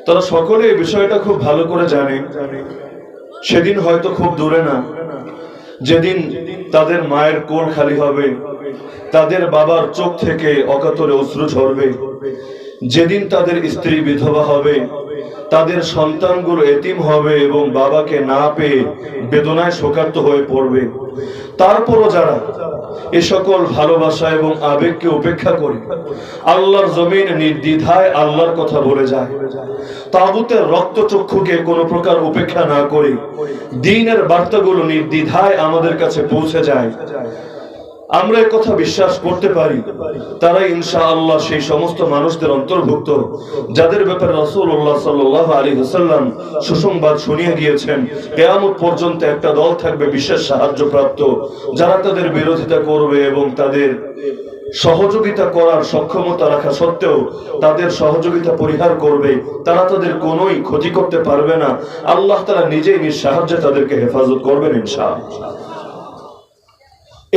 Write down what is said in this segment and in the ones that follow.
তারা সকলে এই বিষয়টা খুব ভালো করে জানে। সেদিন হয়তো খুব দূরে না, যেদিন তাদের মায়ের কোল খালি হবে, তাদের বাবার চোখ থেকে অকাতরে অশ্রু ঝরবে, যেদিন তাদের স্ত্রী বিধবা হবে, তাদের সন্তানগুলো এতিম হবে এবং বাবাকে না পেয়ে বেদনায় শোকার্ত হয়ে পড়বে। তারপরও যারা এ সকল ভালোবাসা এবং আবেগকে উপেক্ষা করে আল্লাহর জমিন নির্দ্বিধায় আল্লাহর কথা বলে যায়, তাগুতের রক্তচক্ষুকে কোনো প্রকার উপেক্ষা না করে দ্বীনের বার্তাগুলো নির্দ্বিধায় আমাদের কাছে পৌঁছে যায়, আমরা এই কথা বিশ্বাস করতে পারি তারা ইনশাআল্লাহ সেই সমস্ত মানুষদের অন্তর্ভুক্ত যাদের ব্যাপারে রাসূলুল্লাহ সাল্লাল্লাহু আলাইহি ওয়াসাল্লাম সুসংবাদ শুনিয়ে গিয়েছেন। কিয়ামত পর্যন্ত একটা দল থাকবে বিশেষ সাহায্যপ্রাপ্ত, যারা তাদের বিরোধিতা করবে এবং তাদের সহযোগিতা করার সক্ষমতা রাখা সত্ত্বেও তাদের সহযোগিতা পরিহার করবে। তারা তাদের কোনোই ক্ষতি করতে পারবে না। আল্লাহ তাআলা নিজেই নিজ সাহায্যে তাদেরকে হেফাজত করবেন ইনশাআল্লাহ।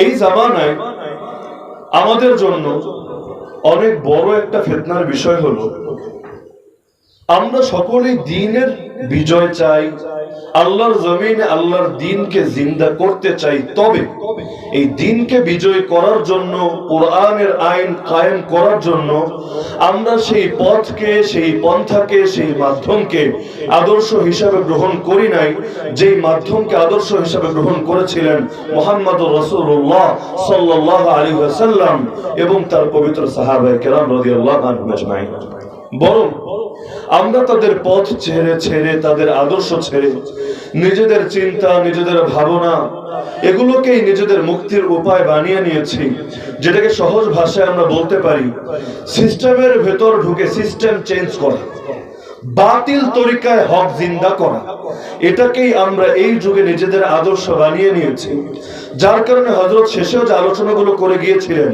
এই জামানায় আমাদের জন্য অনেক বড় একটা ফিতনার বিষয় হলো, আমরা সকলেই দ্বীনের বিজয় চাই, আল্লাহর জমিনে আল্লাহর দ্বীনকে জিন্দা করতে চাই। তবে এই দ্বীনকে বিজয় করার জন্য, কোরআনের আইন কায়েম করার জন্য আমরা সেই পথকে, সেই পন্থাকে, সেই মাধ্যমকে আদর্শ হিসাবে গ্রহণ করি নাই, যেই মাধ্যমকে আদর্শ হিসাবে গ্রহণ করেছিলেন মুহাম্মদুর রাসূলুল্লাহ সাল্লাল্লাহু আলাইহি ওয়াসাল্লাম এবং তার পবিত্র সাহাবায়ে কেরাম রাদিয়াল্লাহু আনহুম আজমাইন। বরং আমরা তাদের পথ ছেড়ে ছেড়ে, তাদের আদর্শ ছেড়ে নিজেদের চিন্তা, নিজেদের ভাবনা এগুলোকেই নিজেদের মুক্তির উপায় বানিয়ে নিয়েছি, যেটাকে সহজ ভাষায় আমরা বলতে পারি সিস্টেমের ভেতর ঢুকে সিস্টেম চেঞ্জ করা, বাতিল তরিকায় হক জিন্দা করা। এটাকেই আমরা এই যুগে নিজেদের আদর্শ বানিয়ে নিয়েছি। যার কারণে হযরত শেষেও যে আলোচনাগুলো করে গিয়েছিলেন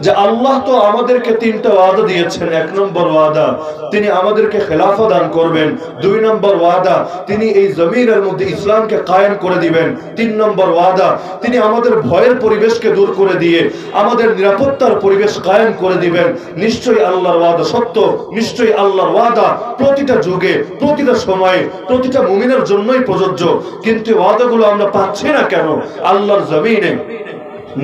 যে আল্লাহ তো আমাদেরকে তিনটা ওয়াদা দিয়েছেন। 1 নম্বর ওয়াদা, তিনি আমাদেরকে খেলাফত দান করবেন। 2 নম্বর ওয়াদা, তিনি এই জমিনের মধ্যে ইসলামকে কায়েম করে দিবেন। 3 নম্বর ওয়াদা, তিনি আমাদের ভয়ের পরিবেশকে দূর করে দিয়ে আমাদের নিরাপত্তার পরিবেশ কায়েম করে দিবেন। নিশ্চয়ই আল্লাহর ওয়াদা সত্য, নিশ্চয়ই আল্লাহর ওয়াদা প্রতিটা যুগে, প্রতিটা সময়ে, প্রতিটা মুমিনের জন্যই প্রযোজ্য। কিন্তু ওয়াদাগুলো আমরা পাচ্ছি না কেন? আল্লাহর জমিনে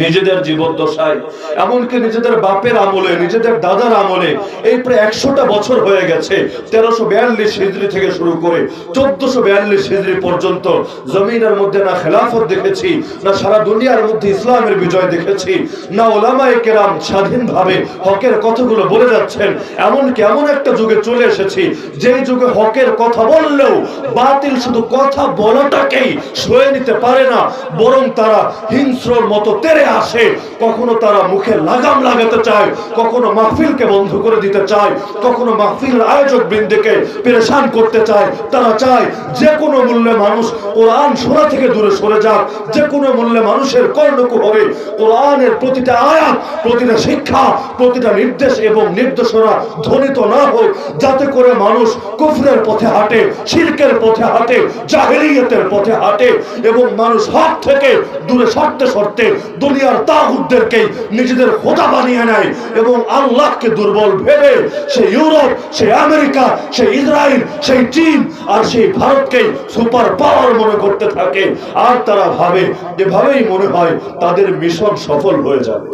নিজেদের জীবদ্দশায়, এমনকি নিজেদের বাপের আমলে, নিজেদের দাদার আমলে, এই প্রায় 100টা বছর হয়ে গেছে, 1342 হিজরি থেকে শুরু করে 1442 হিজরি পর্যন্ত জমিনের মধ্যে না খেলাফত দেখেছি, না সারা দুনিয়ার মধ্যে ইসলামের বিজয় দেখেছি, না উলামায়ে কেরাম স্বাধীনভাবে হকের কথাগুলো বলে যাচ্ছেন। এমনকি এমন একটা যুগে চলে এসেছি যেই যুগে হকের কথা বললেও বাতিল শুধু কথা বলাটাকেই সয়ে নিতে পারে না, বরং তারা হিংস্রর মতো তেরে আসে। কখনো তারা মুখে লাগাম লাগাতে চায়, কখনো মাহফিলকে বন্ধ করে দিতে চায়, কখনো মাহফিলের আয়োজক বৃন্দকে পেরেশান করতে চায়। তারা চায় যে কোনো মূল্যে মানুষ কোরআন শোনা থেকে দূরে সরে যাক, যে কোনো মূল্যে মানুষের কর্ণকুহরে কোরআনের প্রতিটা আয়াত, প্রতিটা শিক্ষা, প্রতিটা নির্দেশ এবং নির্দেশনা ধ্বনিত না হোক, যাতে করে মানুষ কুফরের পথে হাঁটে, শিরকের পথে হাঁটে, জাহেলিয়তের পথে হাঁটে এবং মানুষ হক থেকে দূরে সরতে সরতে দুনিয়ার তাগুতদেরকে নিজেদের খোদা বানিয়ে নেয় এবং আল্লাহকে দুর্বল ভেবে সেই ইউরোপ, সেই আমেরিকা, সেই ইসরায়েল, সেই চীন আর সেই ভারতকে সুপার পাওয়ার মনে করতে থাকে। আর তারা ভাবে, এভাবেই মনে হয় তাদের মিশন সফল হয়ে যাবে।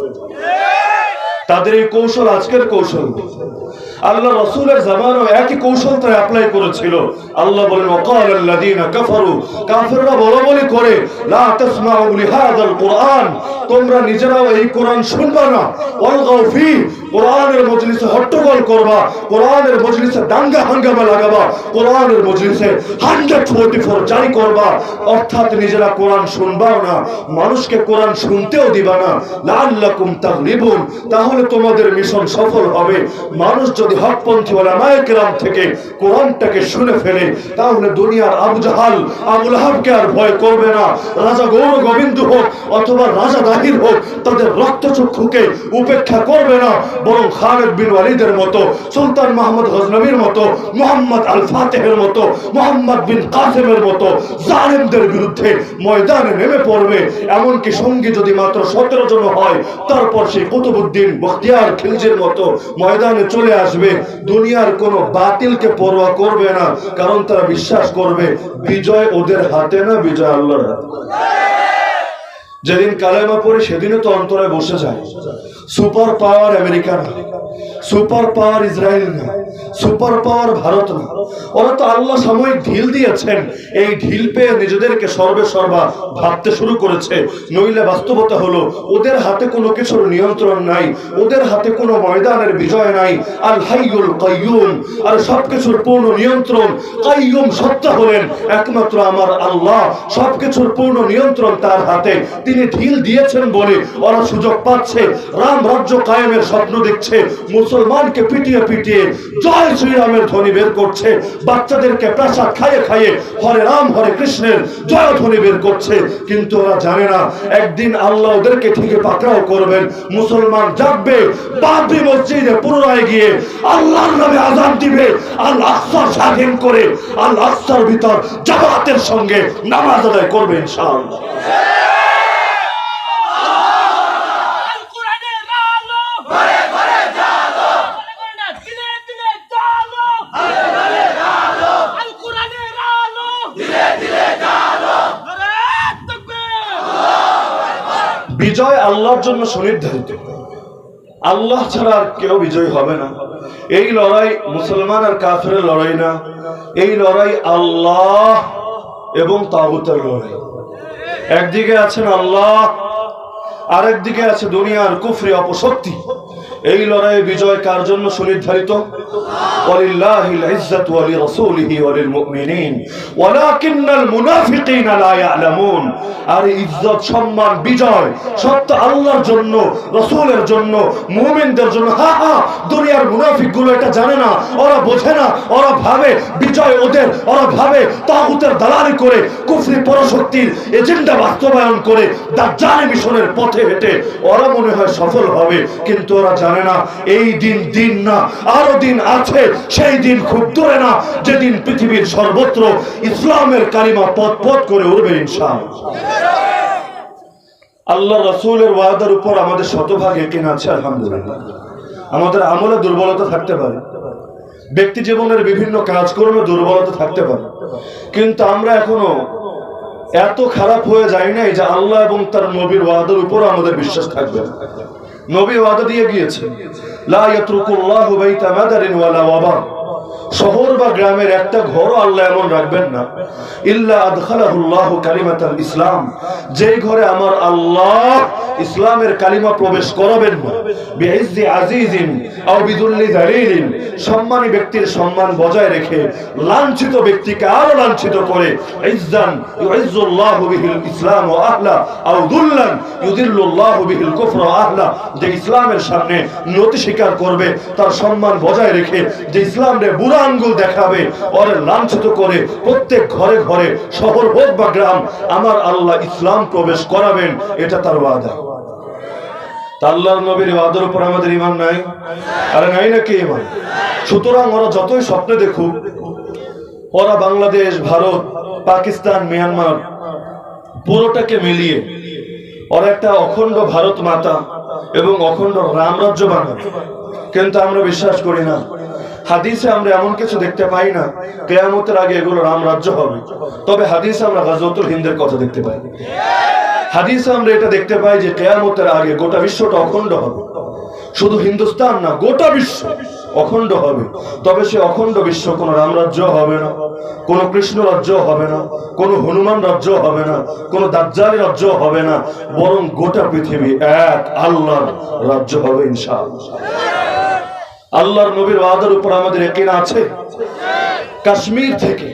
তাদের এই কৌশল আজকের কৌশল। আল্লাহ রাসূলের জামানায় একই কৌশল তারা অ্যাপ্লাই করেছিল। আল্লাহ বলেন ওয়াকালাল্লাযীনা কাফারু, কাফিররা বলাবলি করে লা তাসমাউ লিহাযাল কুরআন, তোমরা নিজেরাও এই কোরআন শুনবা না, ওয়ালগাউ ফি, কোরআনের মজলিসে হট্টগোল করবা, কোরআনের মজলিসে দাঙ্গা হাঙ্গামা লাগাবা, কোরআনের মজলিসে 144 জারি করবা, অর্থাৎ নিজেরা কোরআন শুনবাও না, মানুষকে কোরআন শুনতেও দিবা না। লাআল্লাকুম তাগলিবুন, তাহলে তোমাদের মিশন সফল হবে। মানুষ যদি হকপন্থী উলামায়ে কেরাম থেকে কোরআনটাকে শুনে ফেলে, তাহলে দুনিয়ার আবু জাহাল, আবু লাহাবকে আর ভয় করবে না। রাজা গৌর গোবিন্দ হোক অথবা রাজা দাহির হোক, তাদের রক্তচক্ষুকে উপেক্ষা করবে না, বরং খালিদ বিন ওয়ালিদের মতো, সুলতান মাহমুদ গজনবীর মতো, মুহাম্মদ আল ফাতেহের মতো, মুহাম্মদ বিন কাসেমের মতো জালেমদের বিরুদ্ধে ময়দানে নেমে পড়বে। এমনকি সঙ্গী যদি মাত্র 17 জন হয়, তারপর সেই কুতুবউদ্দিন বখতিয়ার খিলজির মতো ময়দানে চলে আসবে। আসবে, দুনিয়ার কোনো বাতিলকে পরোয়া করবে না, কারণ তারা বিশ্বাস করবে বিজয় ওদের হাতে না, বিজয় আল্লাহর হাতে। যেদিন কালেমা পড়ে সেদিনও তো অন্তরে বসে যায় সুপার পাওয়ার আমেরিকা না, সুপার পাওয়ার ইসরায়েল না, সুপার পাওয়ার ভারত না। ওরা তো আল্লাহ সাময়িক ঢিল দিয়েছেন, এই ঢিল পেয়ে নিজেদেরকে সর্বে সর্বা ভাবতে শুরু করেছে। নইলে বাস্তবতা হলো ওদের হাতে কোনো কিছুর নিয়ন্ত্রণ নাই, ওদের হাতে কোনো ময়দানের বিজয় নাই। আল হাইয়ুল কাইয়ুম, আর সবকিছুর পূর্ণ নিয়ন্ত্রণ কাইয়ুম সত্তা হলেন একমাত্র আমার আল্লাহ। সবকিছুর পূর্ণ নিয়ন্ত্রণ তার হাতে। তিনি ঢিল দিয়েছেন বলে ওরা সুযোগ পাচ্ছে, রাম রাজ্য কায়েমের স্বপ্ন দেখছে, মুসলমানকে পিটিয়ে পিটিয়ে জয় শ্রীরামের ধ্বনি বের করছে, বাচ্চাদেরকে প্রাসাদ খাইয়ে খাইয়ে হরে রাম হরে কৃষ্ণের জয় ধ্বনি বের করছে। কিন্তু ওরা জানে না একদিন আল্লাহ ওদেরকে ঠিকই পাকড়াও করবেন। মুসলমান জাগবে, বাবরি মসজিদে পুনরায় গিয়ে আল্লাহর নামে আযান দিবে, আল আকসা স্বাধীন করে আল আকসার ভিতর জামাতের সঙ্গে নামাজ আদায় করবে ইনশাআল্লাহ। বিজয় আল্লাহর জন্য সুনির্ধারিত, আল্লাহ ছাড়া আর কেউ বিজয় হবে না। এই লড়াই মুসলমান আর কাফেরের লড়াই না, এই লড়াই আল্লাহ এবং তাগুতের লড়াই। একদিকে আছেন আল্লাহ, আরেকদিকে আছে দুনিয়ার কুফরি অপশক্তি। এই লড়াইয়ে বিজয় কার জন্য সুনির্ধারিত? ওয়ালিল্লাহিল ইজ্জাতু ওয়া লিরাসূলিহি ওয়া লিল মুমিনিন ওয়ালাকিন্নাল মুনাফিকিনা লা ইয়ালামুন। আর ইজ্জত সম্মান বিজয় সত্য আল্লাহর জন্য, রাসূলের জন্য, মুমিনদের জন্য। দুনিয়ার মুনাফিকগুলো এটা জানে না, ওরা বোঝে না, ওরা ভাবে বিজয় ওদের, ওরা ভাবে তাগুতের দালালি করে কুফরি পরশক্তির এজেন্ডা বাস্তবায়ন করে দাজ্জালি মিশনের পথে হেঁটে ওরা মনে হয় সফল হবে। কিন্তু ওরা জানে না এই দিন দিন না, আরো দিন আছে। সেই দিন খুব দূরে না, যেদিন পৃথিবীর সর্বত্র ইসলামের কালিমা পথ পথ করে উঠবে ইনশাআল্লাহ। আল্লাহ রাসূলের ওয়াদার উপর আমাদের শতভাগ ইয়াকিন আছে আলহামদুলিল্লাহ। আমাদের আমলে দুর্বলতা থাকতে পারে, ব্যক্তি জীবনের বিভিন্ন কাজকর্মে দুর্বলতা থাকতে পারে, কিন্তু আমরা এখনো এত খারাপ হয়ে যাই নাই যে আল্লাহ এবং তার নবীর ওয়াদার উপর আমাদের বিশ্বাস থাকবে। নবী ওয়াদা দিয়ে গিয়েছে, লা ইয়াতরুকুল্লাহু বাইতা মাদারিন ওয়ালা ওয়াবা, শহর বা গ্রামের একটা ঘরও আল্লাহ এমন রাখবেন না ইল্লা আদখালাহুল্লাহু কালিমাতাল ইসলাম, যেই ঘরে আমার আল্লাহ ইসলামের কালিমা প্রবেশ করাবেন না। বিইজ্জি আজিজিন আও বিদুল্লি যালিলিন, সম্মানী ব্যক্তির সম্মান বজায় রেখে লাঞ্ছিত ব্যক্তিকে আরো লাঞ্ছিত করে ইজ্জান ইউইজ্জুল্লাহু বিহিল ইসলাম ওয়া আহলা আও দুল্লান ইউদিল্লুল্লাহু বিহিল কুফর ওয়া আহলা, যে ইসলামের সামনে নতি স্বীকার করবে, তার সম্মান বজায় রেখে যে ইসলামে বুড়া আঙ্গুল দেখাবে, ওরে লাঞ্ছিত করে প্রত্যেক ঘরে ঘরে, শহর হোক বা গ্রাম, আমার আল্লাহ ইসলাম প্রবেশ করাবেন, এটা তার ওয়াদা। আল্লাহর নবীর ওয়াদার উপর আমাদের ঈমান নাই? আরে নাই নাকি ঈমান? সুতরাং ওরা যতই স্বপ্নে দেখুক, ওরা বাংলাদেশ, ভারত, পাকিস্তান, মিয়ানমার পুরোটাকে মিলিয়ে ওরা একটা অখণ্ড ভারত মাতা এবং অখণ্ড রাম রাজ্য বানাবে, কিন্তু আমরা বিশ্বাস করি না। হাদিসে আমরা এমন কিছু দেখতে পাই না কিয়ামতের আগে এগুলো রাম রাজ্য হবে। তবে হাদিসে আমরা গাজওয়াতুল হিন্দের কথা দেখতে পাই, হাদিসে আমরা এটা দেখতে পাই যে কিয়ামতের আগে গোটা বিশ্বটা অখণ্ড হবে। শুধু হিন্দুস্তান না, গোটা বিশ্ব অখণ্ড হবে। তবে সে অখণ্ড বিশ্ব কোনো রাম রাজ্য হবে না, কোনো কৃষ্ণ রাজ্য হবে না, কোনো হনুমান রাজ্য হবে না, কোনো দাজ্জালি রাজ্য হবে না, বরং গোটা পৃথিবী এক আল্লাহর রাজ্য হবে ইনশাআল্লাহ। আল্লাহর নবীর ওয়াদার উপর আমাদের ইয়াকিন আছে। কাশ্মীর থেকে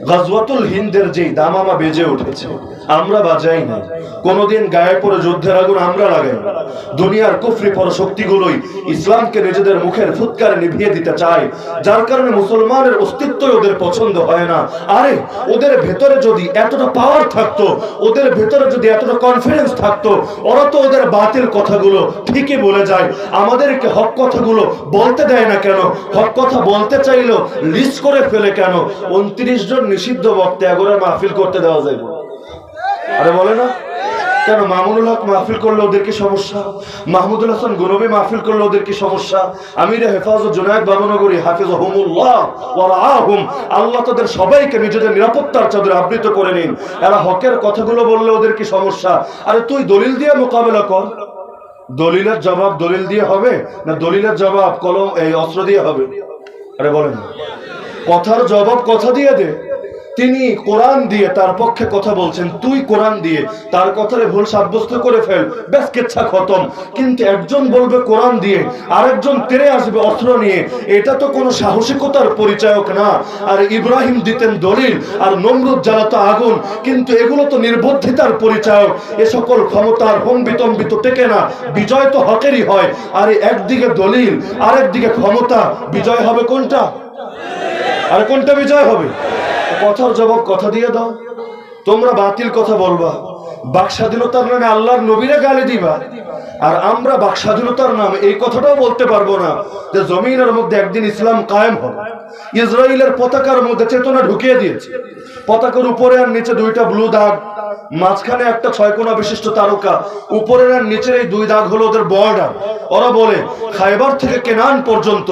গাজওয়াতুল হিন্দের যে দামামা বেজে উঠেছে, আমরা বাজাই না। কোনদিন গায়ে পড়ে যুদ্ধের আগুন আমরা লাগাই না। দুনিয়ার কুফরি পরশক্তিগুলোই ইসলামকে নিজেদের মুখের ফুৎকারে নিভিয়ে দিতে চায়, যার কারণে মুসলমানের অস্তিত্বই ওদের পছন্দ হয় না। আরে ওদের ভেতরে যদি এতটা পাওয়ার থাকতো, ওদের ভেতরে যদি এতটা কনফিডেন্স থাকতো, ওরা তো ওদের বাতিল কথাগুলো ঠিকই বলে যায়। আমাদেরকে হক কথাগুলো বলতে দেয় না কেন? হক কথা বলতে চাইলেও লিস্ট করে ফেলে কেন? 29 জন নিষিদ্ধ বক্তা এগোরা মাহফিল করতে দেওয়া যায়? আরে বলে না কেন মামুনুল হক মাহফিল করলে ওদের কি সমস্যা? মাহমুদুল হাসান গুনবী মাহফিল করলে ওদের কি সমস্যা? আমিরে হেফাজত জুনায়েদ বাবনগরী হাফিজাহুমুল্লাহ ওয়া রাআহুম, আল্লাহ তাদের সবাইকে নিজেদের নিরাপত্তার চাদরে আবৃত করে নিন, এরা হকের কথাগুলো বললে ওদের কি সমস্যা? আরে তুই দলিল দিয়ে মোকাবেলা কর। দলিলের জবাব দলিল দিয়ে হবে না দলিলের জবাব কলম এই অস্ত্র দিয়ে হবে? আরে বলেন, কথার জবাব কথা দিয়ে দে। তিনি কোরআন দিয়ে তার পক্ষে কথা বলছেন, তুই কোরআন দিয়ে তার কথারে ভুল সাব্যস্ত করে ফেল, ব্যাস কেচ্ছা খতম। কিন্তু একজন বলবে কোরআন দিয়ে, আরেকজন তেরে আসবে অস্ত্র নিয়ে, এটা তো কোনো সাহসিকতার পরিচায়ক না। আর ইব্রাহিম দিতেন দলিল আর নমরুদ জ্বালাতো আগুন, কিন্তু এগুলো তো নির্বুদ্ধিতার পরিচায়ক। এ সকল ক্ষমতার হম্বিতম্বিত টেকে না, বিজয় তো হকেরই হয়। আর একদিকে দলিল আর একদিকে ক্ষমতা, বিজয় হবে কোনটা? আর কোনটা বিজয় হবে? কথার জবাব কথা দিয়ে দাও। তোমরা বাতিল কথা বলবা, বাক স্বাধীনতার নামে আল্লাহর নবীরা গালি দিবা, আর আমরা বাক স্বাধীনতার নামে এই কথাটাও বলতে পারবো না যে জমিনের মধ্যে একদিন ইসলাম কায়েম হবে। ইসরায়েলের পতাকার মধ্যে চেতনা ঢুকিয়ে দিয়েছে, পতাকার উপরে আর নিচে দুইটা ব্লু দাগ, মাঝখানে একটা 6 কোণা বিশিষ্ট তারকা, উপরের আর নিচের এই 2 দাগ হলো ওদের বর্ডার। ওরা বলে খায়বার থেকে কেনান পর্যন্ত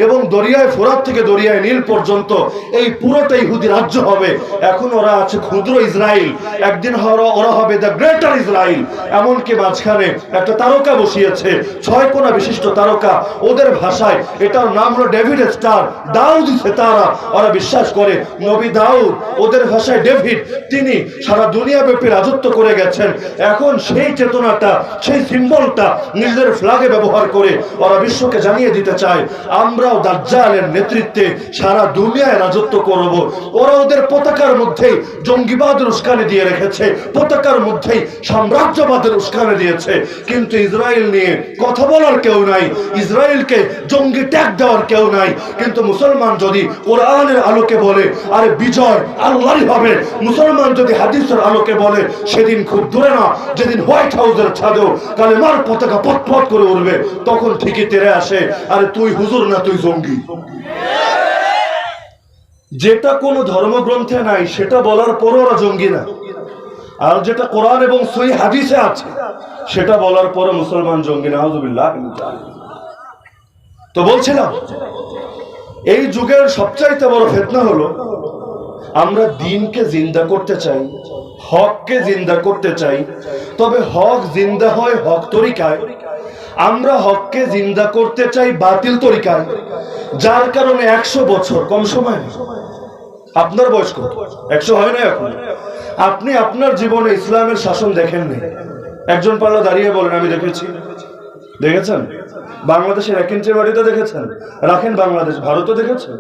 এবং দরিয়ায় ফোরাত থেকে দরিয়ায় নীল পর্যন্ত এই পুরোটা ইহুদি রাজ্য হবে। এখন ওরা আছে ক্ষুদ্র ইসরায়েল, একদিন ওরা হবে দ্য গ্রেটার ইসরায়েল। এমনকি মাঝখানে একটা তারকা বসিয়েছে, 6 কোণা বিশিষ্ট তারকা। ওদের ভাষায় এটার নাম হলো ডেভিড স্টার, দাউদ সিতারা। ওরা বিশ্বাস করে নবী দাউদ, ওদের ভাষায় ডেভিড, তিনি সারা দুনিয়া ব্যাপী রাজত্ব করে গেছেন। এখন সেই চেতনাটা, সেই সিম্বলটা নিজেদের ফ্ল্যাগে ব্যবহার করে ওরা বিশ্বকে জানিয়ে দিতে চায় আমরাও দাজ্জালের নেতৃত্বে সারা দুনিয়ায় রাজত্ব করব। ওরা ওদের পতাকার মধ্যেই জঙ্গিবাদের উস্কানি দিয়ে রেখেছে, পতাকার মধ্যেই সাম্রাজ্যবাদের উস্কানি দিয়েছে। কিন্তু ইসরায়েল নিয়ে কথা বলার কেউ নাই, ইসরায়েলকে জঙ্গি ট্যাগ দেওয়ার কেউ নাই। কিন্তু মুসলমান যদি কোরআনের আলোকে বলে আরে বিজয় আল্লাহরই হবে, মুসলমান যদি হাদিসের আলোকে বলে, সেদিন খুব দূরে না যেদিন হোয়াইট হাউসের ছাদেও কালেমার পতাকা পথ করে উঠবে, তখন ঠিকই তেরে আসে আরে তুই হুজুর না তুই জঙ্গি। যেটা কোনো ধর্মগ্রন্থে নাই সেটা বলার পরও ওরা জঙ্গি না, আর যেটা কোরআন এবং সহিহ হাদিসে আছে সেটা বলার পরও মুসলমান জঙ্গি না। আউযুবিল্লাহ। তো বলছিলাম এই যুগের সবচাইতে বড় ফিতনা হলো আমরা দ্বীনকে জিন্দা করতে চাই, হককে জিন্দা করতে চাই, তবে হক জিন্দা হয় হক তরিকায়। আমরা হককে জিন্দা করতে চাই বাতিল তরিকায়, যার কারণে 100 বছর কম সময়। আপনার বয়স কত? 100 হয় না এখন? আপনি আপনার জীবনে ইসলামের শাসন দেখেননি। একজন পাল্লা দাঁড়িয়ে বলেন আমি দেখেছি। দেখেছেন? বাংলাদেশের 1 ইঞ্চি বাড়িতে দেখেছেন? রাখেন বাংলাদেশ, ভারতও দেখেছেন,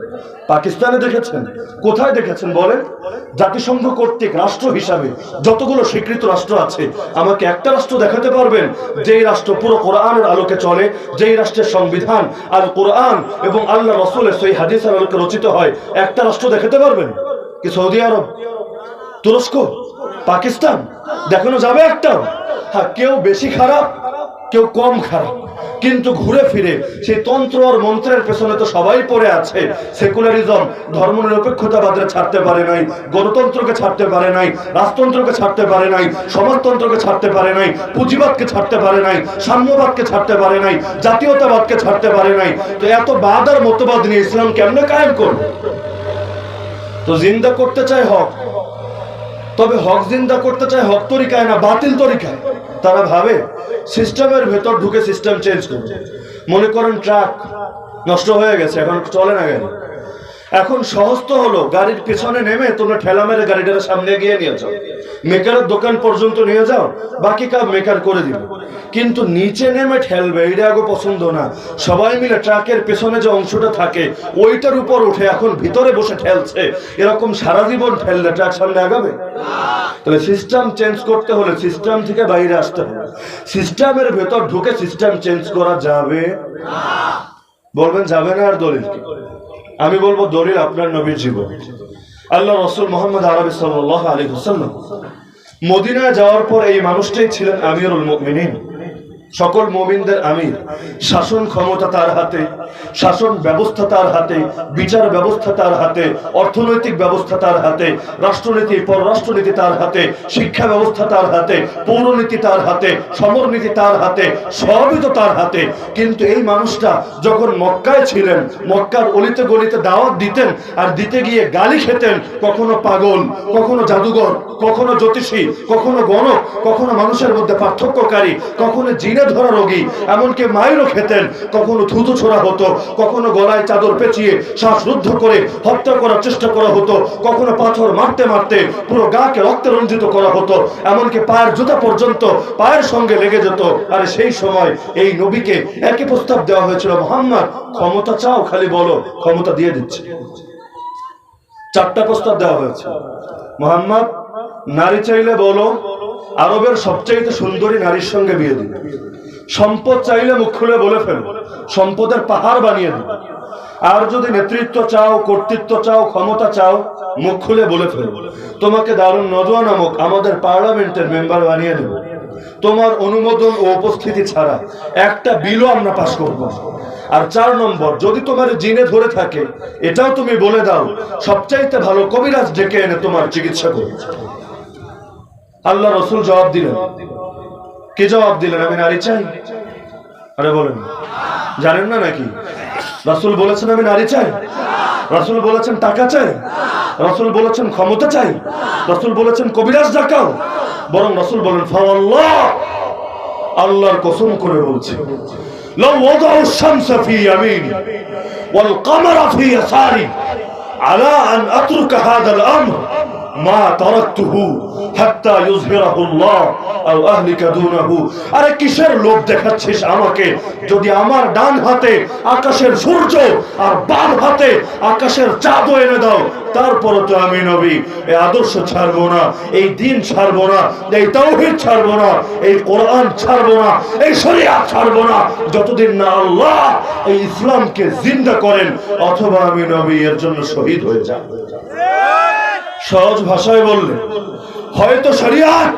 পাকিস্তানে দেখেছেন, কোথায় দেখেছেন বলেন? জাতিসংঘ কর্তৃক রাষ্ট্র হিসাবে যতগুলো স্বীকৃত রাষ্ট্র আছে, আমাকে একটা রাষ্ট্র দেখাতে পারবেন যেই রাষ্ট্র পুরো কোরআনের আলোকে চলে, যেই রাষ্ট্রের সংবিধান আল কোরআন এবং আল্লাহ রাসূলের সহিহ হাদিসের আলোকে রচিত হয়? একটা রাষ্ট্র দেখাতে পারবেন কি? সৌদি আরব, তুরস্ক, পাকিস্তান দেখানো যাবে একটা? হ্যাঁ, কেউ বেশি খারাপ, কেউ কম খারাপ, কিন্তু ঘুরে ফিরে সেই তন্ত্র আর মন্ত্রের পেছনে তো সবাই পড়ে আছে। সেকুলারিজম ধর্মনিরপেক্ষতাবাদের ছাড়তে পারে নাই, গণতন্ত্রকে ছাড়তে পারে নাই, রাজতন্ত্রকে ছাড়তে পারে নাই, সমাজতন্ত্রকে ছাড়তে পারে নাই, পুঁজিবাদকে ছাড়তে পারে নাই, সাম্যবাদকে ছাড়তে পারে নাই, জাতীয়তাবাদকে ছাড়তে পারে নাই। তো এত বাদ আর মতবাদ নিয়ে ইসলাম কেমনে কায়েম করবে? তো জিন্দা করতে চায় হক, তবে হক জিন্দা করতে চায় হক তরিকায় না বাতিল তরিকায়। তারা ভাবে সিস্টেমের ভেতর ঢুকে সিস্টেম চেঞ্জ করবে। মনে করেন ট্রাক নষ্ট হয়ে গেছে, এখন চলে না গাড়ি। এখন সহজ তো হলো গাড়ির পেছনে নেমে তোমরা ঠেলা মেরে গাড়িটার সামনে গিয়ে নিয়ে যাও, মেকারের দোকান পর্যন্ত নিয়ে যাও, বাকি কাজ মেকার করে দিবে। কিন্তু নিচে নেমে ঠেলবে এটা আগে পছন্দ না। সবাই মিলে ট্রাকের পেছনে যে অংশটা থাকে ওইটার উপর উঠে এখন ভিতরে বসে ঠেলছে। এরকম সারা জীবন ঠেললে ট্রাক সামনে আগাবে? তাহলে সিস্টেম চেঞ্জ করতে হলে সিস্টেম থেকে বাইরে আসতে হবে। সিস্টেমের ভেতর ঢুকে সিস্টেম চেঞ্জ করা যাবে না। বলবেন যাবে না, আর দলিল কি? আমি বলবো দলিল আপনার নবীর জীবন। আল্লাহ রাসূল মুহাম্মদ আরবি সাল্লাল্লাহু আলাইহি ওয়াসাল্লাম মদিনায় যাওয়ার পর এই মানুষটাই ছিলেন আমিরুল মুমিনিন। সকল মুমিনদের আমির। শাসন ক্ষমতা তার হাতে, শাসন ব্যবস্থা তার হাতে, বিচার ব্যবস্থা তার হাতে, অর্থনৈতিক ব্যবস্থা তার হাতে, রাষ্ট্রনীতি পররাষ্ট্রনীতি তার হাতে, শিক্ষা ব্যবস্থা তার হাতে, পৌরনীতি তার হাতে, সমরনীতি তার হাতে, সবই তো তার হাতে। কিন্তু এই মানুষটা যখন মক্কায় ছিলেন, মক্কার অলিতে গলিতে দাওয়াত দিতেন, আর দিতে গিয়ে গালি খেতেন, কখনো পাগল, কখনো জাদুঘর, কখনো জ্যোতিষী, কখনো গণক, কখনো মানুষের মধ্যে পার্থক্যকারী, কখনো জিনে ধরা রোগী, এমনকি মাইরও খেতেন। কখনো থুতু ছোড়া হতো, কখনো গলায় চাদর পেঁচিয়ে শ্বাসরুদ্ধ করে হত্যা করার চেষ্টা করা হতো, কখনো পাথর মারতে মারতে পুরো গাকে রক্তে রঞ্জিত করা হতো, এমনকি পায়ের জুতা পর্যন্ত পায়ের সঙ্গে লেগে যেত। আর সেই সময় এই নবীকে একই প্রস্তাব দেওয়া হয়েছিল, মুহাম্মদ ক্ষমতা চাও, খালি বলো, ক্ষমতা দিয়ে দিচ্ছে। চারটা প্রস্তাব দেওয়া হয়েছে। মুহাম্মদ নারী চাইলে বলো, আরবের সবচাইতে সুন্দরী নারীর সঙ্গে বিয়ে দিবে। সম্পদ চাইলে মুখ খুলে বলে ফেলো, সম্পদের পাহাড় বানিয়ে দিবে। আর যদি নেতৃত্ব চাও, কর্তৃত্ব চাও, ক্ষমতা চাও, মুখ খুলে বলে ফেলো, তোমাকে দারুন নদওয়া নামক আমাদের পার্লামেন্টের মেম্বার বানিয়ে দেব। তোমার অনুমোদন ও উপস্থিতি ছাড়া একটা বিলও আমরা পাস করব। আর 4 নম্বর, যদি তোমার জিনে ধরে থাকে, এটাও তুমি বলে দাও, সবচাইতে ভালো কবিরাজ ডেকে এনে তোমার চিকিৎসা করবে। আল্লাহ রসুল জবাব দিলেন। কি জবাব দিলেন? আমি নারী চাই। আরে বলেন, জানেন না নাকি? রাসূল বলেছেন আমি নারী চাই, রাসূল বলেছেন টাকা চাই, রাসূল বলেছেন ক্ষমতা চাই, রাসূল বলেছেন কবিরাজ ডাকাও। বরং রাসূল বলেন ফাওয়াল্লাহ, আল্লাহর কসম করে বলছি, লাউ ওয়াদাউ শামসা ফি ইয়ামিনি ওয়াল কামারা ফি ইয়াসারি আলা আন আতরুকা হাদাল আমর মা তারাকতুহু হাত্তা ইউযহিরাহু আল্লাহ আও আহলিকা দুনাহু। আরে কিসের লোভ দেখাচ্ছিস আমাকে? যদি আমার ডান হাতে আকাশের সূর্য আর বাম হাতে আকাশের চাঁদও এনে দাও, তারপরে তো আমি নবী এই আদর্শ ছাড়বো না, এই দ্বীন ছাড়বো না, এই তাওহীদ ছাড়বো না, এই কোরআন ছাড়বো না, এই শরিয়াত ছাড়বো না, যতদিন না আল্লাহ এই ইসলামকে জিন্দা করেন, অথবা আমি নবী এর জন্য শহীদ হয়ে যাব। সহজ ভাষায় বললে, হয়তো শরিয়াত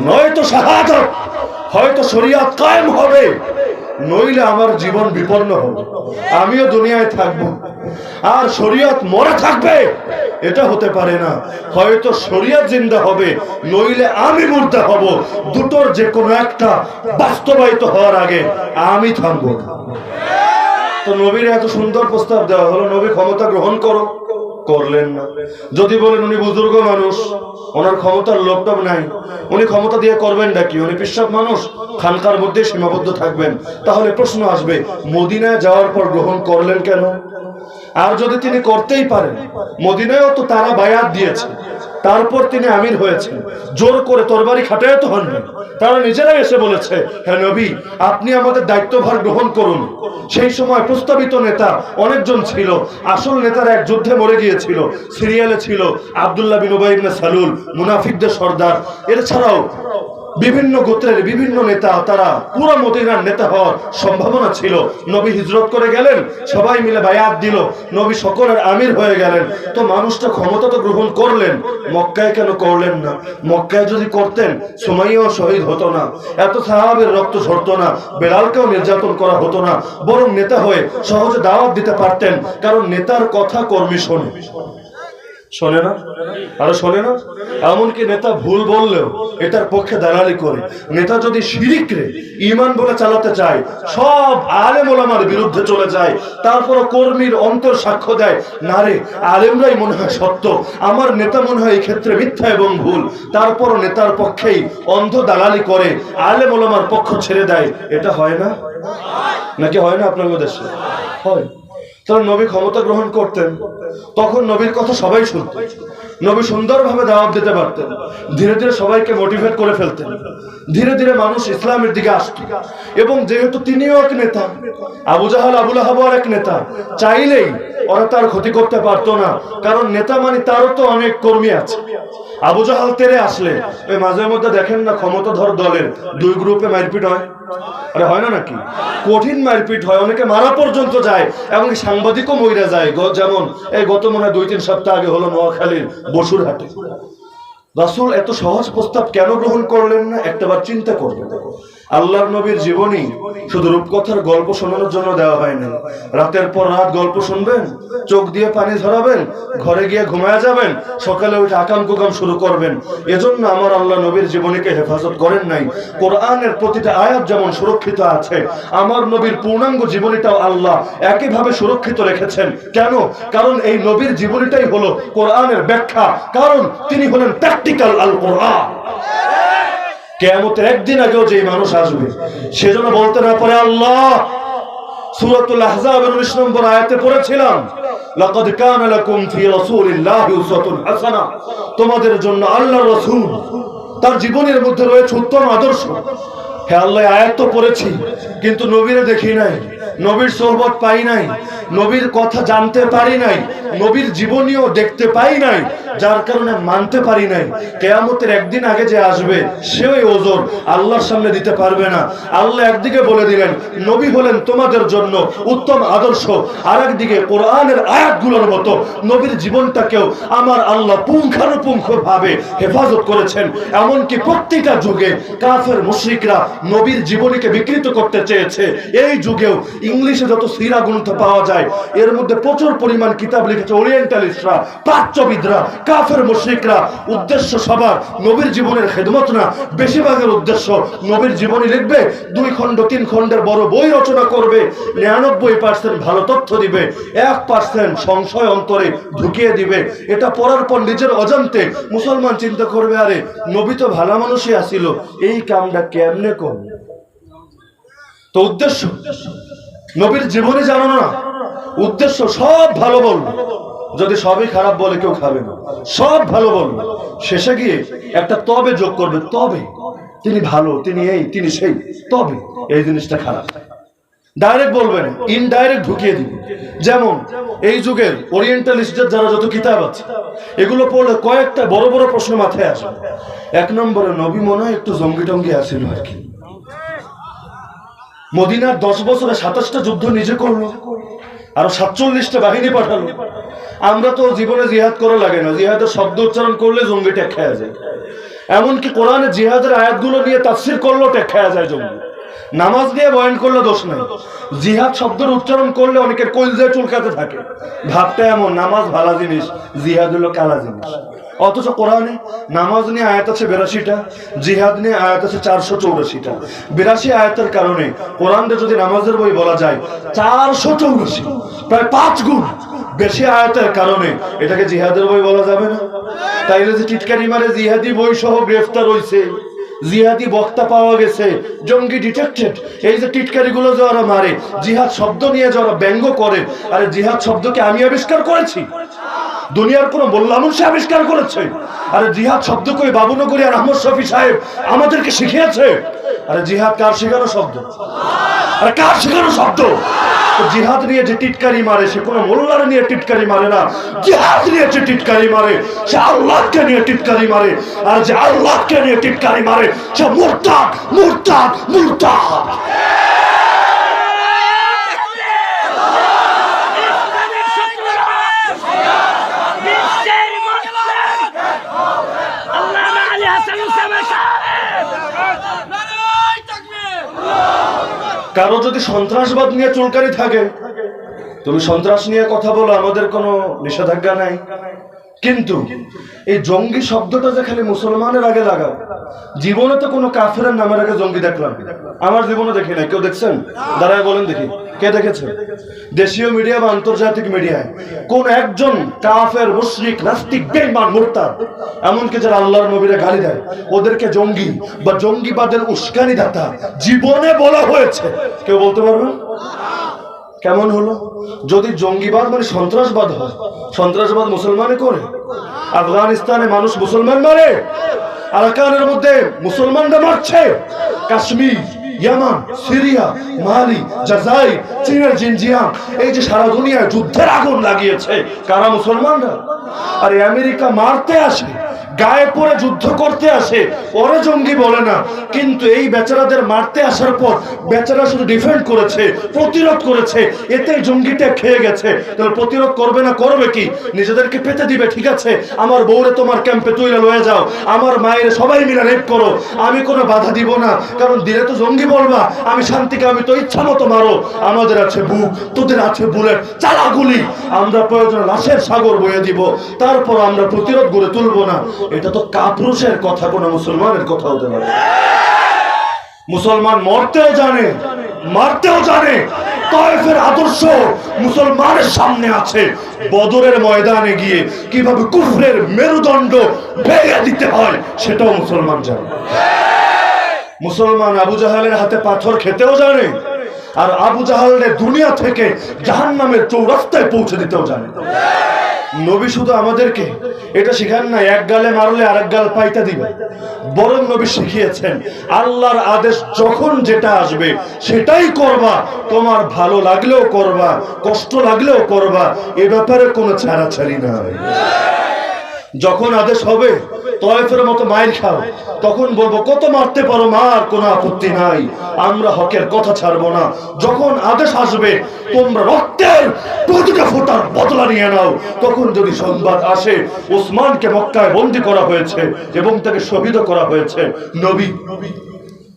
নয়তো শাহাদাত, হয়তো শরিয়াত কায়েম হবে, নইলে আমার জীবন বিপন্ন হবে, আমিও দুনিয়ায় থাকবো, আর শরিয়াত মরে থাকবে, এটা হতে পারে না। হয়তো শরিয়াত জিন্দা হবে, নইলে আমি মুর্দা হব। দুটোর যে কোনো একটা বাস্তবায়িত হওয়ার আগে আমি থামবো। তো নবীর এত সুন্দর প্রস্তাব দেওয়া হলো, নবী ক্ষমতা গ্রহণ করো, করলেন না। যদি বলেন উনি বুজুর্গ মানুষ, ওনার ক্ষমতার লোকটাও নাই, উনি ক্ষমতা দিয়ে করবেন নাকি, উনি পিশাব মানুষ, খানকার মধ্যে সীমাবদ্ধ থাকবেন, তাহলে প্রশ্ন আসবে মদিনায় যাওয়ার পর গ্রহণ করলেন কেন? আর যদি তিনি করতেই পারেন, মদিনায়ও তো তারা বায়াত দিয়েছে, তারপর তিনি আমির হয়েছেন, জোর করে তরবারি খাটায় তো হন না, তারা নিজেরাই এসে বলেছে হ্যাঁ নবী আপনি আমাদের দায়িত্বভার গ্রহণ করুন। সেই সময় প্রস্তাবিত নেতা অনেকজন ছিল, আসল নেতারা এক যুদ্ধে মরে গিয়েছিল, সিরিয়ালে ছিল আব্দুল্লাহ বিন উবাই ইবনে সালুল, মুনাফিকদের সর্দার। এছাড়াও বিভিন্ন গোত্রের বিভিন্ন নেতা, তারা পুরো মদিনার নেতা হওয়ার সম্ভাবনা ছিল। নবী হিজরত করে গেলেন, সবাই মিলে বায়াত দিল, নবী সকলের আমির হয়ে গেলেন। তো মানুষটা ক্ষমতা তো গ্রহণ করলেন, মক্কায় কেন করলেন না? মক্কায় যদি করতেন সুমাইয়াও শহীদ হতো না, এত সাহাবের রক্ত ঝরতো না, বেলালকেও নির্যাতন করা হতো না, বরং নেতা হয়ে সহজে দাওয়াত দিতে পারতেন। কারণ নেতার কথা কর্মী শোনে, শোনে না? আরে শোনে না? এমনকি নেতা ভুল বললেও এটার পক্ষে দালালি করে। নেতা যদি শিরিক রে ঈমান বলে চালাতে চায়, সব আলেম ওলামার বিরুদ্ধে চলে যায়, তারপরও কর্মীর অন্তর সাক্ষ্য দেয় না রে আলেমরাই মনে হয় সত্য, আমার নেতা মনে হয় এই ক্ষেত্রে মিথ্যা এবং ভুল, তারপরও নেতার পক্ষেই অন্ধ দালালি করে, আলেম ওলামার পক্ষ ছেড়ে দেয়। এটা হয় না নাকি হয় না আপনাদের দেশে? হয়। তাহলে নবী ক্ষমতা গ্রহণ করতেন, তখন নবীর কথা সবাই শুনতেন, নবী সুন্দরভাবে দাওয়াত দিতে পারতেন, ধীরে ধীরে সবাইকে মোটিভেট করে ফেলতেন, ধীরে ধীরে মানুষ ইসলামের দিকে আসত। এবং যেহেতু তিনিও এক নেতা, আবু জাহাল আবু লাহাবও এক নেতা, চাইলেই ওরা তার ক্ষতি করতে পারতো না, কারণ নেতা মানে তারও তো অনেক কর্মী আছে। আবু জাহাল তেরে আসলে ওই মাঝে মধ্যে দেখেন না ক্ষমতাধর দলের দুই গ্রুপে মারপিট হয়, আরে হয় না নাকি? কঠিন মারপিট হয়, অনেকে মারা পর্যন্ত যায়, এমনকি সাংবাদিকও মইরা যায়। যেমন এই গত মনে হয় 2-3 সপ্তাহ আগে হলো নোয়াখালীর বসুরহাটে। রাসূল এত সহজ প্রস্তাব কেন গ্রহণ করলেন না? একটাবার চিন্তা করবেন। আল্লাহর নবীর জীবনী শুধু রূপকথার গল্প শোনানোর জন্য দেওয়া হয়নি। রাতের পর রাত গল্প শুনবেন, চোখ দিয়ে পানি ঝরাবেন, ঘরে গিয়ে ঘুমায়া যাবেন, সকালে উঠে আকাম কুকাম শুরু করবেন। এজন্য আমার আল্লাহ নবীর জীবনীকে হেফাজত করেন নাই। কোরআনের প্রতিটা আয়াত যেমন সুরক্ষিত আছে, আমার নবীর পূর্ণাঙ্গ জীবনীটাও আল্লাহ একইভাবে সুরক্ষিত রেখেছেন। কেন? কারণ এই নবীর জীবনীটাই হলো কোরআনের ব্যাখ্যা, কারণ তিনি হলেন প্র্যাকটিক্যাল আল কোরআন। কিয়ামতের একদিন আগেও যে মানুষ আসবে, সেজন্য বলতে না পারে আল্লাহ সূরাতুল আহজাবের 19 নম্বর আয়াতে পড়েছিলাম, লাকাদ কানা লাকুম ফি রাসূলিল্লাহি উসওয়াতুন হাসানাহ, তোমাদের জন্য আল্লাহর রাসূল তার জীবনের মধ্যে রয়েছে উত্তম আদর্শ। হে আল্লাহ, আয়াত তো পড়েছি, কিন্তু নবীরে দেখি নাই, নবীর সোহবত পাই নাই, নবীর কথা জানতে পারি নাই, নবীর জীবনীও দেখতে পাই নাই, যার কারণে মানতে পারি নাই। কিয়ামতের একদিন আগে যে আসবে, সেও ওজর আল্লাহর সামনে দিতে পারবে না। আল্লাহ একদিকে বলে দিলেন নবী হলেন তোমাদের জন্য উত্তম আদর্শ, আর একদিকে কোরআনের আয়াতগুলোর মতো নবীর জীবনটাকেও আমার আল্লাহ পুঙ্খানুপুঙ্খ ভাবে হেফাজত করেছেন। এমনকি প্রত্যেকটা যুগে কাফের মুশরিকরা নবীর জীবনীকে বিকৃত করতে চেয়েছে। এই যুগেও ইংলিশে যত সিরা গ্রন্থ পাওয়া যায়, এর মধ্যে প্রচুর পরিমাণ কিতাব লিখেছে ওরিয়েন্টালিস্টরা, প্রাচ্যবিদরা, কাফের মুশরিকরা। উদ্দেশ্য সবার নবীর জীবনের খেদমত না, বেশিরভাগের উদ্দেশ্য নবীর জীবনী লিখবে, 2 খণ্ড 3 খণ্ডের বড় বই রচনা করবে, 99% ভালো তথ্য দিবে, 1% সংশয় অন্তরে ঢুকিয়ে দিবে। এটা পড়ার পর নিজের অজান্তে মুসলমান চিন্তা করবে, আরে নবী তো ভালো মানুষই আসিল, এই কামটা কেমনে করবে? তো উদ্দেশ্য নবীর জীবনী জানো না, উদ্দেশ্য সব ভালো বলবে। যদি সবই খারাপ বলে কেউ খাবে না, সব ভালো বলবে, শেষে গিয়ে একটা তবে যোগ করবে, তবে তিনি ভালো, তিনি এই, তিনি সেই, তবে এই জিনিসটা খারাপ। ডাইরেক্ট বলবেন, ইনডাইরেক্ট ঢুকিয়ে দিবে। যেমন এই যুগের ওরিয়েন্টালিস্টদের যারা যত কিতাব আছে, এগুলো পড়লে কয়েকটা বড় বড় প্রশ্ন মাথায় আসে। 1 নম্বরে, নবী মনে হয় একটু জঙ্গি টঙ্গি আসিল আর কি। মদিনার 10 বছরে 27টা যুদ্ধ নিজে করলো, আরো 47টা বাহিনী পাঠালো। আমরা তো জীবনে জিহাদ করা লাগে না, জিহাদের শব্দ উচ্চারণ করলে জঙ্গি টেক খাওয়া যায়। এমনকি কোরআনে জিহাদের আয়াতগুলো নিয়ে তাফসীর করলেও টেক খাওয়া যায় জঙ্গি। নামাজ দিয়ে বয়ান করলে দোষ নাই, জিহাদ শব্দের উচ্চারণ করলে অনেকের কলজায় চুলকাতে থাকে। ভাবটা এমন, নামাজ ভালো জিনিস, জিহাদ হলো কালা জিনিস। অথচ কোরআনে নামাজ নিয়ে আয়াত আছে 82টা, জিহাদ নিয়ে আয়াত আছে 484টা। 82 আয়াতের কারণে কোরআনে যদি নামাজের বই বলা যায় 484, প্রায় 5 গুণ বেশি আয়াতের কারণে এটাকে জিহাদের বই বলা যাবে না। তাইলে যে টিটকারি মারে জিহাদি বই সহ গ্রেফতার হইছে, জিহাদি বক্তা পাওয়া গেছে, জঙ্গি ডিটেক্টেড, এই যে টিটকারি গুলো যারা মারে, জিহাদ শব্দ নিয়ে যারা ব্যঙ্গ করে, আরে জিহাদ শব্দকে আমি আবিষ্কার করেছি? দুনিয়ার কোন মোল্লা মুন্সি আবিষ্কার করেছে? আরে জিহাদ শব্দ কই বাবুনগরী আর আহমদ শফি সাহেব আমাদেরকে শিখিয়েছে। আরে জিহাদ কার শেখানো শব্দ? আরে কার শেখানো শব্দ? জিহাদ নিয়ে যে টিটকারি মারে, সে কোনো মোল্লার নিয়ে টিটকারি মারে না। জিহাদ নিয়ে যে টিটকারি মারে, সে আল্লাহকে নিয়ে টিটকারি মারে। আর যে আল্লাহকে নিয়ে টিটকারি মারে, সে মুরতাদ, মুরতাদ, মুরতাদ। কারো যদি সন্ত্রাসবাদ নিয়ে চুলকানি থাকে, তুমি সন্ত্রাস নিয়ে কথা বলো, আমাদের কোনো নিষেধাজ্ঞা নাই। কিন্তু এই জঙ্গি শব্দটা যে খালি মুসলমানের আগে লাগাও, জীবনে তো কোনো কাফেরের নামের আগে জঙ্গি দেখলাম? আমার জীবনে দেখি নাই। কেউ দেখছেন? দাঁড়ায় বলেন দেখি, কে দেখেছে? দেশীয় মিডিয়া বা আন্তর্জাতিক মিডিয়ায় কোন একজন কাফের, মুশরিক, নাস্তিক, বেঈমান, মুরতাদ, এমনকি যারা আল্লাহর নবীরে গালি দেয়, ওদেরকে জঙ্গি বা জঙ্গিবাদের উস্কানিদাতা জীবনে বলা হয়েছে? কেউ বলতে পারবেন? কেমন হলো? যদি জঙ্গিবাদ মানে সন্ত্রাসবাদ হয়, সন্ত্রাসবাদ মুসলমানে করে? আফগানিস্তানে মানুষ মুসলমান মারে, আরাকানের মধ্যে মুসলমানরা মারছে, কাশ্মীর, ইয়ামান, সিরিয়া, মালি, জাজাইর, চীনের জিনজিয়াং, এই যে সারা দুনিয়ায় যুদ্ধের আগুন লাগিয়েছে, কারা? মুসলমানরা। আর আমেরিকা মারতে আসে, গায়ে পরে যুদ্ধ করতে আসে, ওরে জঙ্গি বলে না। কিন্তু এই বেচারাদের মারতে আসার পর বেচারা শুধু ডিফেন্ড করেছে, প্রতিরোধ করেছে, এতে জঙ্গিটা খেয়ে গেছে। তাহলে প্রতিরোধ করবে না, করবে কি? নিজেদেরকে পেতে দিবে। ঠিক আছে, আমার বউরে তোমার ক্যাম্পে তুইলে লয়ে যাও, আমার মায়ের সবাই মিলে রেপ করো, আমি কোনো বাধা দিব না, কারণ দিলে তো জঙ্গি বলবা। আমি শান্তিকে, আমি তো ইচ্ছা মতো মারো, আমাদের আছে বুক, তোদের আছে বুলেট, চালা গুলি, আমরা প্রয়োজনে লাশের সাগর বয়ে দিব, তারপর আমরা প্রতিরোধ গড়ে তুলবো না। এটা তো কাপুরুষের কথা, কোনো মুসলমানের কথা হতে পারে? মুসলমান মরতেও জানে, মারতেও জানে। তায়েফের আদর্শ মুসলমানের সামনে আছে। বদরের ময়দানে গিয়ে কিভাবে কুফরের মেরুদণ্ড ভেঙে দিতে হয় সেটাও মুসলমান জানে। মুসলমান আবু জাহালের হাতে পাথর খেতেও জানে, আর আবু জাহালের দুনিয়া থেকে জাহান্নামের চৌরাস্তায় পৌঁছে দিতেও জানে। নবী শুধু আমাদেরকে এটা শিখান না এক গালে মারলে আরেক গাল পাইতা দিবে, বরং নবী শিখিয়েছেন আল্লাহর আদেশ যখন যেটা আসবে সেটাই করবা, তোমার ভালো লাগলেও করবা, কষ্ট লাগলেও করবা, এ ব্যাপারে কোনো ছাড়াছাড়ি নাই। যখন আদেশ হবে তায়েফের মতো মাইর খাও, তখন বলবো কত মারতে পারো মার, কোনো আপত্তি নাই, আমরা হকের কথা ছাড়বো না। যখন আদেশ আসবে তোমরা রক্তের প্রতিটা ফোঁটার বদলা নিয়ে নাও, তখন যদি সংবাদ আসে ওসমানকে মক্কায় বন্দী করা হয়েছে এবং তাকে শহীদ করা হয়েছে, নবী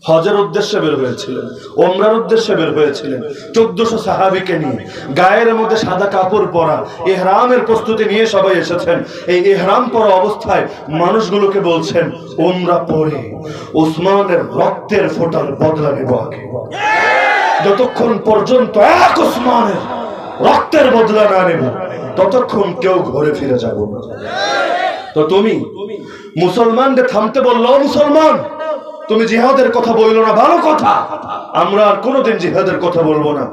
হজের উদ্দেশ্যে বের হয়েছিলেন, ওমরার উদ্দেশ্যে বের হয়েছিলেন, 1400 সাহাবীকে নিয়ে, গায়ের মধ্যে সাদা কাপড় পরা, ইহরামের প্রস্তুতি নিয়ে সবাই এসেছেন। এই ইহরাম পরা অবস্থায় মানুষগুলোকে বলছেন ওমরা পরে ওসমানের রক্তের ফোঁটার বদলা নেব আগে, যতক্ষণ পর্যন্ত এক ওসমানের রক্তের বদলা না নেব ততক্ষণ কেউ ঘরে ফিরে যাব না। তো তুমি মুসলমানদের থামতে বললো, মুসলমান তুমি জিহাদের কথা বললো না, ভালো কথা, আমরা আর কোনোদিন জিহাদের কথা বলবো না,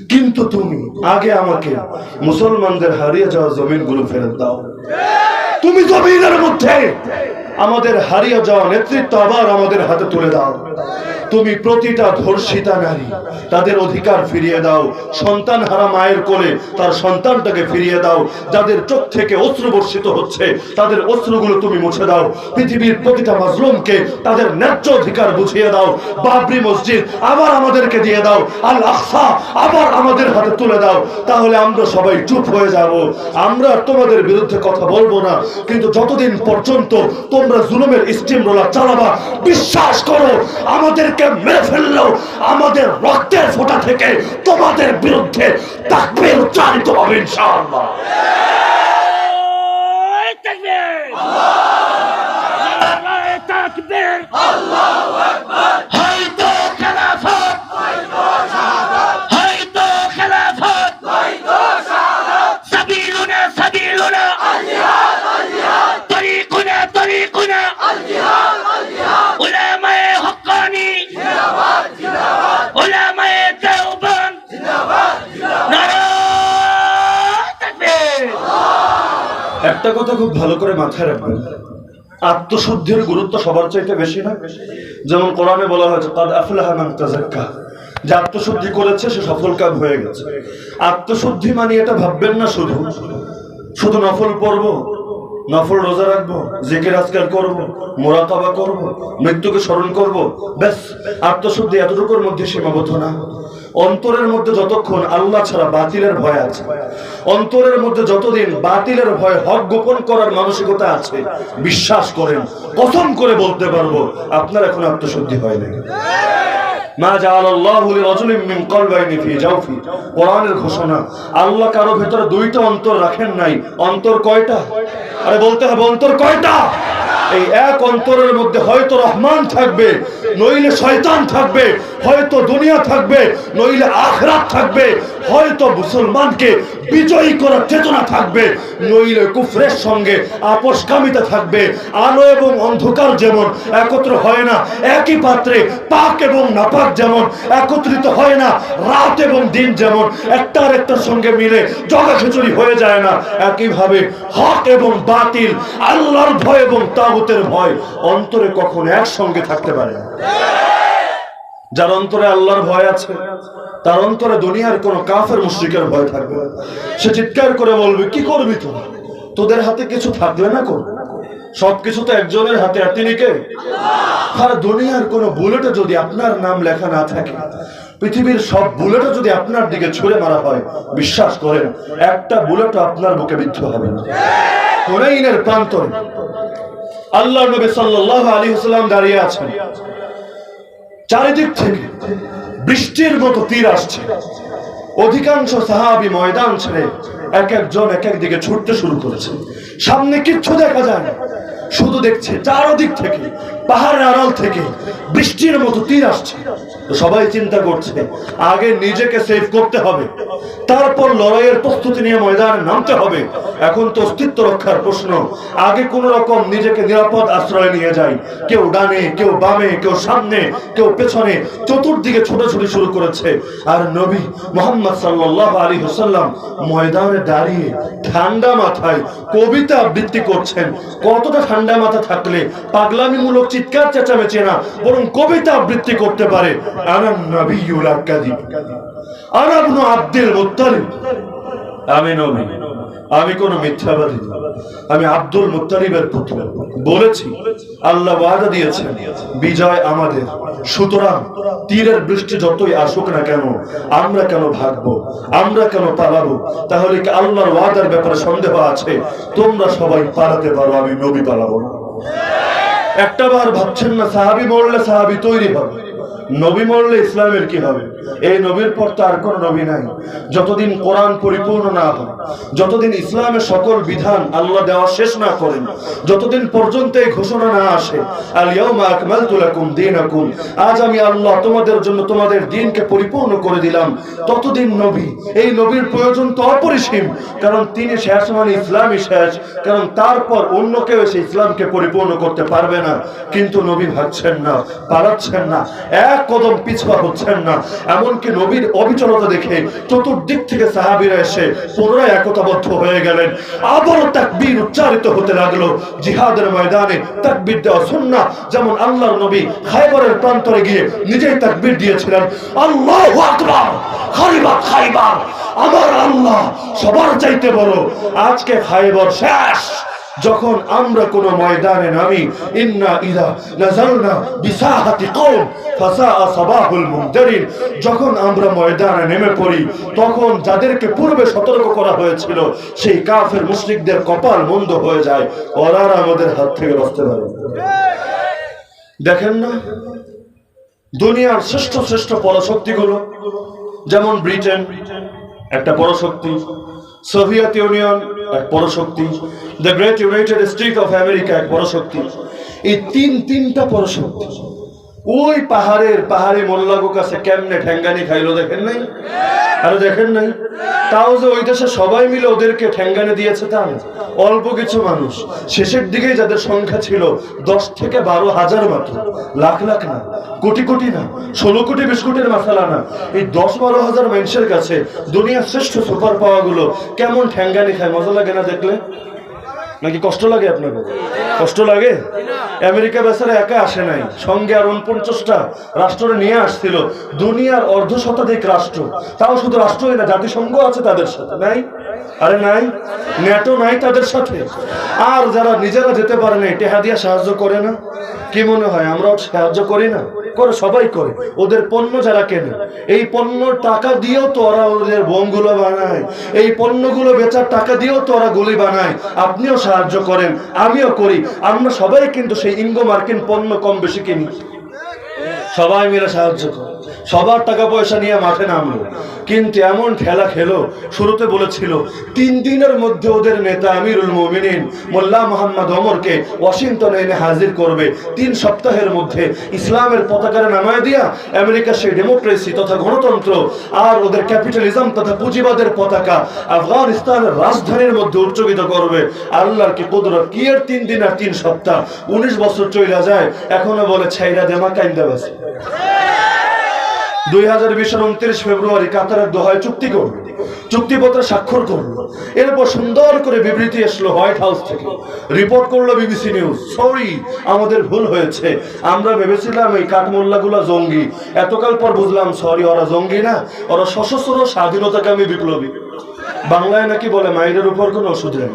কিন্তু তুমি আগে আমাকে মুসলমানদের হারিয়ে যাওয়া জমিনগুলো ফেরত দাও। তুমি জমিনের মধ্যে আমাদের হারিয়ে যাওয়া নেতৃত্ব আবার আমাদের হাতে তুলে দাও। তুমি প্রতিটা ধর্ষিতা নারী তাদের অধিকার ফিরিয়ে দাও, সন্তান হারা মায়ের কোলে তার সন্তানটাকে ফিরিয়ে দাও, যাদের চোখ থেকে অশ্রু বর্ষিত হচ্ছে তাদের অশ্রুগুলো তুমি মুছে দাও, পৃথিবীর প্রতিটা মাজলুমকে তাদের ন্যায্য অধিকার বুঝিয়ে দাও, বাবরি মসজিদ আবার আমাদেরকে দিয়ে দাও, আল আকসা আবার আমাদের হাতে তুলে দাও। তাহলে আমরা সবাই চুপ হয়ে যাব, আমরা তোমাদের বিরুদ্ধে কথা বলবো না। কিন্তু যতদিন পর্যন্ত তোমরা জুলুমের স্টিম রোলার চালাবা, বিশ্বাস করো আমাদেরকে মেরে ফেললেও আমাদের রক্তের ফোঁটা থেকে তোমাদের বিরুদ্ধে তাকবীর উচ্চারিত হবে ইনশাআল্লাহ। তাকবীর, আল্লাহু আকবার, হয়তো খেলাফত, হয়তো শাহাদাত, হয়তো খেলাফত, হয়তো শাহাদাত, সাবিলুনা সাবিলুনা, আল জিহাদ আল জিহাদ, তরিকুনা তরিকুনা, আল জিহাদ আল জিহাদ, উলামায়ে হক্কানি জিন্দাবাদ জিন্দাবাদ, উলামায়ে দেওবন্দ জিন্দাবাদ জিন্দাবাদ, নারায়ে তাকবীর। একটা কথা খুব ভালো করে মাথায় রাখবেন, আত্মশুদ্ধির গুরুত্ব সবার চাইতে বেশি না? যেমন কোরআনে বলা হয়েছে কাদ আফলাহা মান তাযাক্কা, যে আত্মশুদ্ধি করেছে সে সফল কাম হয়ে গেছে। আত্মশুদ্ধি মানে এটা ভাববেন না শুধু নফল পড়বো, নফল রোজা রাখবো, জিকির আজকার করবো, মুরাকাবা করবো, মৃত্যুকে স্মরণ করবো, ব্যাস। আত্মশুদ্ধি এতটুকুর মধ্যে সীমাবদ্ধ না। অন্তরের মধ্যে যতক্ষণ আল্লাহ ছাড়া বাতিলের ভয় আছে, অন্তরের মধ্যে যতদিন বাতিলের ভয় হক গোপন করার মানসিকতা আছে, বিশ্বাস করেন, কসম করে বলতে পারবো আপনার এখন আত্মশুদ্ধি হয় নাই। মা জাআলাল্লাহু লিরাজুলিন মিন কলবাইনি ফি জাওফি, কোরআনের ঘোষণা, আল্লাহ কারো ভেতরে দুইটা অন্তর রাখেন নাই। অন্তর কয়টা? আরে বলতে হবে অন্তর কয়টা? এই এক অন্তরের মধ্যে হয়তো রহমান থাকবে, নইলে শয়তান থাকবে, হয়তো দুনিয়া থাকবে, নইলে আখিরাত থাকবে, হয়তো মুসলমানকে বিজয়ী করার চেতনা থাকবে, নইলে কুফরের সঙ্গে আপোষকামিতা থাকবে। আলো এবং অন্ধকার যেমন একত্র হয় না, একই পাত্রে পাক এবং নাপাক যেমন একত্রিত হয় না, রাত এবং দিন যেমন একটার একটার সঙ্গে মিলে জগা খিচুড়ি হয়ে যায় না, একইভাবে হক এবং বাতিল, আল্লাহর ভয় এবং তাগুতের ভয় অন্তরে কখনো একসঙ্গে থাকতে পারে না। যার অন্তরে আল্লাহর ভয় আছে তার অন্তরে দুনিয়ার কোন কাফের মুশরিকের ভয় থাকবে। সে চিৎকার করে বলবে, কি করবি তোরা? তোদের হাতে কিছু থাকলে না সবকিছু তো একজনের হাতে, আর তিনি কে? আর দুনিয়ার কোন বুলেটে যদি আপনার নাম লেখা না থাকে, পৃথিবীর সব বুলেটে যদি আপনার দিকে ছুড়ে মারা হয়, বিশ্বাস করেন একটা বুলেটও আপনার বুকে বিদ্ধ হবে না। হুনাইনের প্রান্তরে আল্লাহর নবী সাল্লাল্লাহু আলাইহি ওয়াসাল্লাম দাঁড়িয়ে আছেন, চারিদিক থেকে বৃষ্টির মতো তীর আসছে। অধিকাংশ সাহাবী ময়দান ছেড়ে এক একজন এক এক দিকে ছুটতে শুরু করেছে। সামনে কিচ্ছু দেখা যায় না, শুধু দেখছে চারদিক থেকে, পাহাড়ের আড়াল থেকে বৃষ্টির মতো তীর আসছে। তো সবাই চিন্তা করছে আগে নিজেকে সেভ করতে হবে, তারপর লড়াইয়ের প্রস্তুতি নিয়ে ময়দানে নামতে হবে। এখন তো অস্তিত্ব রক্ষার প্রশ্ন, আগে কোন রকম নিজেকে নিরাপদ আশ্রয় নিয়ে যাই। কেউ ডানে, কেউ বামে, কেউ সামনে, কেউ পেছনে, চতুর্দিকে ছোটাছুটি শুরু করেছে। আর নবী মুহাম্মদ সাল্লাল্লাহু আলাইহি ওয়াসাল্লাম ময়দানে দাঁড়িয়ে ঠান্ডা মাথায় কবিতা আবৃত্তি করছেন। কতটা ঠান্ডা মাথা থাকলে পাগলামিমূলক চিৎকার চেঁচামেচি না, বরং কবিতা আবৃত্তি করতে পারে। আনা নবিয়ুল কাযিব, আনা ইবনু আব্দুল মুত্তালিব, আমি নবী, আমি কোন মিথ্যাবাদী, আমি আব্দুল মুত্তালিবের পুত্র। বলেছি আল্লাহ ওয়াদা দিয়েছেন বিজয় আমাদের। সুতরাং তীরের বৃষ্টি যতই আসুক না কেন, আমরা কেন ভাগবো, আমরা কেন পালাবো? তাহলে কি আল্লাহর ওয়াদার ব্যাপারে সন্দেহ আছে? তোমরা সবাই পালাতে পারো, আমি নবী পালাবো না। একটা বার ভাবছেন না সাহাবী মরলে সাহাবী তৈরি হবে, নবী মরলে ইসলামের কি হবে? এই নবীর পর তো আর কোন নবী নাই। যতদিন কোরআন পরিপূর্ণ না হয়, যতদিন ইসলামের সকল বিধান আল্লাহ দেওয়া শেষ না করেন, যতদিন পর্যন্ত এই ঘোষণা না আসে আল ইয়াউমা আকমালতু লাকুম দীনাকুম, আজ আমি আল্লাহ তোমাদের জন্য তোমাদের দ্বীনকে পরিপূর্ণ করে দিলাম, ততদিন নবী, এই নবীর প্রয়োজন তো অপরিসীম। কারণ তিনি শেষ মানে ইসলামই শেষ, কারণ তারপর অন্য কেউ এসে ইসলামকে পরিপূর্ণ করতে পারবে না। কিন্তু নবী ভাগছেন না, পালাচ্ছেন না, এক কদম পিছপা হচ্ছেন না। এমনকি নবীর অবিচলতা দেখে চতুর্দিক থেকে সাহাবীরা এসে পুনরায় একতাবদ্ধ হয়ে গেলেন। আবারও তাকবীর উচ্চারিত হতে লাগলো। জিহাদের ময়দানে তাকবীর দেওয়া সুন্নাহ। যেমন আল্লাহর নবী খায়বরের প্রান্তরে গিয়ে নিজেই তাকবীর দিয়েছিলেন, আল্লাহু আকবার, খায়বার খায়বার, আমার আল্লাহ সবার চাইতে বড়। আজকে খায়বর শেষ। যখন আমরা কোন ময়দানে নামি, ইন্না ইযা নাযালনা বিসাহাতি কওম ফাসাআ সাবাহুল মুনদিরিন, যখন আমরা ময়দানে নেমে পড়ি, তখন যাদেরকে পূর্বে সতর্ক করা হয়েছিল সেই কাফের মুশরিকদের কপাল মন্দ হয়ে যায়, ওরা আমাদের হাত থেকে বাঁচতে পারে। দেখেন না দুনিয়ার শ্রেষ্ঠ শ্রেষ্ঠ পরাশক্তিগুলো, যেমন ব্রিটেন একটা পরাশক্তি, সোভিয়েত ইউনিয়ন এক পরাশক্তি, the great United State of America এক পরাশক্তি। এই তিনটা পরাশক্তি ওই পাহাড়ি মোল্লাগো কাছে কেমনে ঠ্যাঙ্গানি খাইলো দেখেন নাই? আরে দেখেন নাই? তাও যে ওই দেশে সবাই মিলে ওদেরকে ঠ্যাঙ্গানি দিয়েছে তা না, অল্প কিছু মানুষ। শেষের দিকে যাদের সংখ্যা ছিল 10 থেকে 12,000 মাত্র, লাখ লাখ না, কোটি কোটি না, 16 কোটি বিস্কুটের মশালা না। এই 10-12,000 মানুষের কাছে দুনিয়ার শ্রেষ্ঠ সুপার পাওয়ার গুলো কেমন ঠ্যাঙ্গানি খায়, মজা লাগে না দেখলে? নাকি কষ্ট লাগে? আপনাকে কষ্ট লাগে? আমেরিকা বেচারা একা আসে নাই, সঙ্গে আর 49টা রাষ্ট্র নিয়ে আসছিল। দুনিয়ার অর্ধশতাধিক রাষ্ট্র, তাও শুধু রাষ্ট্রই না, জাতিসংঘ আছে তাদের সাথে, নাই? আরে নাই? ন্যাটো নাই তাদের সাথে? আর যারা নিজেরা যেতে পারে না, টেহা দিয়া সাহায্য করে না? কি মনে হয় আমরাও সাহায্য করি না? করে, সবাই করে। ওদের পণ্য যারা কেনে, এই পণ্য টাকা দিয়েও তো ওরা ওদের বোমগুলো বানায়, এই পণ্যগুলো বেচার টাকা দিয়েও তো ওরা গুলি বানায়। আপনিও সাহায্য করেন, আমিও করি, আমরা সবাই কিন্তু সেই ইঙ্গো মার্কিন পণ্য কম বেশি কিনি, সবাই মিলে সাহায্য করে, সবার টাকা পয়সা নিয়ে মাঠে নামলো। কিন্তু এমন খেলা খেলো, শুরুতে বলেছিল 3 দিনের মধ্যে ওদের নেতা আমিরুল মুমিনিন মোল্লা মোহাম্মদ ওমরকে ওয়াশিংটনে এনে হাজির করবে। 3 সপ্তাহের মধ্যে ইসলামের পতাকা নামায় দিয়া আমেরিকা সেই ডেমোক্রেসি তথা গণতন্ত্র আর ওদের ক্যাপিটালিজম তথা পুঁজিবাদের পতাকা আফগানিস্তানের রাজধানীর মধ্যে উচ্চকিত করবে। আল্লাহর কি কুদরত! কি এর 3 দিন আর 3 সপ্তাহ, 19 বছর চলে যায়, এখনো বলে ছাইরা দেমা কাইন্দা বাসে। 2020 29 ফেব্রুয়ারি কাতারের দোহায় চুক্তি করবে, চুক্তিপত্রে স্বাক্ষর করলো। এরপর সুন্দর করে বিবৃতি আসলো হোয়াইট হাউস থেকে, রিপোর্ট করলো বিবিসি নিউজ, সরি আমাদের ভুল হয়েছে, আমরা ভেবেছিলাম এই কাঠমোল্লাগুলা জঙ্গি, এতকাল পর বুঝলাম সরি ওরা জঙ্গি না, ওরা সশস্ত্র স্বাধীনতাকামী বিপ্লবী। বাংলায় নাকি বলে মায়ের উপর কোনো ওষুধ নেই।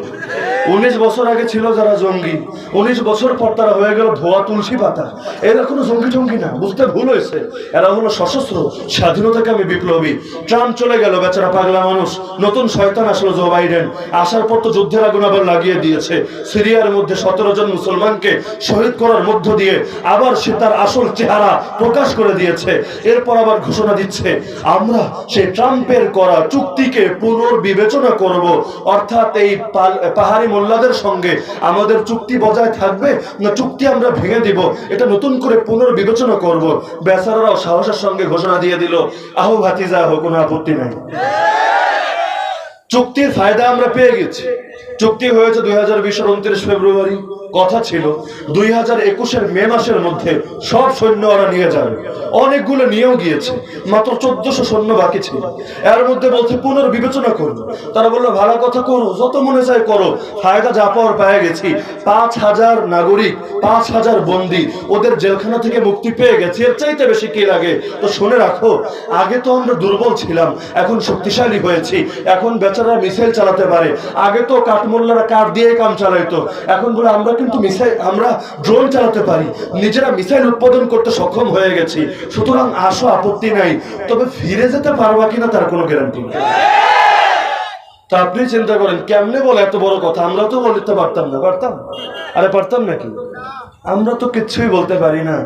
19 বছর আগে ছিল যারা জঙ্গি, 19 বছর পর তারা হয়ে গেল ধোয়া তুলসী পাতা। এরা কোনো জঙ্গি টঙ্গি না, বুঝতে ভুল হয়েছে। এরা হলো সশস্ত্র স্বাধীনতাকামী বিপ্লবী। ট্রাম্প চলে গেল, বেচারা পাগলা মানুষ। নতুন শয়তান আসলো জো বাইডেন। আসার পর তো যুদ্ধের আগুন আবার লাগিয়ে দিয়েছে। সিরিয়ার মধ্যে 17 জন মুসলমানকে শহীদ করার মধ্য দিয়ে আবার সে তার আসল চেহারা প্রকাশ করে দিয়েছে। এরপর আবার ঘোষণা দিচ্ছে, আমরা সেই ট্রাম্পের করা চুক্তিকে পুনর্বিবেচনা করব। অর্থাৎ এই পাহাড়ি মোল্লাদের সঙ্গে আমাদের চুক্তি বজায় থাকবে না চুক্তি আমরা ভেঙে দিব, এটা নতুন করে পুনর্বিবেচনা করব। বেচারারাও সাহসের সঙ্গে ঘোষণা দিয়ে দিল, আহো ভাতিজা, হোক কোনো আপত্তি নাই। চুক্তির ফায়দা আমরা পেয়ে গেছি। চুক্তি হয়েছে 2020-এর 29 ফেব্রুয়ারি। কথা ছিল 2021-এর মে মাসের মধ্যে সব সৈন্য ওরা নিয়ে যাবে। অনেকগুলো নিয়েও গিয়েছে, মাত্র 1400 সৈন্য বাকি ছিল। এর মধ্যে বলছে পুনর্বিবেচনা করবো। তারা বললো ভালো কথা, করো, যত মনে চায় করো, ফায়দা যা পাওয়ার পেয়ে গেছি। 5000 নাগরিক, 5000 বন্দী, ওদের জেলখানা থেকে মুক্তি পেয়ে গেছে। এর চাইতে বেশি কি লাগে? তো শুনে রাখো, আগে তো আমরা দুর্বল ছিলাম, এখন শক্তিশালী হয়েছি। এখন বেচারা মিসাইল চালাতে পারে। আগে তো কাঠমোল্লারা কাঠ দিয়ে কাম চালাইতো, এখন বলে আমরা কিন্তু আমরা ড্রোন চালাতে পারি, নিজেরা মিসাইল উৎপাদন করতে সক্ষম হয়ে গেছি। সুতরাং আসো, আপত্তি নাই, তবে ফিরে যেতে পারবা কিনা তার কোনো গ্যারান্টি নেই। তা আপনি চিন্তা করেন, কেমনে বলে এত বড় কথা? আমরা তো বলতে পারতাম না, পারতাম? আরে পারতাম নাকি? আমরা তো কিচ্ছুই বলতে পারি না।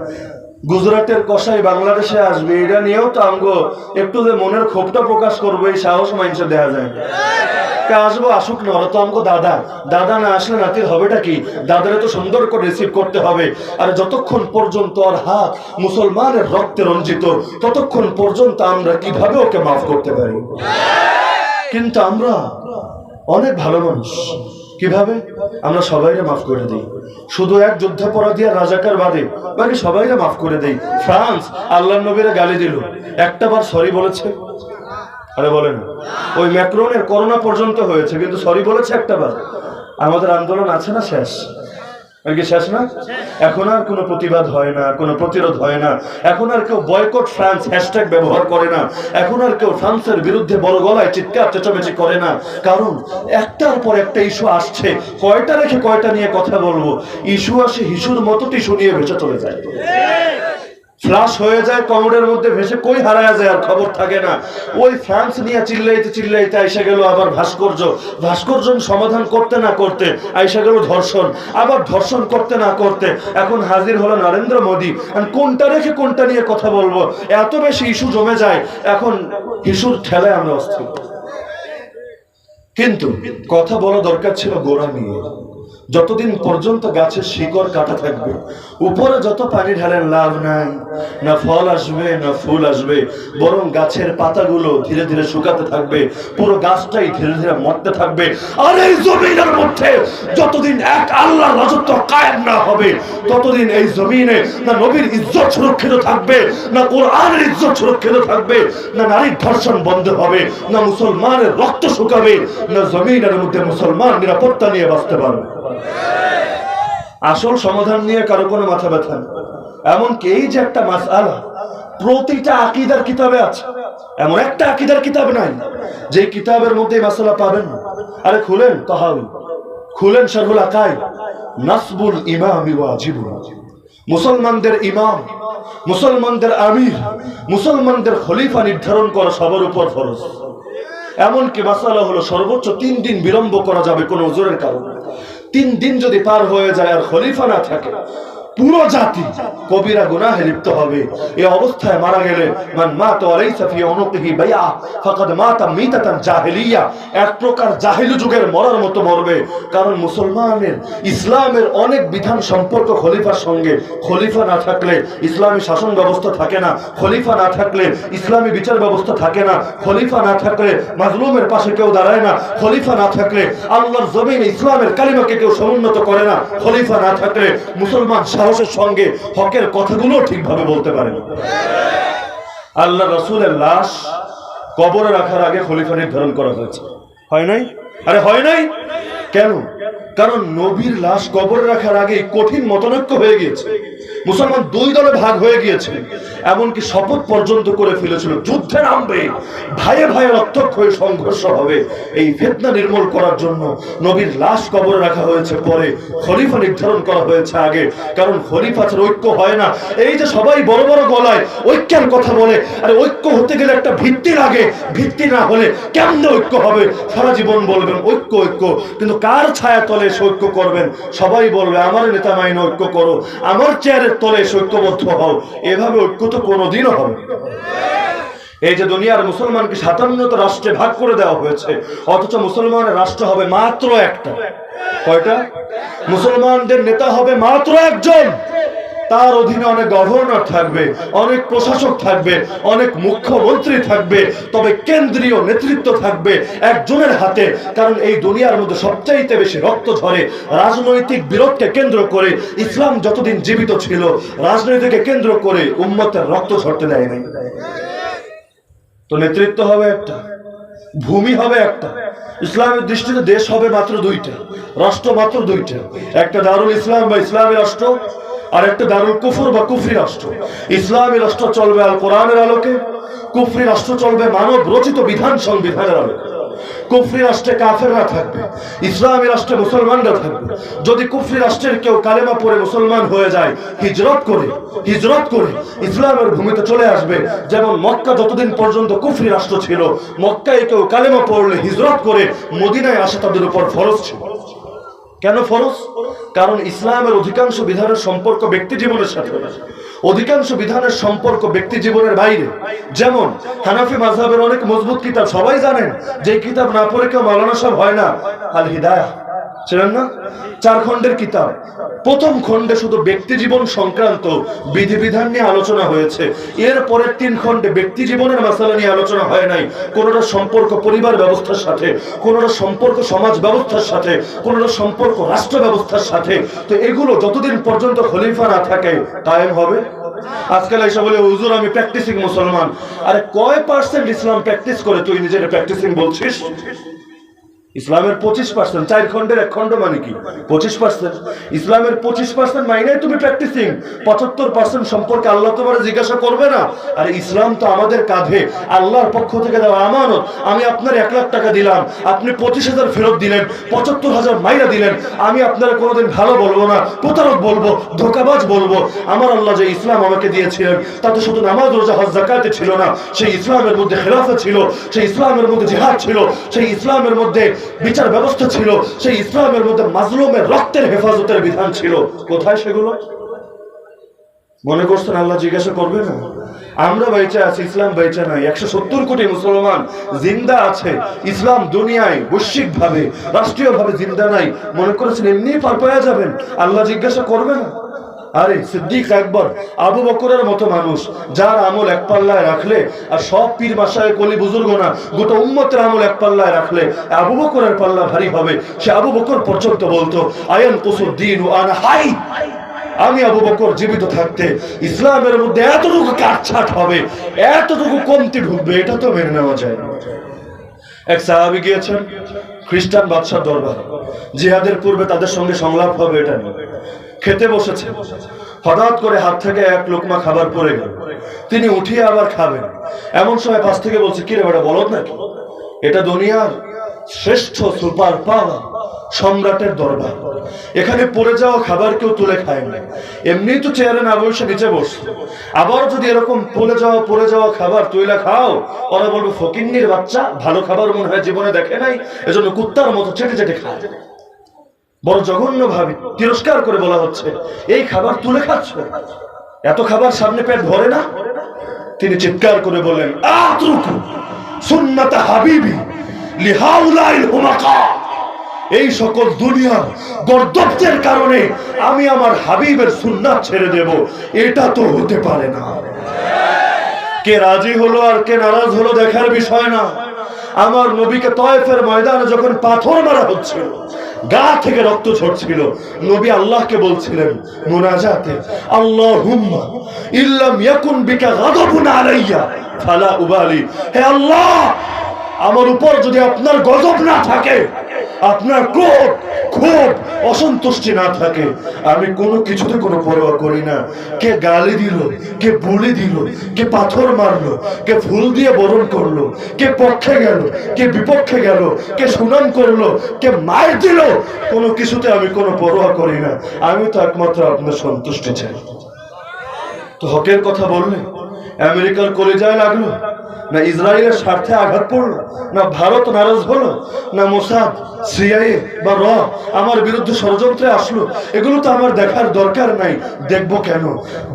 গুজরাটের কসাই বাংলাদেশে আসবে, এটা নিয়েও তো আমগো একটু যে মনের ক্ষোভটা প্রকাশ করবো, এই সাহস মানুষের দেখা যায় না। আসবো, আসুক না, ওরা তো আমগো দাদা। দাদা না আসলে নাতির হবেটা কি? দাদারে তো সুন্দর করে রিসিভ করতে হবে। আর যতক্ষণ পর্যন্ত ওর হাত মুসলমানের রক্তে রঞ্জিত, ততক্ষণ পর্যন্ত আমরা কিভাবে ওকে মাফ করতে পারি? কিন্তু আমরা অনেক ভালো মানুষ। কিভাবে? আমরা সবাইকে মাফ করে দিই। শুধু এক যুদ্ধাপরাধী আর রাজাকার বাদে বাকি সবাইকে মাফ করে দেই। ফ্রান্স আল্লাহর নবীরে গালি দিল, একটা বার সরি বলেছে? আরে বলেন, ওই ম্যাক্রনের করোনা পর্যন্ত হয়েছে, কিন্তু সরি বলেছে একটা বার? আমাদের আন্দোলন আছে না শেষ? আর কি শেষ না? এখন আর কোনো প্রতিবাদ হয় না, কোনো প্রতিরোধ হয় না। এখন আর কেউ বয়কট ফ্রান্স হ্যাশট্যাগ ব্যবহার করে না। এখন আর কেউ ফ্রান্সের বিরুদ্ধে বড় গলায় চিৎকার চেঁচামেচি করে না। কারণ একটার পর একটা ইস্যু আসছে, কয়টা রেখে কয়টা নিয়ে কথা বলবো? ইস্যু আসে হিসুর মতো টিস্যু নিয়ে ভেসে চলে যায়, ফ্লাশ হয়ে যায়, কমোডের মধ্যে ভেসে কই হারায় যায়, আর খবর থাকে না। ওই ফ্রান্স নিয়ে চিল্লাইতে চিল্লাইতে আইসা গেল আবার ভাস্কর্য। ভাস্কর্য সমাধান করতে না করতে আইসা গেল ধর্ষণ। আবার ধর্ষণ করতে না করতে এখন হাজির হলো নরেন্দ্র মোদী। কোনটা রেখে কোনটা নিয়ে কথা বলবো? এত বেশি ইস্যু জমে যায়, এখন ইস্যুর ঠেলায় আমরা অস্থির। কিন্তু কথা বলা দরকার ছিল গোড়া নিয়ে। যতদিন পর্যন্ত গাছের শিকড় কাটা থাকবে, উপরে যত পানি ঢালেন লাভ নাই, না ফল আসবে না ফুল আসবে, বরং গাছের পাতাগুলো ধীরে ধীরে শুকাতে থাকবে, পুরো গাছটাই ধীরে ধীরে মরতে থাকবে। আর এই জমিনের মধ্যে যতদিন এক আল্লাহর রাজত্ব কায়েম না হবে, ততদিন এই জমিনে না নবীর ইজ্জত সুরক্ষিত থাকবে, না কোরআনের ইজ্জত সুরক্ষিত থাকবে, না নারীর ধর্ষণ বন্ধ হবে, না মুসলমানের রক্ত শুকাবে, না জমিনের মধ্যে মুসলমান নিরাপত্তা নিয়ে বাঁচতে পারবে। আসল সমাধান নিয়ে কারো কোনো মাথা ব্যথা নেই। এমনকি এই যে একটা মাসআলা প্রতিটা আকীদার কিতাবে আছে, এমন একটা আকীদার কিতাব নাই যে কিতাবের মধ্যে এই মাসআলা পাবেন না। আরে খুলেন তাহাউই, খুলেন শারহুল আকাইদ, নাসবুল ইমামি ওয়াজিবুন। মুসলমানদের ইমাম, মুসলমানদের আমির, মুসলমানদের খলিফা নির্ধারণ করা সবার উপর ফরজ। এমনকি মাসআলা হলো সর্বোচ্চ 3 দিন বিলম্ব করা যাবে কোনো ওজরের কারণে। 3 দিন যদি পার হয়ে যায় আর খলিফা না থাকে, পুরো জাতি কবিরা গুনাহে লিপ্ত হবে। এই অবস্থায় মারা গেলে মান মাতা ওয়ালাইসা ফি উনুকিহি বাইআ ফাকাদ মাতা মিতাতান জাহেলিয়া, এক প্রকার জাহেলি যুগের মরার মতো মরবে। কারণ মুসলমানের ইসলামের অনেক বিধান সম্পর্ক খলিফার সঙ্গে। খলিফা না থাকলে ইসলামী শাসন ব্যবস্থা থাকে না, খলিফা না থাকলে ইসলামী বিচার ব্যবস্থা থাকে না, খলিফা না থাকলে মাজলুমের পাশে কেউ দাঁড়ায় না, খলিফা না থাকলে আল্লাহর জমিনে ইসলামের কালিমাকে কেউ সমুন্নত করে না, খলিফা না থাকলে মুসলমান সাহসের সঙ্গে হকের কথাগুলো ঠিকভাবে বলতে পারে না। আল্লাহ রাসূলের লাশ কবরে রাখার আগে খলিফা নির্ধারণ করা হয়েছে, হয় নাই? আরে হয় নাই কেন? কারণ নবীর লাশ কবরে রাখার আগে কঠিন মতনৈক্য হয়ে গিয়েছে। মুসলমান দুই দলে ভাগ হয়ে গিয়েছে, এমনকি শপথ পর্যন্ত করে ফেলেছিল যুদ্ধে নামবে, ভাইয়ে ভাইয়ে রক্তক্ষয়ী সংঘর্ষ হবে। এই ফিতনা নির্মূল করার জন্য নবীর লাশ কবরে রাখা হয়েছে, পরে খলিফা নির্ধারণ করা হয়েছে আগে, কারণ খলিফা ছাড়া ঐক্য হয় না। এই যে সবাই বড় বড় গলায় ঐক্যের কথা বলে, আরে ঐক্য হতে গেলে একটা ভিত্তি লাগে, ভিত্তি না হলে কেমনে ঐক্য হবে? সারা জীবন বলবেন ঐক্য ঐক্য, কিন্তু কার ছায়া তলে এসে ঐক্য করবেন? সবাই বলবে আমার নেতা মাইনে ঐক্য করো, আমার চেয়ারের তলে এসে ঐক্যবদ্ধ হও। এভাবে ঐক্য তো কোনোদিনও হবে। এই যে দুনিয়ার মুসলমানকে 57টা রাষ্ট্রে ভাগ করে দেওয়া হয়েছে, অথচ মুসলমানের রাষ্ট্র হবে মাত্র একটা। কয়টা? মুসলমানদের নেতা হবে মাত্র একজন, তার অধীনে অনেক গভর্নর থাকবে, অনেক প্রশাসক থাকবে, অনেক মুখ্যমন্ত্রী থাকবে, তবে কেন্দ্রীয় নেতৃত্ব থাকবে একজনের হাতে। কারণ এই দুনিয়ার মধ্যে সবচাইতে বেশি রক্ত ঝরে রাজনৈতিক বিরোধকে কেন্দ্র করে। ইসলাম যতদিন জীবিত ছিল রাজনীতিকে কেন্দ্র করে উম্মতের রক্ত ঝরতে দেয় নাই। তো নেতৃত্ব হবে একটা, ভূমি হবে একটা। ইসলামের দৃষ্টিতে দেশ হবে মাত্র দুইটা, রাষ্ট্র মাত্র দুইটা, একটা দারুল ইসলাম বা ইসলামী রাষ্ট্র, আর একটা দারুল কুফর বা কুফরি রাষ্ট্র। ইসলামী রাষ্ট্র চলবে আল কোরআনের আলোকে, কুফরি রাষ্ট্র চলবে মানব রচিত বিধান সংবিধানের আলোকে। কুফরি রাষ্ট্রে কাফেররা থাকবে, ইসলামী রাষ্ট্রে মুসলমানরা থাকবে। যদি কুফরি রাষ্ট্রের কেউ কালেমা পড়ে মুসলমান হয়ে যায়, হিজরত করে ইসলামের ভূমিতে চলে আসবে। যেমন মক্কা যতদিন পর্যন্ত কুফরি রাষ্ট্র ছিল, মক্কায় কেউ কালেমা পড়লে হিজরত করে মদিনায় আসা তাদের উপর ফরজ ছিল। কেন ফরজ? কারণ ইসলামের অধিকাংশ বিধানের সম্পর্ক ব্যক্তি জীবনের সাথে, অধিকাংশ বিধানের সম্পর্ক ব্যক্তি জীবনের বাইরে। যেমন হানাফি মাযহাবের অনেক মজবুত কিতাব সবাই জানেন, যে কিতাব না পড়ে কেউ মাওলানা সাহেব হয় না। আল হিদায়াহ ছিলেন না? 4 খণ্ডের কিতাব। প্রথম খণ্ডে শুধু ব্যক্তি জীবন সংক্রান্ত বিধিবিধান নিয়ে আলোচনা হয়েছে, এর পরের 3 খণ্ডে ব্যক্তি জীবনের মাসালা নিয়ে আলোচনা হয় নাই। কোনটা সম্পর্ক পরিবার ব্যবস্থার সাথে, কোনটা সম্পর্ক সমাজ ব্যবস্থার সাথে, কোনটা সম্পর্ক রাষ্ট্র ব্যবস্থার সাথে। তো এগুলো যতদিন পর্যন্ত খলিফা না থাকে কায়েম হবে। আজকাল এসে বলে হুজুর আমি প্র্যাকটিসিং মুসলমান। আরে কয় পার্সেন্ট ইসলাম প্র্যাকটিস করে তুই নিজের প্র্যাকটিসিং বলছিস? ইসলামের 25%, 4 খণ্ডের 1 খণ্ড মানে কি 25%? ইসলামের 25% মাইনে তুমি প্র্যাকটিসিং, 75% সম্পর্কে আল্লাহ তোমার জিজ্ঞাসা করবে না। আর ইসলাম তো আমাদের কাঁধে আল্লাহর পক্ষ থেকে দেওয়া আমানত। আমি আপনার 1 লাখ টাকা দিলাম, আপনি 25,000 ফেরত দিলেন, 75,000 মাইনা দিলেন। আমি আপনার কোনোদিন ভালো বলবো না, প্রতারক বলবো, ধোঁকাবাজ বলবো। আমার আল্লাহ যে ইসলাম আমাকে দিয়েছিলেন তাতে শুধু নামাজ রোজা হজ যাকাত ছিল না, সেই ইসলামের মধ্যে খেলাফত ছিল, সেই ইসলামের মধ্যে জিহাদ ছিল, সেই ইসলামের মধ্যে বিচার ব্যবস্থা ছিল, সেই ইসলামের মধ্যে মাজলুমের রক্তের হেফাজতের বিধান ছিল। কোথায় সেগুলো? মনে করছেন আল্লাহ জিজ্ঞাসা করবে না? আমরা বেঁচে আছি, ইসলাম বেঁচে নাই। 170 কোটি মুসলমান জিন্দা আছে, ইসলাম দুনিয়ায় বৈশ্বিক ভাবে রাষ্ট্রীয় ভাবে জিন্দা নাই। মনে করেছেন এমনি পার পাওয়া যাবেন? আল্লাহ জিজ্ঞাসা করবে না? আরে সিদ্দিক আকবর, আবু বকরের মতো মানুষ, যার আমল এক পাল্লায় রাখলে আর সব পীর মাশায়েখ ওলি বুজুর্গ না, গোটা উম্মতের আমল এক পাল্লায় রাখলে আবু বকরের পাল্লা ভারী হবে। সে আবু বকর পর্যন্ত বলতো আয়ান কুসুদ্দিন ও আনা হাই, আমি আবু বকর জীবিত থাকতে ইসলামের মধ্যে এতটুকু কাটছাট হবে, এতটুকু কমতি ঢুকবে, এটা তো মেনে নেওয়া যায় না। এক সাহাবী গিয়েছেন খ্রিস্টান বাদশার দরবারে, জিহাদের পূর্বে তাদের সঙ্গে সংলাপ হবে, এটা নিয়ে খেতে বসেছে। হঠাৎ করে হাত থেকে 1 লোকমা খাবার পড়ে গেল, তিনি উঠিয়ে আবার খাবেন। এমন সময় পাশ থেকে বলছে, কি রে বেটা বলদ নাকি? এটা দুনিয়ার শ্রেষ্ঠ সুপার পাওয়ার সম্রাটের দরবার, এখানে পড়ে যাওয়া খাবার কেউ তুলে খায় না। এমনি তো চেয়ারে না বসে নিচে বসছে, আবার যদি এরকম পড়ে যাওয়া খাবার তুইলা খাও, ওরা বলবে ফকিন্নির বাচ্চা, ভালো খাবার মনে হয় জীবনে দেখে নাই, এজন্য কুত্তার মতো চেটে চেটে খায়। বড় জঘন্য ভাবে তিরস্কার করে বলা হচ্ছে, এই খাবার তুলে খাচ্ছ, এত খাবার সামনে পেট ভরে না? তিনি চিৎকার করে বললেন, আতরুকু সুন্নাত হাবিবি লিহাউলাইল হুমাকা, এই সকল দুনিয়ার গর্দভদের কারণে আমি আমার হাবিবের সুন্নাত ছেড়ে দেব, এটা তো হতে পারে না। কে রাজি হলো আর কে নারাজ হলো দেখার বিষয় না। আমার নবীকে তয়েফের ময়দানে যখন পাথর মারা হচ্ছিল, গা থেকে রক্ত ঝরছিল, নবী আল্লাহকে বলছিলেন মুনাজাতে, আল্লাহুম্মা ইল্লাম ইয়াকুন বিকা গাদাবুন আলাইয়া ফালা উবালি, হে আল্লাহ, আমার উপর যদি আপনার গজব না থাকে, আপনার ক্রোধ ক্ষোভ অসন্তুষ্টি না থাকে, আমি কোনো কিছুতে কোনো পরোয়া করি না। কে গালি দিল, কে বুলি দিল, কে পাথর মারলো, কে ফুল দিয়ে বরণ করলো, কে পক্ষে গেল, কে বিপক্ষে গেল, কে সুনাম করলো, কে মার দিল, কোনো কিছুতে আমি কোনো পরোয়া করি না। আমি তো একমাত্র আপনার সন্তুষ্টি চাই। তো হকের কথা বললে আমেরিকার কলিজায় লাগলো, না ইসরায়েলের স্বার্থে আঘাত পড়লো, না ভারত নারাজ হলো, না মোসাদ সিআইএ বা র আমার বিরুদ্ধে ষড়যন্ত্রে আসলো, এগুলো তো আমার দেখার দরকার নাই। দেখবো কেন?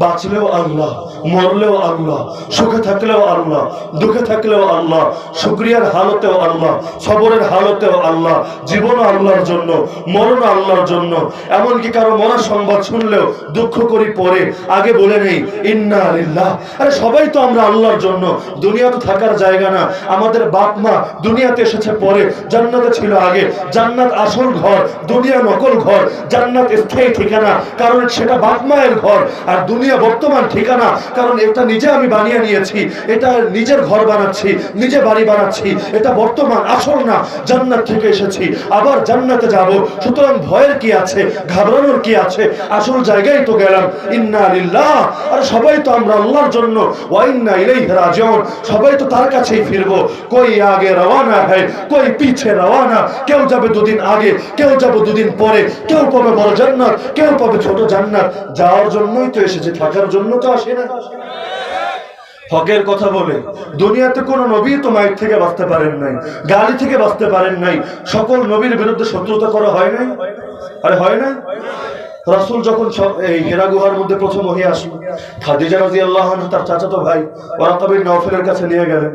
বাঁচলেও আল্লাহ, মরলেও আল্লাহ, সুখে থাকলেও আল্লাহ, দুঃখে থাকলেও আল্লাহ, শুকরিয়ার হালতেও আল্লাহ, সবরের হালতেও আল্লাহ, জীবনও আল্লাহর জন্য, মরণও আল্লাহর জন্য। এমনকি কারো মরার সংবাদ শুনলেও দুঃখ করি পরে, আগে বলে নেই ইন্না লিল্লাহ। আরে সবাই তো আমরা আল্লাহর জন্য। দুনিয়া তো থাকার জায়গা না। আমাদের বাপ মা দুনিয়াতে এসেছে পরে, জান্নাতে ছিল আগে। জান্নাত আসল ঘর, দুনিয়া নকল ঘর। জান্নাত স্থায়ী ঠিকানা, কারণ সেটা বাপ মায়ের ঘর। আর দুনিয়া বর্তমান ঠিকানা, কারণ এটা নিজে আমি বানিয়ে নিয়েছি। এটা নিজের ঘর বানাচ্ছি, নিজে বাড়ি বানাচ্ছি। এটা বর্তমান, আসল না। জান্নাত থেকে এসেছি, আবার জান্নাতে যাব। সুতরাং ভয়ের কি আছে, ঘাবড়ানোর কি আছে? আসল জায়গায় তো গেলাম। ইন্না লিল্লাহ। আর সবাই তো আমরা আল্লাহর জন্য, ওয়া ইন্না ইলাইহি রাজিউন। সবাই তো তার কাছেই ফিরবো। কই আগে রওয়ানা হয়, কই পিছে রওয়ানা। কেউ যাবে দুদিন আগে, কেউ যাবে দুদিন পরে। কেউ পাবে বড় জান্নাত, কেউ পাবে ছোট জান্নাত। যাওয়ার জন্যই তো এসেছে, থাকার জন্য তো আসে না। হকের কথা বলে দুনিয়াতে কোন নবী তো মায়ের থেকে বাঁচতে পারেন নাই, গালি থেকে বাঁচতে পারেন নাই। সকল নবীর বিরুদ্ধে শত্রুতা করা হয় নাই? আরে হয় না? রাসূল যখন এই হেরা গুহার মধ্যে প্রথম ওহী আসলো, খাদিজা রাদিয়াল্লাহু আনহা তার চাচাতো ভাই ওরাকা বিন নওফলের কাছে নিয়ে গেলেন।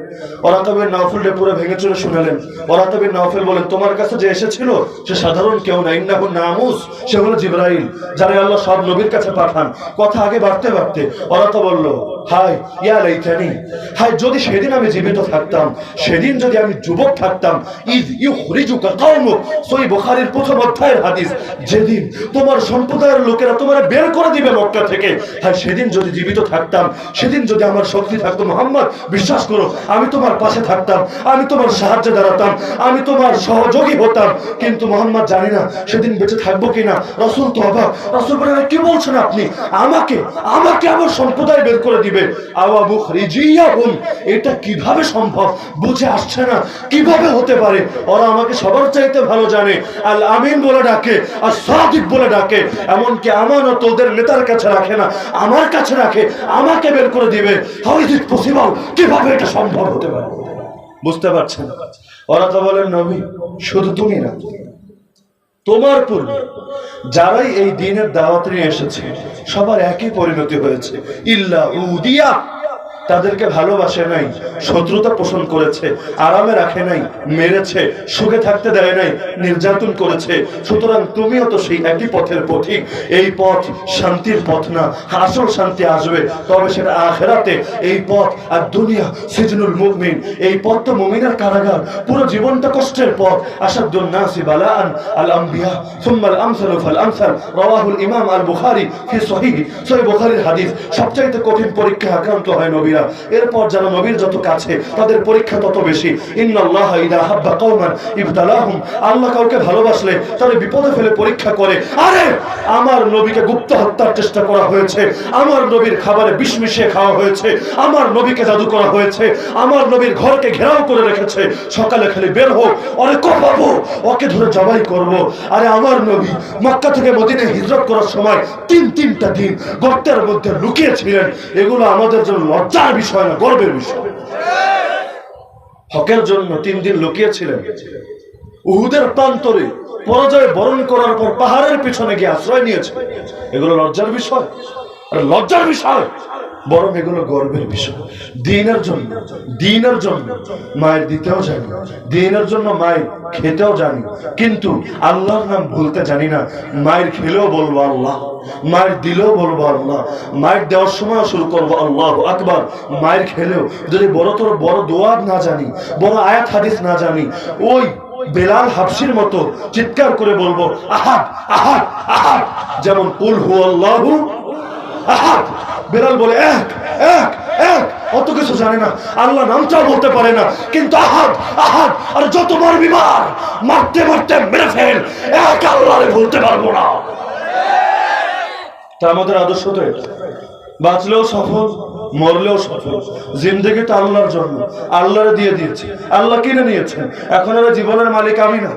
ওরাকা বিন নওফল পুরো ভেঙে চুরে শুনালেন। ওরাকা বিন নওফল বলেন, তোমার কাছে যে এসেছিল সে সাধারণ কেউ না, ইন্নাহু নামুস, সে হলো জিবরাইল, যারে আল্লাহ সব নবীর কাছে পাঠান। কথা আগে বাড়তে বাড়তে ওরাকা বলল, হায় ইয়া লাইতানি, হায় যদি সেদিন আমি জীবিত থাকতাম, সেদিন যদি আমি যুবক থাকতাম। ইজ ইউখরিজুকা কওমুক, সহিহ বুখারীর প্রথম অধ্যায়ের হাদিস। যেদিন তোমার সম্প্রদায়ের লোকেরা তোমার বের করে দিবে মক্কা থেকে, হায় সেদিন যদি জীবিত থাকতাম, সেদিন যদি আমার শক্তি থাকতো, মুহাম্মদ বিশ্বাস করো আমি তোমার পাশে থাকতাম, আমি তোমার সাহায্যে দাঁড়াতাম, আমি তোমার সহযোগী হতাম। কিন্তু মুহাম্মদ জানি না সেদিন বেঁচে থাকবো কিনা। রাসূল তো অবাক। রাসূল বলেন, কি বলছেন আপনি? আমাকে আমাকে আমার সম্প্রদায় বের করে দিবে? আওয়া মুখরিজিয়াহুম, এটা কিভাবে সম্ভব? বুঝে আসছে না, কিভাবে হতে পারে? ওরা আমাকে সবার চাইতে ভালো জানে, আল আমিন বলে ডাকে, আর সাদিক বলে ডাকে। এমনকি আমানত ওদের নেতার কাছে রাখে না, আমার কাছে রাখে। আমাকে বের করে দিবে? How is it possible? কিভাবে এটা সম্ভব হতে পারে? বুঝতে পারছেন? ওরা তো বলেন, নবী শুধু তুমি না, তোমার পূর্বে যারাই এই দ্বীনের দাওয়াত নিয়ে এসেছে সবার একই পরিণতি হয়েছে। ইল্লা উদিয়া, তাদেরকে ভালোবাসে নাই, শত্রুতা পোষণ করেছে, আরামে রাখে নাই, মেরেছে, সুখে থাকতে দেয় নাই, নির্যাতন করেছে। সুতরাং তুমিও তো সেই একই পথের পথিক। এই পথ শান্তির পথ না, আসল শান্তি আসবে তবে সেটা আখিরাতে। এই পথ আর দুনিয়া সিজনুল মুমিন, এই পথ তো মুমিনের কারাগার। পুরো জীবনটা কষ্টের পথ। আসাদুন নাসি বালাআন আল আম্বিয়া সুম্মা আল আমসালু ফাল আমসাল, রাওয়াহুল ইমাম আল বুখারী ফি সহিহ, সহিহ বুখারীর হাদিস। সবচাইতে কঠিন পরীক্ষায় আক্রান্ত হয় নবীরা। এরপর যারা নবীর যত কাছে তাদের পরীক্ষা তত বেশি। ইন্নাল্লাহা ইযা হাব্বা কওমান ইবতালাহুম, আল্লাহ কাউকে ভালোবাসলে তারে বিপদে ফেলে পরীক্ষা করে। আরে আমার নবীকে গুপ্ত হত্যার চেষ্টা করা হয়েছে, আমার নবীর খাবারে বিষ মিশিয়ে খাওয়া হয়েছে, আমার নবীকে জাদু করা হয়েছে, আমার নবীর ঘরকে ঘেরাও করে রেখেছে। সকালে খালি বের হোক, অরে পাবো, ওকে ধরে জবাই করব। আরে আমার নবী মক্কা থেকে মদিনায় হিজরত করার সময় তিনটা দিন গর্তের মধ্যে লুকিয়েছিলেন। এগুলো আমাদের জন্য লজ্জার বিষয় না, গর্বের বিষয়। হকের জন্য 3 দিন লুকিয়েছিলেন। উহুদের প্রান্তরে পরাজয় বরণ করার পর পাহাড়ের পিছনে গিয়ে আশ্রয় নিয়েছে। এগুলো লজ্জার বিষয়? আর লজ্জার বিষয় বরং এগুলো গর্বের বিষয়। দ্বীনের জন্য মায়ের দিতেও জানি, দ্বীনের জন্য মায়ের খেতেও জানি, কিন্তু আল্লাহর নাম ভুলতে জানি না। মায়ের খেলেও বলবো আল্লাহ, মায়ের দিলেও বলবো আল্লাহ, মায়ের দেওয়ার সময় শুরু করবো আল্লাহু আকবার। মায়ের খেলেও যদি বড় দোয়া না জানি, বড় আয়াত হাদিস না জানি, ওই বেলাল হাবশির মতো চিৎকার করে বলবো আহাদ আহাদ আহাদ। যেমন কুল হুয়াল্লাহু আহাদ, বেলাল বলে এক এক এক, অত কিছু জানে না, আল্লাহ নামটাও বলতে পারে না, কিন্তু আহাদ আহাদ আর যতবার বিমার মারতে মারতে মেরে ফেল, এক আল্লাহরে বলতে পারবো না। তা আমাদের আদর্শ তো এটা, বাঁচলেও সফল, মরলেও সফল। জিন্দেগি তো আল্লাহর জন্য, আল্লাহরে দিয়ে দিয়েছে, আল্লাহ কিনে নিয়েছেন। এখন আর জীবনের মালিক আমি না।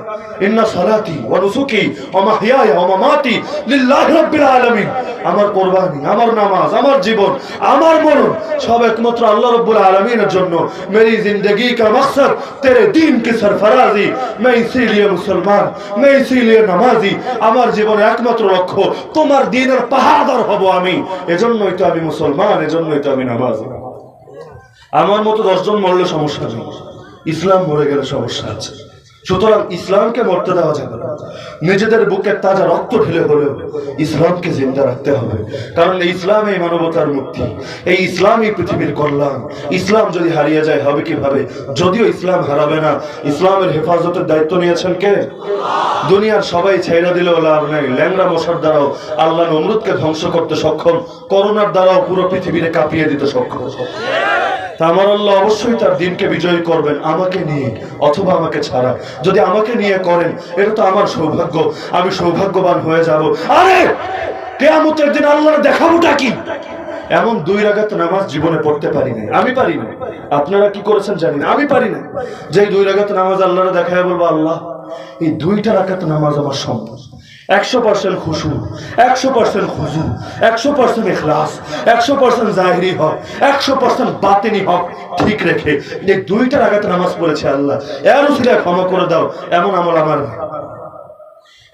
ইন্না সালাতি ওয়া নুসুকি ওয়া মাহইয়ায়া ওয়া মামাতি লিল্লাহি রাব্বিল আলামিন। আমার কুরবানি, আমার নামাজ, আমার জীবন, আমার মরণ সব একমাত্র আল্লাহ রাব্বুল আলামিনের জন্য। মেরি জিंदगी का मकसद तेरे दीन की सरफराजी, मैं इसीलिए मुसलमान, मैं इसीलिए नमाजी। আমার জীবনের একমাত্র লক্ষ্য তোমার দ্বীনের পাহাড়দার হব আমি। এজন্যই তো আমি মুসলমান, এজন্যই তো আমি নামাজি। আমার মতো 10 জন মরলে সমস্যা নেই, ইসলাম মরে গেলে সমস্যা আছে। সুতরাং ইসলামকে মরতে দেওয়া যাবে না। নিজেদের বুকে তাজা রক্ত ঢেলে হলেও ইসলামকে জিন্দা রাখতে হবে, কারণ ইসলাম এই মানবতার মুক্তি, এই ইসলামই পৃথিবীর কল্যাণ। ইসলাম যদি হারিয়ে যায় হবে কিভাবে? যদিও ইসলাম হারাবে না, ইসলামের হেফাজতের দায়িত্ব নিয়েছেন কে? দুনিয়ার সবাই ছেড়ে দিলেও লাভ নেই। ল্যাংড়া মশার দ্বারাও আল্লাহ নমরুদকে ধ্বংস করতে সক্ষম, করোনার দ্বারাও পুরো পৃথিবীকে কাঁপিয়ে দিতে সক্ষম। তা আমার আল্লাহ অবশ্যই তার দিনকে বিজয়ী করবেন, আমাকে নিয়ে অথবা আমাকে ছাড়া। যদি আমাকে নিয়ে করেন এটা তো আমার সৌভাগ্য, আমি সৌভাগ্যবান হয়ে যাব। আরে কিয়ামতের দিন আল্লাহর দেখাবোটা কি? এমন 2 রাকাত নামাজ জীবনে পড়তে পারি না, আমি পারি না। আপনারা কি করেছেন জানি না, আমি পারি না। যে 2 রাকাত নামাজ আল্লাহরে দেখায় বলবো আল্লাহ এই 2টা রাকাত নামাজ আমার সম্পদ, 100% খুশু, 100% খুজু, 100% ইখলাস, 100% জাহিরি হক, 100% বাতিনি হক ঠিক রেখে এই 2টা রাকাত নামাজ পড়েছে আল্লাহ এর উসিলায় ক্ষমা করে দাও। এমন আমল আমার নেই।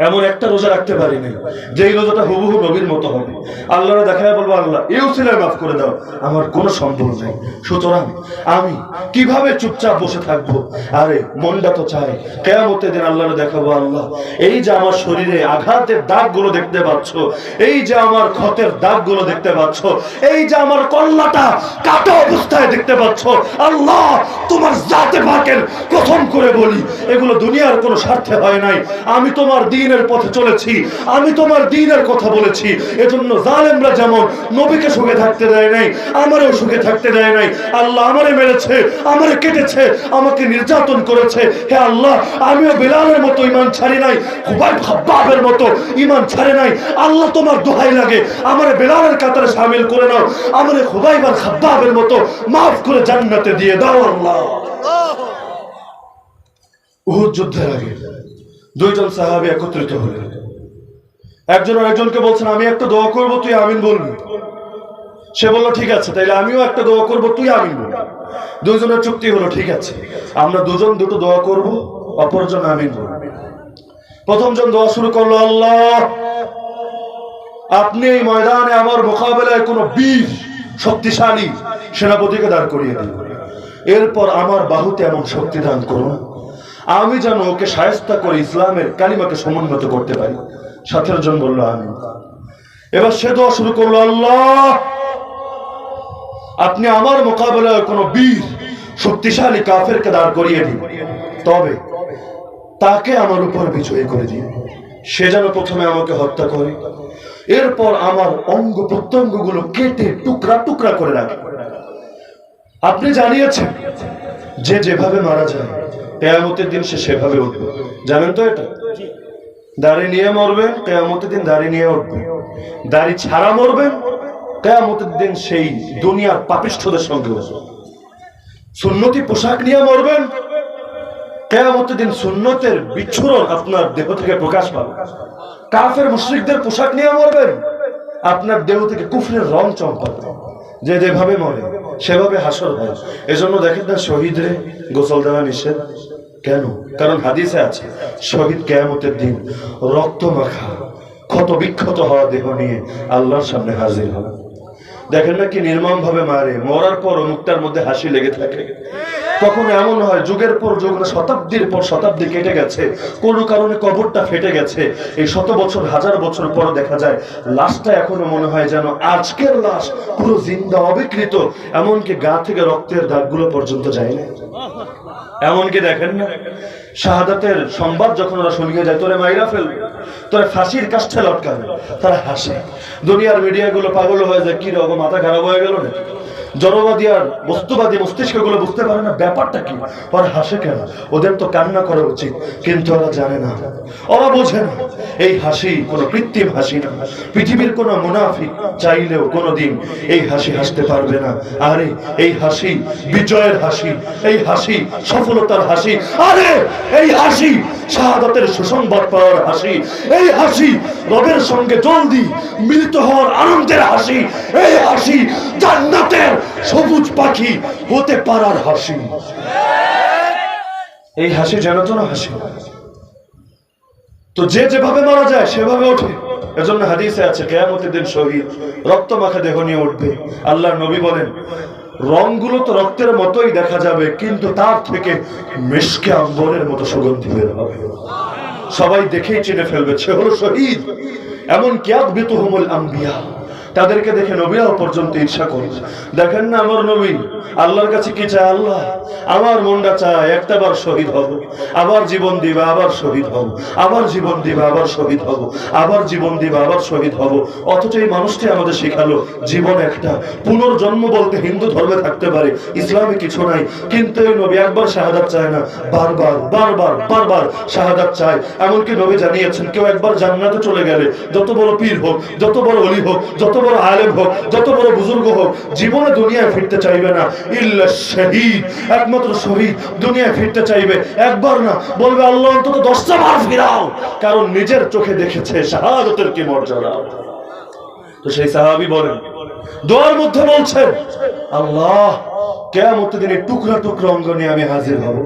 এমন একটা রোজা রাখতে পারি না যেই রোজাটা হুবহু নবীর মতো হবে। আল্লাহরে দেখায় বলবো আল্লাহ এই উসিলায় মাফ করে দাও, আমার কোনো সম্ভব নেই। সুতরাং আমি কিভাবে চুপচাপ বসে থাকবো? আরে মনটা তো চাই কিয়ামতের দিন আল্লাহরে দেখাবো আল্লাহ এই যে আমার শরীরে আঘাতের দাগগুলো দেখতে পাচ্ছ, এই যে আমার ক্ষতের দাগগুলো দেখতে পাচ্ছ, এই যে আমার কল্লাটা কাটা অবস্থায় দেখতে পাচ্ছ, আল্লাহ তোমার জাতে পাকের কসম করে বলি এগুলো দুনিয়ার কোনো স্বার্থে হয় নাই। আমি তোমার দিনের পথে চলেছি, আমি তোমার দিনের কথা বলেছি। এজন্য জালেমরা যেমন নবীকে সুখে থাকতে দেয় নাই, আমারও সুখে থাকতে দেয় নাই। আল্লাহ আমারে মেরেছে, আমারে কেটেছে, আমাকে নির্যাতন করেছে। হে আল্লাহ আমিও বিলালের মতো ঈমান ছাড়ি নাই, খুবাইব খাব্বাবের মতো ঈমান ছাড়ে নাই। আল্লাহ তোমার দোহাই লাগে আমারে বিলালের কাতারে শামিল করে নাও, আমারে খুবাইব আর খাব্বাবের মতো মাফ করে জান্নাতে দিয়ে দাও আল্লাহ। উহুদ যুদ্ধের আগে 2 জন সাহাবী একত্রিত হলেন। একজন আরেকজনকে বলছেন আমি একটা দোয়া করব, তুই আমিন বলবি। সে বলল ঠিক আছে, তাইলে আমিও একটা দোয়া করব, তুই আমিন বলবি। 2 জনের চুক্তি হলো, ঠিক আছে আমরা 2 জন 2টো দোয়া করব, অপরজন আমিন বলবে। প্রথম জন দোয়া শুরু করলো, আল্লাহ আপনি এই ময়দানে আমার মোকাবেলায় কোনো বীর শক্তিশালী সেনাপতিকে দাঁড় করিয়ে দিন। এরপর আমার বাহুতে এমন শক্তি দান করুন আমি যেন ওকে শায়েস্তা করে ইসলামের কালিমাকে সমুন্নত করতে পারি। 17 জন বলল আমিন। এবার সে দোয়া শুরু করলো, আল্লাহ আপনি আমার মোকাবেলায় কোনো বীর শক্তিশালী কাফেরকে দাঁড় করিয়ে দিন, তবে তাকে আমার উপর বিজয়ী করে দিন। সে যেন প্রথমে আমাকে হত্যা করে, এরপর আমার অঙ্গ প্রত্যঙ্গগুলো কেটে টুকরা টুকরা করে রাখে। আপনি জানিয়েছেন যে যেভাবে মারা যায় কিয়ামতের দিন সে সেভাবে উঠবে, জানেন তো এটা? দাড়ি নিয়ে মরবেন, কিয়ামতের দিন দাড়ি নিয়ে উঠবেন। দাড়ি ছাড়া মরবেন, কিয়ামতের দিন সেই দুনিয়ার পাপিষ্ঠদের সঙ্গে উঠবেন। সুন্নতি পোশাক নিয়ে মরবেন, কিয়ামতের দিন সুন্নতের বিচ্ছুরণ আপনার দেহ থেকে প্রকাশ পাবে। কাফের মুশরিকদের পোশাক নিয়ে মরবেন, আপনার দেহ থেকে কুফরের রং চমকাবে। যে যেভাবে মরে সেভাবে হাসর হয়। এজন্য দেখেন না শহীদরে গোসল দেওয়া নিষেধ কেন? কারণ হাদিসে আছে শহীদ কিয়ামতের দিন রক্ত মাখা ক্ষত বিক্ষত হওয়া দেহ নিয়ে আল্লাহর সামনে হাজির হবে। দেখেন না কি নির্মম ভাবে মারে, মরার পর মুখটার মধ্যে হাসি লেগে থাকে। কখনো এমন হয় যুগের পর যুগ, শতাব্দীর পর শতাব্দী কেটে গেছে, কোনো কারণে কবরটা ফেটে গেছে, এই 100 বছর 1000 বছর পর দেখা যায় লাশটা এখনো মনে হয় যেন আজকের লাশ, পুরো জিন্দা অবিকৃত, এমনকি গা থেকে রক্তের দাগগুলো পর্যন্ত যায় না। এমনকি দেখেন না শাহাদাতের সংবাদ যখন ওরা শুনিয়ে যায়, তোরে মাইরা ফেলবে, তোরে ফাঁসির কাষ্ঠে লটকাবে, তারা হাসে। দুনিয়ার মিডিয়াগুলো পাগল হয়ে যায়, কি রকম মাথা খারাপ হয়ে গেল না? জড়বাদী আর বস্তুবাদী মস্তিষ্কগুলো বুঝতে পারে না ব্যাপারটা কি, ওরা হাসে কেন, ওদের তো কান্না করা উচিত, কিন্তু ওরা জানে না, ওরা বোঝে না এই হাসি কোনো কৃত্রিম হাসি না। পৃথিবীর কোনো মুনাফিক চাইলেও কোনোদিন এই হাসি হাসতে পারবে না। আরে এই হাসি বিজয়ের হাসি, এই হাসি সফলতার হাসি, আরে এই হাসি শাহাদাতের সুসংবাদ পাওয়ার হাসি, এই হাসি রবের সঙ্গে জলদি মিলিত হওয়ার আনন্দের হাসি, এই হাসি জান্নাতের সবুজ পাখি হতে পারার হাসি। এই হাসি যেন তো না হাসি, তো যে যেভাবে মারা যায় সেভাবে ওঠে। এজন্য হাদিসে আছে কিয়ামতের দিন শহীদ রক্ত মাখা দেহ নিয়ে উঠবে। আল্লাহর নবী বলেন রংগুলো তো রক্তের মতোই দেখা যাবে, কিন্তু তার থেকে মিশকে আম্বরের মতো সুগন্ধি বের হবে, সবাই দেখেই চিনে ফেলবে সে হলো শহীদ। এমন কিয়াকবিতুহুমুল আম্বিয়া, তাদেরকে দেখে নবীরাও পর্যন্ত ঈর্ষা করে। দেখেন না আমার নবী আল্লাহর কাছে কি চায়, আল্লাহ আমার মনটা চায় একটাবার শহীদ হব, আবার জীবন দিবা আবার শহীদ হব, আবার জীবন দিবা আবার শহীদ হব, আবার জীবন দিবা আবার শহীদ হব। অথচ এই মানুষটি আমাদের শেখালো জীবন একটা, পুনর্জন্ম বলতে হিন্দু ধর্মে থাকতে পারে, ইসলামে কিছু নাই, কিন্তু এই নবী একবার শাহাদাত চায় না, বারবার বারবার বারবার শাহাদাত চায়। এমনকি নবী জানিয়েছেন কেউ একবার জান্নাতে চলে গেলে যত বড় পীর হোক, যত বড় ওলি হোক, যত বড় আলেম হোক, যত বড় বুজুর্গ হোক, জীবনে দুনিয়ায় ফিরতে চাইবে না। ইল্লা শহীদ, একমাত্র শহীদ দুনিয়ায় ফিরতে চাইবে, একবার না, বলবে আল্লাহ অন্তত 10টা বার ফিরাও, কারণ নিজের চোখে দেখেছে শাহাদাতের কি মর্যাদা। তো সেই সাহাবী বলেন দোয়ার মধ্যে বলছেন আল্লাহ কিয়ামতের দিনে টুকরা টুকরা অঙ্গ নিয়ে আমি হাজির হব,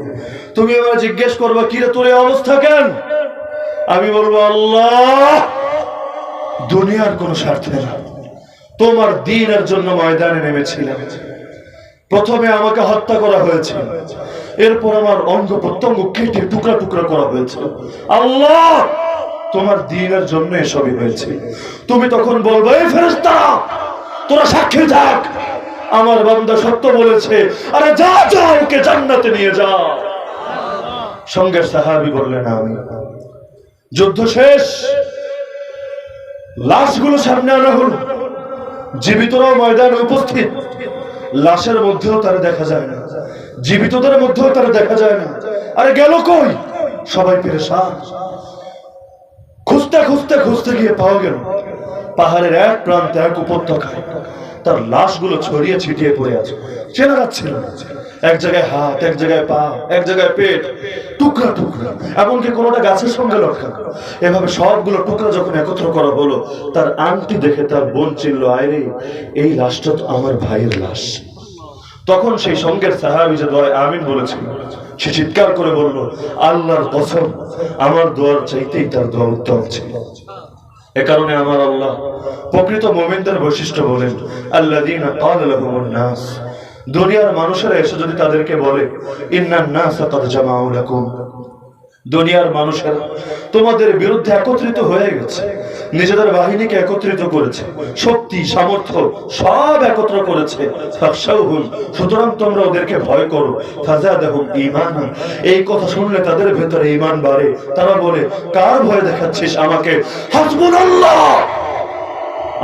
তুমি আমায় জিজ্ঞেস করবে কি রে তোর এই অবস্থা কেন, আমি বলবো আল্লাহ দুনিয়ার কোনো স্বার্থে না, তোমার দ্বীনের জন্য ময়দানে নেমেছিলাম, প্রথমে আমাকে হত্যা করা হয়েছে, এরপর আমার অঙ্গ প্রত্যঙ্গ কেটে টুকরা টুকরা করা হয়েছে, আল্লাহ তোমার দ্বীনের জন্য এসবই হয়েছে। তুমি তখন বলবে এই ফেরেশতারা তোরা সাক্ষী থাক, আমার বান্দা সত্য বলেছে, আরে যা যা ওকে জান্নাতে নিয়ে যা। সঙ্গের সাহাবী বললেন আমি। যুদ্ধ শেষ, লাশগুলো সামনে আনা হলো, জীবিতরাও ময়দানে উপস্থিত, লাশের মধ্যেও তারা দেখা যায় না, জীবিতদের মধ্যেও তারা দেখা যায় না। আরে গেল কই, সবাই পেরেশান। খুঁজতে খুঁজতে খুঁজতে গিয়ে পাওয়া গেল পাহাড়ের এক প্রান্তে এক উপত্যকায় তার লাশগুলো ছড়িয়ে ছিটিয়ে পড়ে আছে, চেনা যাচ্ছিল না, এক জায়গায় হাত, এক জায়গায় পা, এক জায়গায় পেট, টুকরা টুকরা, এমনকি কোনোটা গাছের সঙ্গে লটকানো। এভাবে সবগুলো টুকরা যখন একত্র করা হলো, তার আংটি দেখে তার বোন চিনল, আরে এই লাশটা তো আমার ভাইয়ের লাশ। তখন সেই সঙ্গের সাহাবী যে দোয়ায় আমিন বলেছিল, সে চিৎকার করে বলল আল্লাহর কসম আমার দোয়ার চাইতেই তার দোয়া উত্তম ছিল। এ কারণে আমার আল্লাহ প্রকৃত মুমিনদের বৈশিষ্ট্য বলেন আল্লাযীনা ক্বালা লাহুমুন নাস, দুনিয়ার মানুষেরা এসে যদি তাদেরকে বলে ইন্নান নাসা ক্বাদ জামাউ লাকুম, দুনিয়ার মানুষেরা তোমাদের বিরুদ্ধে একত্রিত হয়ে গেছে, নিজেদের বাহিনীকে একত্রিত করেছে, শক্তি সামর্থ্য সব একত্র করেছে, ফাখশাউহুম, সুতরাং তোমরা ওদেরকে ভয় করো, ফাযাদাহুম ঈমানা, এই কথা শুনলে তাদের ভেতরে ঈমান বাড়ে। তারা বলে কার ভয় দেখাচ্ছিস আমাকে, হাসবুনাল্লাহ,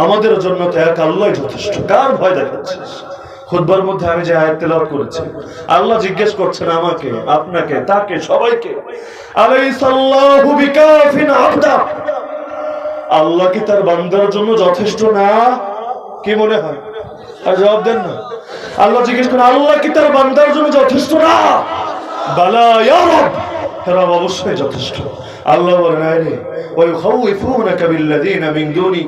আমাদের জন্য তো এক আল্লাহই যথেষ্ট, কার ভয় দেখাচ্ছিস। খুতবার মধ্যে আমি যে আয়াত তেলাওয়াত করেছি, আল্লাহ জিজ্ঞেস করছেন আমাকে, আপনাকে, তাকে, সবাইকে, আলাইসাল্লাহু বিকাফিন আবদা, আল্লাহ কি তার বান্দার জন্য যথেষ্ট না? কি মনে হয়? আর জবাব দেন না। আল্লাহ জিজ্ঞেস করেন আল্লাহ কি তার বান্দার জন্য যথেষ্ট না? বালা ইয়া রব, হে রব অবশ্যই যথেষ্ট। আল্লাহ বলেন আরে ওই খাউফুনাকা বিল্লাযিনা মিন দুনি,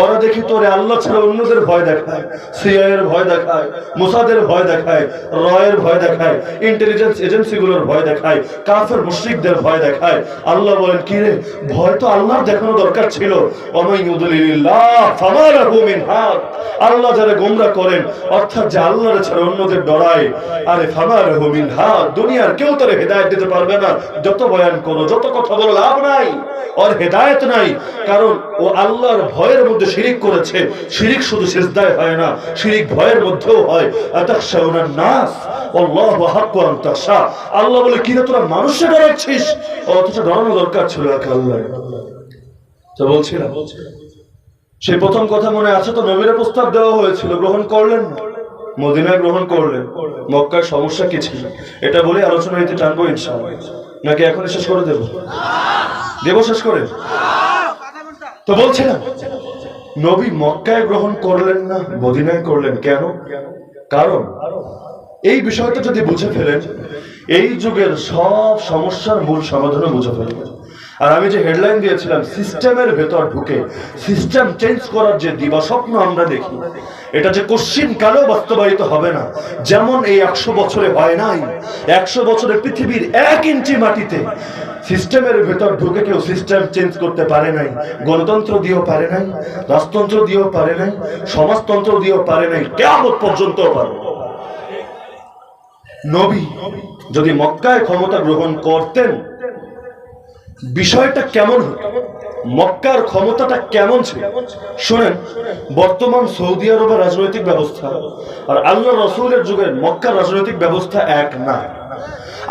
ওরা দেখি তোরে আল্লাহ ছাড়া অন্যদের ভয় দেখায়, সিআইএর ভয় দেখায়, মোসাদের ভয় দেখায়, রয়ের ভয় দেখায়, ইন্টেলিজেন্স এজেন্সিগুলোর ভয় দেখায়, কাফের মুশরিকদের ভয় দেখায়। আল্লাহ বলেন কি রে, ভয় তো আল্লাহর দেখানো দরকার ছিল। ওয়ামান ইউদ্লিলিল্লাহ ফামা লাহু মিন হাদ, আল্লাহ যারা গোমরা করেন অর্থাৎ যে আল্লাহর ছাড়া অন্যদের ডরায়, আরে ফামা লাহু মিন হাদ, দুনিয়ার কেউ তারে হেদায়েত দিতে পারবে না। যত বয়ান করো, যত কথা বলো, লাভ নাই, ওর হেদায়েত নাই, কারণ ও আল্লাহর ভয়ের মধ্যে শিরিক করেছে। শিরিক শুধু সিজদায় হয় না, শিরিক ভয়ের মধ্যেও হয়। আতাখশাউনান নাস আল্লাহু হাক্কু আন তাখশা, আল্লাহ বলে কি রে তোরা মানুষকে ডরাচ্ছিস, অথচ ডরানো দরকার ছিল এক আল্লাহর। তো বলছিলাম সেই প্রথম কথা মনে আছে তো, নবীর প্রস্তাব দেওয়া হয়েছিল, গ্রহণ করলেন না। মদিনায় গ্রহণ করলেন, মক্কার সমস্যা কি ছিল এটা বলে আলোচনা নিতে টানবো ইনশাআল্লাহ, নাকি এখনই শেষ করে দেব শেষ করে? তো বলছিলাম নবী মক্কায় গ্রহণ করলেন না মদিনায় করলেন, কেন? কারণ এই বিষয়টা যদি বুঝে ফেলেন এই যুগের সব সমস্যার মূল সমাধানও বুঝে ফেলবেন। আর আমি যে হেডলাইন দিয়েছিলাম সিস্টেমের ভেতর ঢুকে সিস্টেম চেঞ্জ করার যে দিবাস্বপ্ন আমরা দেখি, এটা যে কোশ্চিন কালেও বাস্তবায়িত হবে না। যেমন এই 100 বছরে হয় নাই, 100 বছরে পৃথিবীর 1 ইঞ্চি মাটিতে সিস্টেমের ভেতর ঢুকে কেউ সিস্টেম চেঞ্জ করতে পারে নাই। গণতন্ত্র দিয়েও পারে নাই, রাজতন্ত্র দিয়েও পারে নাই, সমাজতন্ত্র দিয়েও পারে নাই, কিয়ামত পর্যন্ত পারে। নবী যদি মক্কায় ক্ষমতা গ্রহণ করতেন বিষয়টা কেমন হতো, মক্কার ক্ষমতাটা কেমন ছিল শুনেন। বর্তমান সৌদি আরবের রাজনৈতিক ব্যবস্থা আর আল্লাহ রসুলের যুগের মক্কার রাজনৈতিক ব্যবস্থা এক না।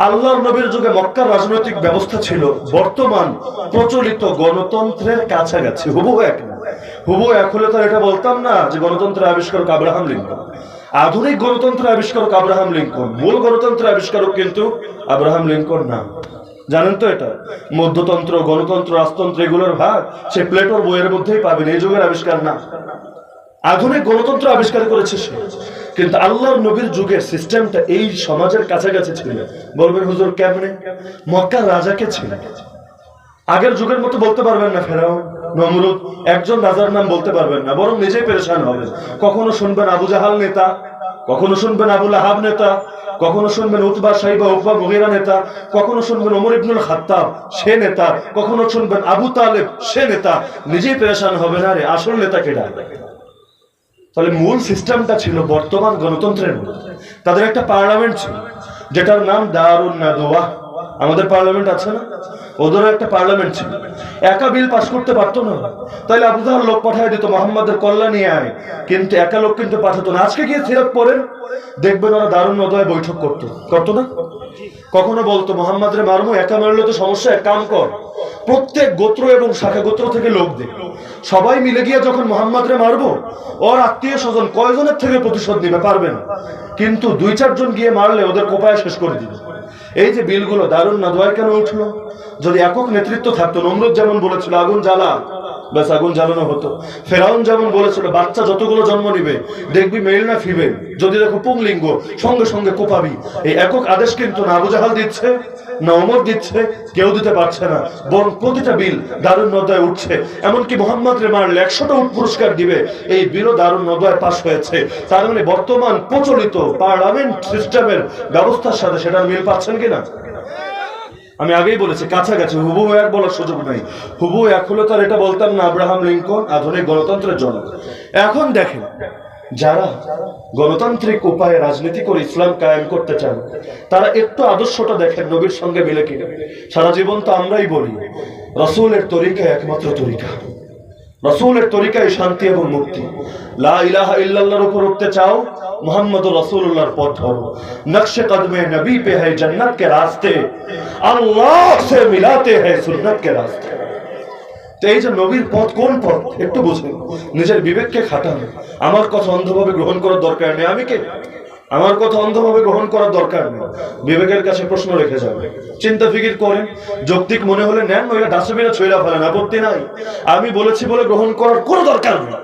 আল্লাহর নবীর যুগে মক্কার রাজনৈতিক ব্যবস্থা ছিল বর্তমান প্রচলিত গণতন্ত্রের কাছাকাছি, হুবহু এক না। হুবহু এক হলে তো এটা বলতাম না যে গণতন্ত্রের আবিষ্কারক আব্রাহাম লিঙ্কন। আধুনিক গণতন্ত্রের আবিষ্কারক আব্রাহাম লিঙ্কন, মূল গণতন্ত্রের আবিষ্কারক কিন্তু আব্রাহাম লিঙ্কন না। জানেন তো এটা? মধ্যতন্ত্র, গণতন্ত্র, রাজতন্ত্র এগুলোর ভাগ সে প্লেটোর বইয়ের মধ্যেই পাবেন, এই যুগের আবিষ্কার না। আধুনিক গণতন্ত্র আবিষ্কার করেছে সে, কিন্তু আল্লাহর নবীর যুগের সিস্টেমটা এই সমাজের কাছাকাছি ছিল। বলবেন হুজুর কেমনে? মক্কার রাজাকে ছিল আগের যুগের মতো বলতে পারবেন না ফেরাউন, নমরুদ, একজন রাজার নাম বলতে পারবেন না, বরং নিজেই পেরেশান হবেন। কখনো শুনবেন আবু জাহাল নেতা, কখনো শুনবেন আবু লাহাব নেতা, কখনো শুনবেন উতবা সাইবা উকবা মুগীরা নেতা, কখনো শুনবেন ওমর ইবনুল খাত্তাব সে নেতা, কখনো শুনবেন আবু তালেব সে নেতা। নিজেই পেরেশান হবে না রে আসল নেতা কেডা। তাহলে মূল সিস্টেমটা ছিল বর্তমান গণতন্ত্রের মধ্যে। তাদের একটা পার্লামেন্ট ছিল যেটার নাম দারুন নাদওয়া। আমাদের পার্লামেন্ট আছে না, ওদেরও একটা পার্লামেন্ট ছিল। একা বিল পাস করতে পারতো না, তাইলে আবু জাহাল লোক পাঠায় দিত মোহাম্মদের কল্যাণ নিয়ে আয়, কিন্তু একা লোক কিন্তু পাঠাতো না। আজকে গিয়ে সিরাত পড়েন দেখবেন ওরা দারুন নাদওয়ায় বৈঠক করতো না। কখনো বলতো মোহাম্মদের মারমু, একা মারলে তো সমস্যা, এক কাম কর প্রত্যেক গোত্র এবং শাখা গোত্র থেকে লোক দে, সবাই মিলে গিয়ে যখন মোহাম্মদরে মারবো ওর আত্মীয় স্বজন কয়জনের থেকে প্রতিশোধ নিবে পারবে না, কিন্তু 2-4 জন গিয়ে মারলে ওদের কোপায় শেষ করে দিবে। এই যে বিলগুলো দারুন নাদওয়ায় কেন উঠলো? যদি একক নেতৃত্ব থাকতো, নমরুদ যেমন বলেছিল আগুন জ্বালা, ব্যাস আগুন জ্বালানো হতো। ফেরাউন যেমন বলেছিল বাচ্চা যতগুলো জন্ম নিবে দেখবি মেল না ফিমেল, যদি দেখো পুংলিঙ্গ সঙ্গে সঙ্গে কোপাবি। এই একক আদেশ কিন্তু না আবু জাহাল দিচ্ছে না ওমর দিচ্ছে, কেউ দিতে পারছে না, বরং প্রতিটা বিল দারুন নাদওয়ায় উঠছে। এমনকি মোহাম্মদ রে মারলে 100টা উট পুরস্কার দিবে, এই বিলও দারুন নাদওয়ায় পাস হয়েছে। তার মানে বর্তমান প্রচলিত পার্লামেন্ট সিস্টেমের ব্যবস্থার সাথে সেটার মিল পাচ্ছেন কিনা? আমি আগেই বলেছি কাছাকাছি, হুবহু এক বলার সুযোগ নাই। হুবহু এক হলে তার এটা বলতাম না আব্রাহাম লিঙ্কন আধুনিক গণতন্ত্রের জনক। এখন দেখেন যারা গণতান্ত্রিক উপায়ে রাজনীতি করে ইসলাম কায়েম করতে চান তারা একটু আদর্শটা দেখেন নবীর সঙ্গে মিলে কিনা। সারা জীবন তো আমরাই বলি রাসূলের তরিকা একমাত্র তরিকা, রাসূলের তরিকায় শান্তি এবং মুক্তি। লা ইলাহা ইল্লাল্লাহর উপর উঠতে চাও, মুহাম্মদুর রাসূলুল্লাহর পথ ধরো। নকশে কদমে নবী पे है जन्नत के रास्ते, अल्लाह से मिलाते हैं सुन्नत के रास्ते। তো এই যে নবীর পথ কোন পথ একটু বুঝুন, নিজের বিবেককে খাটান। আমার কথা অন্ধভাবে গ্রহণ করার দরকার নেই। আমি কে? আমার কথা অন্ধভাবে গ্রহণ করার দরকার নেই। বিবেকের কাছে প্রশ্ন রেখে যাবে, চিন্তা ফিকির করেন, যৌক্তিক মনে হলে নেন, নইলে ডাস্টবিনে ছুঁড়ে ফেলেন, আপত্তি নাই। আমি বলেছি বলে গ্রহণ করার কোনো দরকার নেই।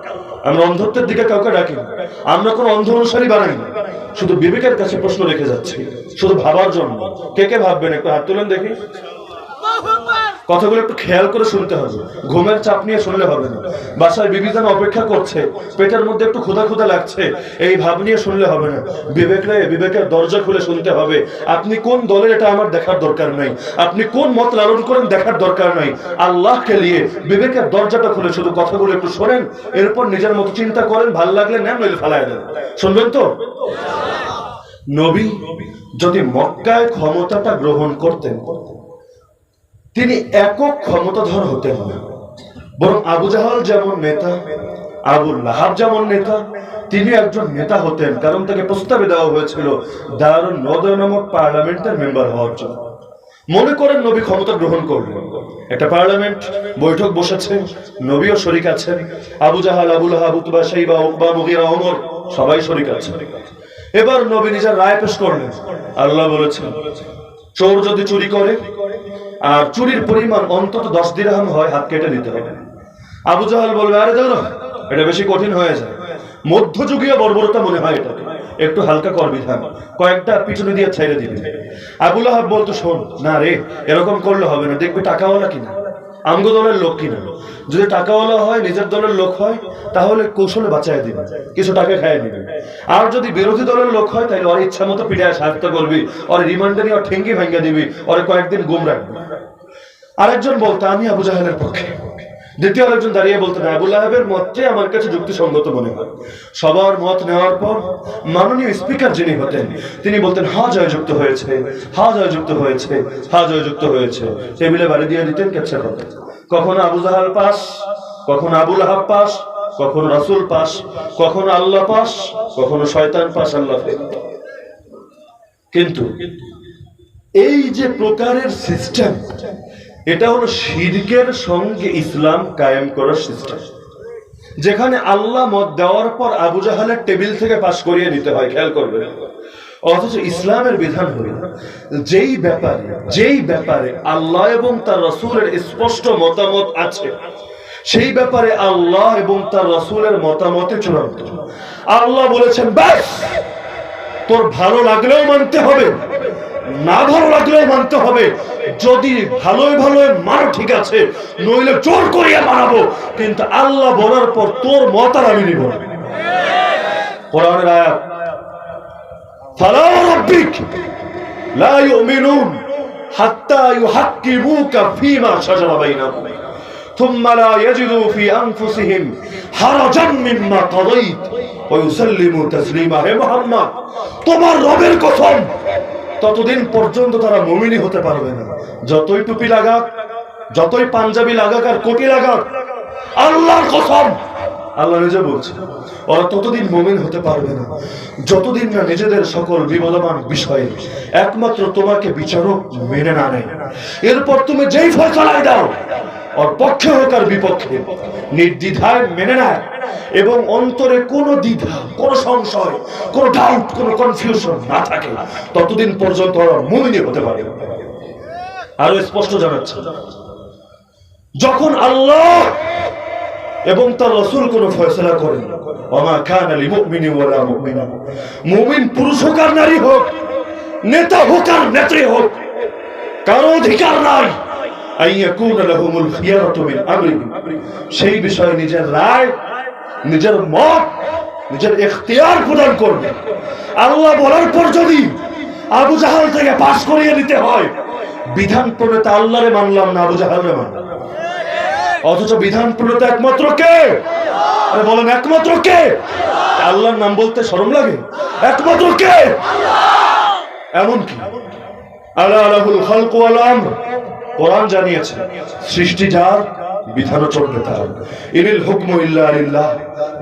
আমরা অন্ধত্বের দিকে কাউকে ডাকি না, আমরা কোনো অন্ধ অনুসারী বানাই না, শুধু বিবেকের কাছে প্রশ্ন রেখে যাচ্ছি, শুধু ভাবার জন্য। কে কে ভাববেন একটু হাত তুলেন দেখি। কথাগুলো একটু খেয়াল করে শুনতে হবে, ঘুমের চাপ নিয়ে শুনলে হবে না। বাসায় বিবিধান অপেক্ষা করছে, পেটের মধ্যে একটু ক্ষুধা ক্ষুধা লাগছে, এই ভাব নিয়ে শুনলে হবে না। বিবেকের দরজা খুলে শুনতে হবে। আপনি কোন দলের এটা আমার দেখার দরকার নাই, আপনি কোন মত লালন করেন দেখার দরকার নাই। আল্লাহকে নিয়ে বিবেকের দরজাটা খুলে শুধু কথাগুলো একটু শোনেন, এরপর নিজের মতো চিন্তা করেন, ভাল লাগলে নেন, নইলে ফালায় দেন। শুনবেন তো? নবী যদি মক্কায় ক্ষমতাটা গ্রহণ করতেন তিনি একক ক্ষমতাধর হতেন না, বরং আবু জাহাল যেমন নেতা, আবু লাহাব যেমন নেতা, তিনি একজন নেতা হতেন। কারণ তাকে প্রস্তাবে দেওয়া হয়েছিল দারুন নাদওয়া নামক পার্লামেন্টের মেম্বার হওয়ার জন্য। মনে করেন নবী ক্ষমতা গ্রহণ করলেন, একটা পার্লামেন্ট বৈঠক বসেছে, নবীও শরীক আছেন, আবু জাহাল, আবু লাহাব, উতবা, শাইবা, উকবা, মুগীরা, ওমর সবাই শরীক আছেন। এবার নবী নিজের রায় পেশ করলেন। আল্লাহ বলেছেন, চোর যদি চুরি করে আর চুরির পরিমাণ অন্তত 10 দিরহাম হয়, হাত কেটে দিতে হবে। আবু জাহাল বলবে, আরে দেখো এটা বেশি কঠিন হয়ে যায়, মধ্যযুগীয় বর্বরতা মনে হয়, এটাকে একটু হালকা কর বিধান, কয়েকটা পিছনে দিয়ে ছেড়ে দিবে। আবু লাহাব বলতো, শোন না রে, এরকম করলে হবে না, দেখবি টাকাওয়ালা কিনা, আমগো দলের লোক কিনা, যদি টাকাওয়ালা হয়, নিজের দলের লোক হয়, তাহলে কৌশলে বাঁচায় দিবে, কিছু টাকা খাইয়ে দিবে। আর যদি বিরোধী দলের লোক হয়, তাহলে ওর ইচ্ছা মতো পিটায় সাহায্য করবি, ওর রিমান্ডে নিয়ে ওর ঠেঙ্গি ভাঙ্গা দিবি, ওরে কয়েকদিন গুম রাখবি। আরেকজন বলতো, আমি আবু জাহেলের পক্ষে। দ্বিতীয় আরেকজন দাঁড়িয়ে বলতেন, আবু লাহাবের মতটাই আমার কাছে যুক্তিসঙ্গত মনে হয়। সবার মত নেওয়ার পর মাননীয় স্পিকার যিনি হতেন, তিনি বলতেন, হা জয়যুক্ত হয়েছে, হা জয়যুক্ত হয়েছে, হা জয়যুক্ত হয়েছে, টেবিলে বাড়ি দিয়ে দিতেন কেচ্ছা কথা। কখনো আবু জাহাল পাস, কখনো আবু লাহাব পাস, কখনো রাসূল পাস, কখনো আল্লাহ পাস, কখনো শয়তান পাস, আল্লাহ ফেল। কিন্তু এই যে প্রকারের সিস্টেম, এটা হলো শিরকের সঙ্গে ইসলাম কায়েম করার সিস্টেম, যেখানে আল্লাহ মত দেওয়ার পর আবু জাহালের টেবিল থেকে পাস করিয়ে নিতে হয়। খেয়াল করবে, অথচ ইসলামের বিধান হলো যেই ব্যাপারে আল্লাহ এবং তার রাসূলের স্পষ্ট মতামত আছে, সেই ব্যাপারে আল্লাহ এবং তার রাসূলের মতামতে চূড়ান্ত। আল্লাহ বলেছেন, ব্যাস, তোর ভালো লাগলেও মানতে হবে, না ভালো লাগলেও মানতে হবে। যদি ভালোই ভালোই মার, ঠিক আছে, নইলে জোর করিয়া মারাবো, কিন্তু আল্লাহ বলার পর তোর মত আর আমি নিব না। কোরআনের আয়াত, ফালা রাব্বিক লা ইউমিনুন হাত্তা ইউহাক্কিমুকা ফীমা শাজারা বাইনাহুম থুম্মা লা ইয়াজিদু ফি আনফুসিহিম হারাজান মিম্মা কাদাইত ওয়া ইউসাল্লিমু তাসলিমা। হে মুহাম্মদ, তোমার রবের কসম, ততদিন পর্যন্ত তারা মুমিনই হতে পারবে না, যতই টুপি লাগাক, যতই পাঞ্জাবি লাগাক আর কোটি লাগাক, আল্লাহর কসম, আল্লাহ নিজে বলছে, ওরা ততদিন মুমিন হতে পারবে না যতদিন না নিজেদের সকল বিবদমান বিষয়ে একমাত্র তোমাকে বিচারক মেনে না নেয়। এরপর তুমি যেই ফয়সালায় দাও, ওর পক্ষে হোক আর বিপক্ষে, নির্দ্বিধায় মেনে নেয় এবং অন্তরে কোনো দ্বিধা, কোনো সংশয়, কোনো ডাউট, কোনো কনফিউশন না থাকে, ততদিন পর্যন্ত ওরা মুমিনই হতে পারে। আরো স্পষ্ট জানাচ্ছে, যখন আল্লাহ এবং তার রাসূল কোন ফয়সালা করেন, ওমা কানা লিমুমিনিন ওয়ালা মুমিনা, মুমিন পুরুষ হোক আর নারী হোক, নেতা হোক আর নেত্রী হোক, কারো অধিকার নাই আইয়াকুনা লাহুমুল খিয়ারাতু মিন আমরিহিম, সেই বিষয়ে নিজের রায়, নিজের মত, নিজের ইখতিয়ার প্রদান করবে। আল্লাহ বলার পর যদি আবু জাহাল থেকে পাস করিয়ে নিতে হয়, বিধান প্রণেতা আল্লাহরে মানলাম না, আবু জাহালরে মানলাম। অথচ বিধান প্রণেতা একমাত্র কে? আরে বলেন, একমাত্র কে? আল্লাহর নাম বলতে শরম লাগে? একমাত্র কে? এমনকি আলা লাহুল খালকু ওয়াল আমর, কোরআন জানিয়েছে, সৃষ্টি যার, বিধানও চলবে তার। ইনিল হুকমু ইল্লা লিল্লাহ,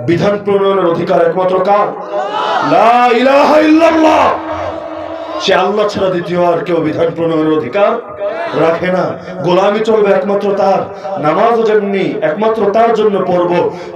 বিধান প্রণয়নের অধিকার একমাত্র কার? লা ইলাহা ইল্লাল্লাহ, সে আল্লাহ ছাড়া দ্বিতীয় আর কেউ বিধান প্রণয়নের অধিকার রাখে না। গোলামি চলবে একমাত্র তার, নামাজও যেমনি একমাত্র তার জন্য পড়ব,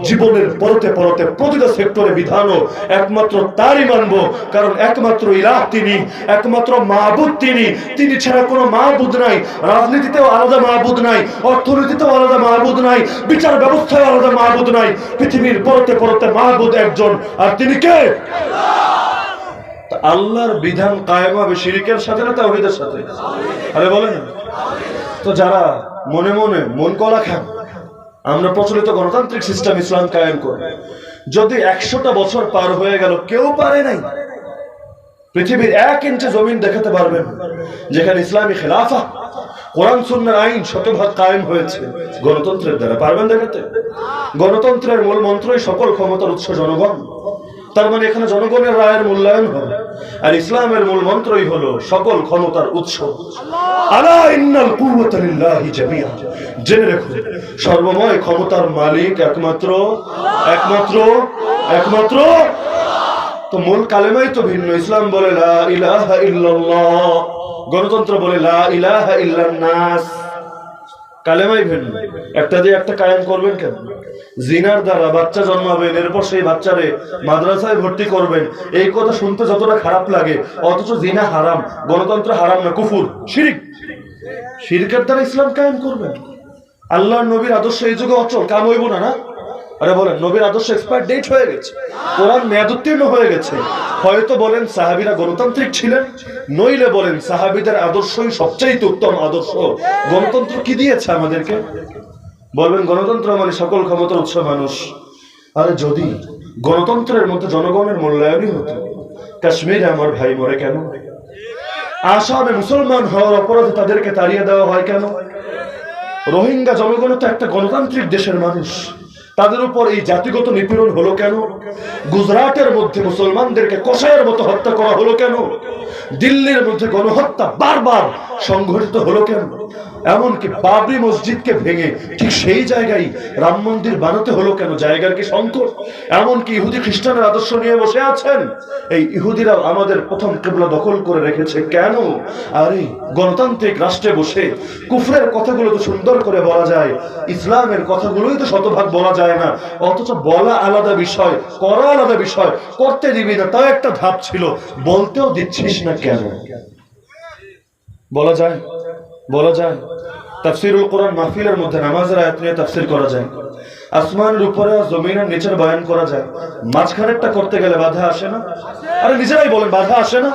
জীবনের পরতে পরতে প্রতিটা সেক্টরে বিধানও একমাত্র তারই মানব, কারণ একমাত্র ইলাহ তিনি, একমাত্র মাহবুদ তিনি, তিনি ছাড়া কোনো মাহবুদ নাই। রাজনীতিতেও আলাদা মাহবুদ নাই, অর্থনীতিতেও আলাদা মাহবুদ নাই, বিচার ব্যবস্থায় আলাদা মাহবুদ নাই। পৃথিবীর পরতে পরতে মাহবুদ একজন, আর তিনি কে? আল্লাহর বিধান কায়েম হবে শিরকের সাথে না তাওহীদের সাথে? আরে বলেন। তো যারা মনে মনে মন কলা খান, আমরা প্রচলিত গণতান্ত্রিক সিস্টেম ইসলাম কায়েম করি, যদি 100টা বছর পার হয়ে গেল, কেউ পারে নাই পৃথিবীর 1 ইঞ্চি জমিন দেখাতে পারবেন যেখানে ইসলামী খেলাফা, কোরআন সুন্নাহর আইন শতভাগ কায়েম হয়েছে গণতন্ত্রের দ্বারা? পারবেন দেখাতে? গণতন্ত্রের মূল মন্ত্রই সকল ক্ষমতার উৎস জনগণ, তার মানে এখানে জনগণের রায়ের মূল্যায়ন হবে। আর ইসলামের মূল মন্ত্রই হলো সকল ক্ষমতার উৎস। আলা ইন্নাল কুওয়াতা লিল্লাহি জামিআ, জেনে রাখুন, সর্বময় ক্ষমতার মালিক একমাত্র একমাত্র একমাত্র। তো মূল কালেমাই তো ভিন্ন। ইসলাম বলে লা ইলাহা ইল্লাল্লাহ, গণতন্ত্র বলে লা ইলাহা ইল্লান নাস। কালেমাই ভিন্ন, একটা দিয়ে একটা কায়েম করবেন কেন? জিনার দ্বারা বাচ্চা জন্মাবেন, এরপর সেই বাচ্চারে মাদ্রাসায় ভর্তি করবেন, এই কথা শুনতে যতটা খারাপ লাগে, অথচ জিনা হারাম, গণতন্ত্র হারাম না, কুফুর, শিরক। শিরকের দ্বারা ইসলাম কায়েম করবেন? আল্লাহর নবীর আদর্শ এই যুগে অচল, কাম হইব না? না, আরে বলেন, নবীর আদর্শ এক্সপায়ার ডেট হয়ে গেছে, কোরআন মেয়াদোত্তীর্ণ হয়ে গেছে। হয়তো বলেন সাহাবীরা গণতান্ত্রিক ছিলেন, নইলে বলেন সাহাবীদের আদর্শই সবচেয়ে উত্তম আদর্শ। গণতন্ত্র কি দিয়েছে আমাদেরকে? বলবেন গণতন্ত্র মানে সকল ক্ষমতার উৎস মানুষ। আরে যদি গণতন্ত্রের মধ্যে জনগণের মূল্যায়নই হতো, কাশ্মীরে আমার ভাই মরে কেন? আসামে মুসলমান হওয়ার অপরাধে তাদেরকে তাড়িয়ে দেওয়া হয় কেন? রোহিঙ্গা জনগণ তো একটা গণতান্ত্রিক দেশের মানুষ, তাদের উপর এই জাতিগত নিপীড়ন হলো কেন? গুজরাটের মধ্যে মুসলমানদেরকে কষায়ের মতো হত্যা করা হলো কেন? দিল্লির মধ্যে গণহত্যা বারবার সংঘটিত হলো কেন? এমনকি বাবরি মসজিদকে ভেঙে ঠিক সেই জায়গায় রাম মন্দির বানাতে হলো কেন? জায়গার কি সংকট? এমনকি ইহুদি খ্রিস্টানের আদর্শ নিয়ে বসে আছেন, এই ইহুদিরা আমাদের প্রথম কিবলা দখল করে রেখেছে কেন? আরে গণতান্ত্রিক রাষ্ট্রে বসে কুফরের কথাগুলো তো সুন্দর করে বলা যায়, ইসলামের কথাগুলোই তো শতভাগ বলা যায় না, অথচ বলা আলাদা বিষয়, করা আলাদা বিষয়। করতে দিবি না, তাও একটা ধাপ ছিল, বলতেও দিচ্ছিস না কেন? বলা যায়, বলা যায়। তাফসীরুল কোরআন মাহফিলের মধ্যে নামাজের আয়াত নিয়ে তাফসীর করা যায়, আসমানের উপরে জমিনের নিচের বয়ান করা যায়, মাঝখানেরটা করতে গেলে বাধা আসে না? আরে নিজেরাই বলেন, বাধা আসে না?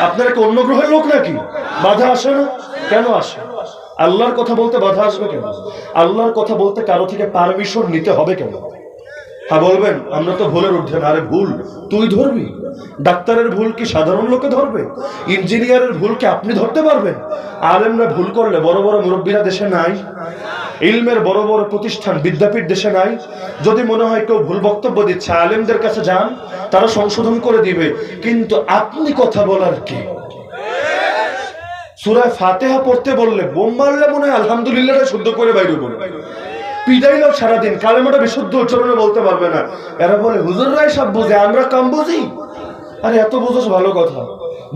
আপনারা কি অন্য গ্রহের লোক নাকি? বাধা আসে না? কেন আসে? আল্লাহর কথা বলতে বাধা আসবে কেন? আল্লাহর কথা বলতে কারো থেকে পারমিশন নিতে হবে কেন? হ্যাঁ বলবেন, আমরা তো ভুলের ঊর্ধ্বে না। আরে ভুল তুই ধরবি? ডাক্তারের ভুল কি সাধারণ লোকে ধরবে? ইঞ্জিনিয়ারের ভুল কি আপনি ধরতে পারবেন? আলেমরা ভুল করলে বড় বড় মুরব্বীরা দেশে নাই? ইলমের বড় বড় প্রতিষ্ঠান বিদ্যাপীঠ দেশে নাই? যদি মনে হয় কেউ ভুল বক্তব্য দিচ্ছে, আলেমদের কাছে যান, তারা সংশোধন করে দিবে। কিন্তু আপনি কথা বলার কে? সূরা ফাতিহা পড়তে বললে বোম মারলে মনে হয় আলহামদুলিল্লাহটা শুদ্ধ করে বাইরে বলে, পিটাইলেও সারাদিন কালেমাটা বিশুদ্ধ উচ্চারণে বলতে পারবে না। এরা বলে হুজুররাই সব বুঝে, আমরা কম বুঝি। আরে এত বুঝোস ভালো কথা,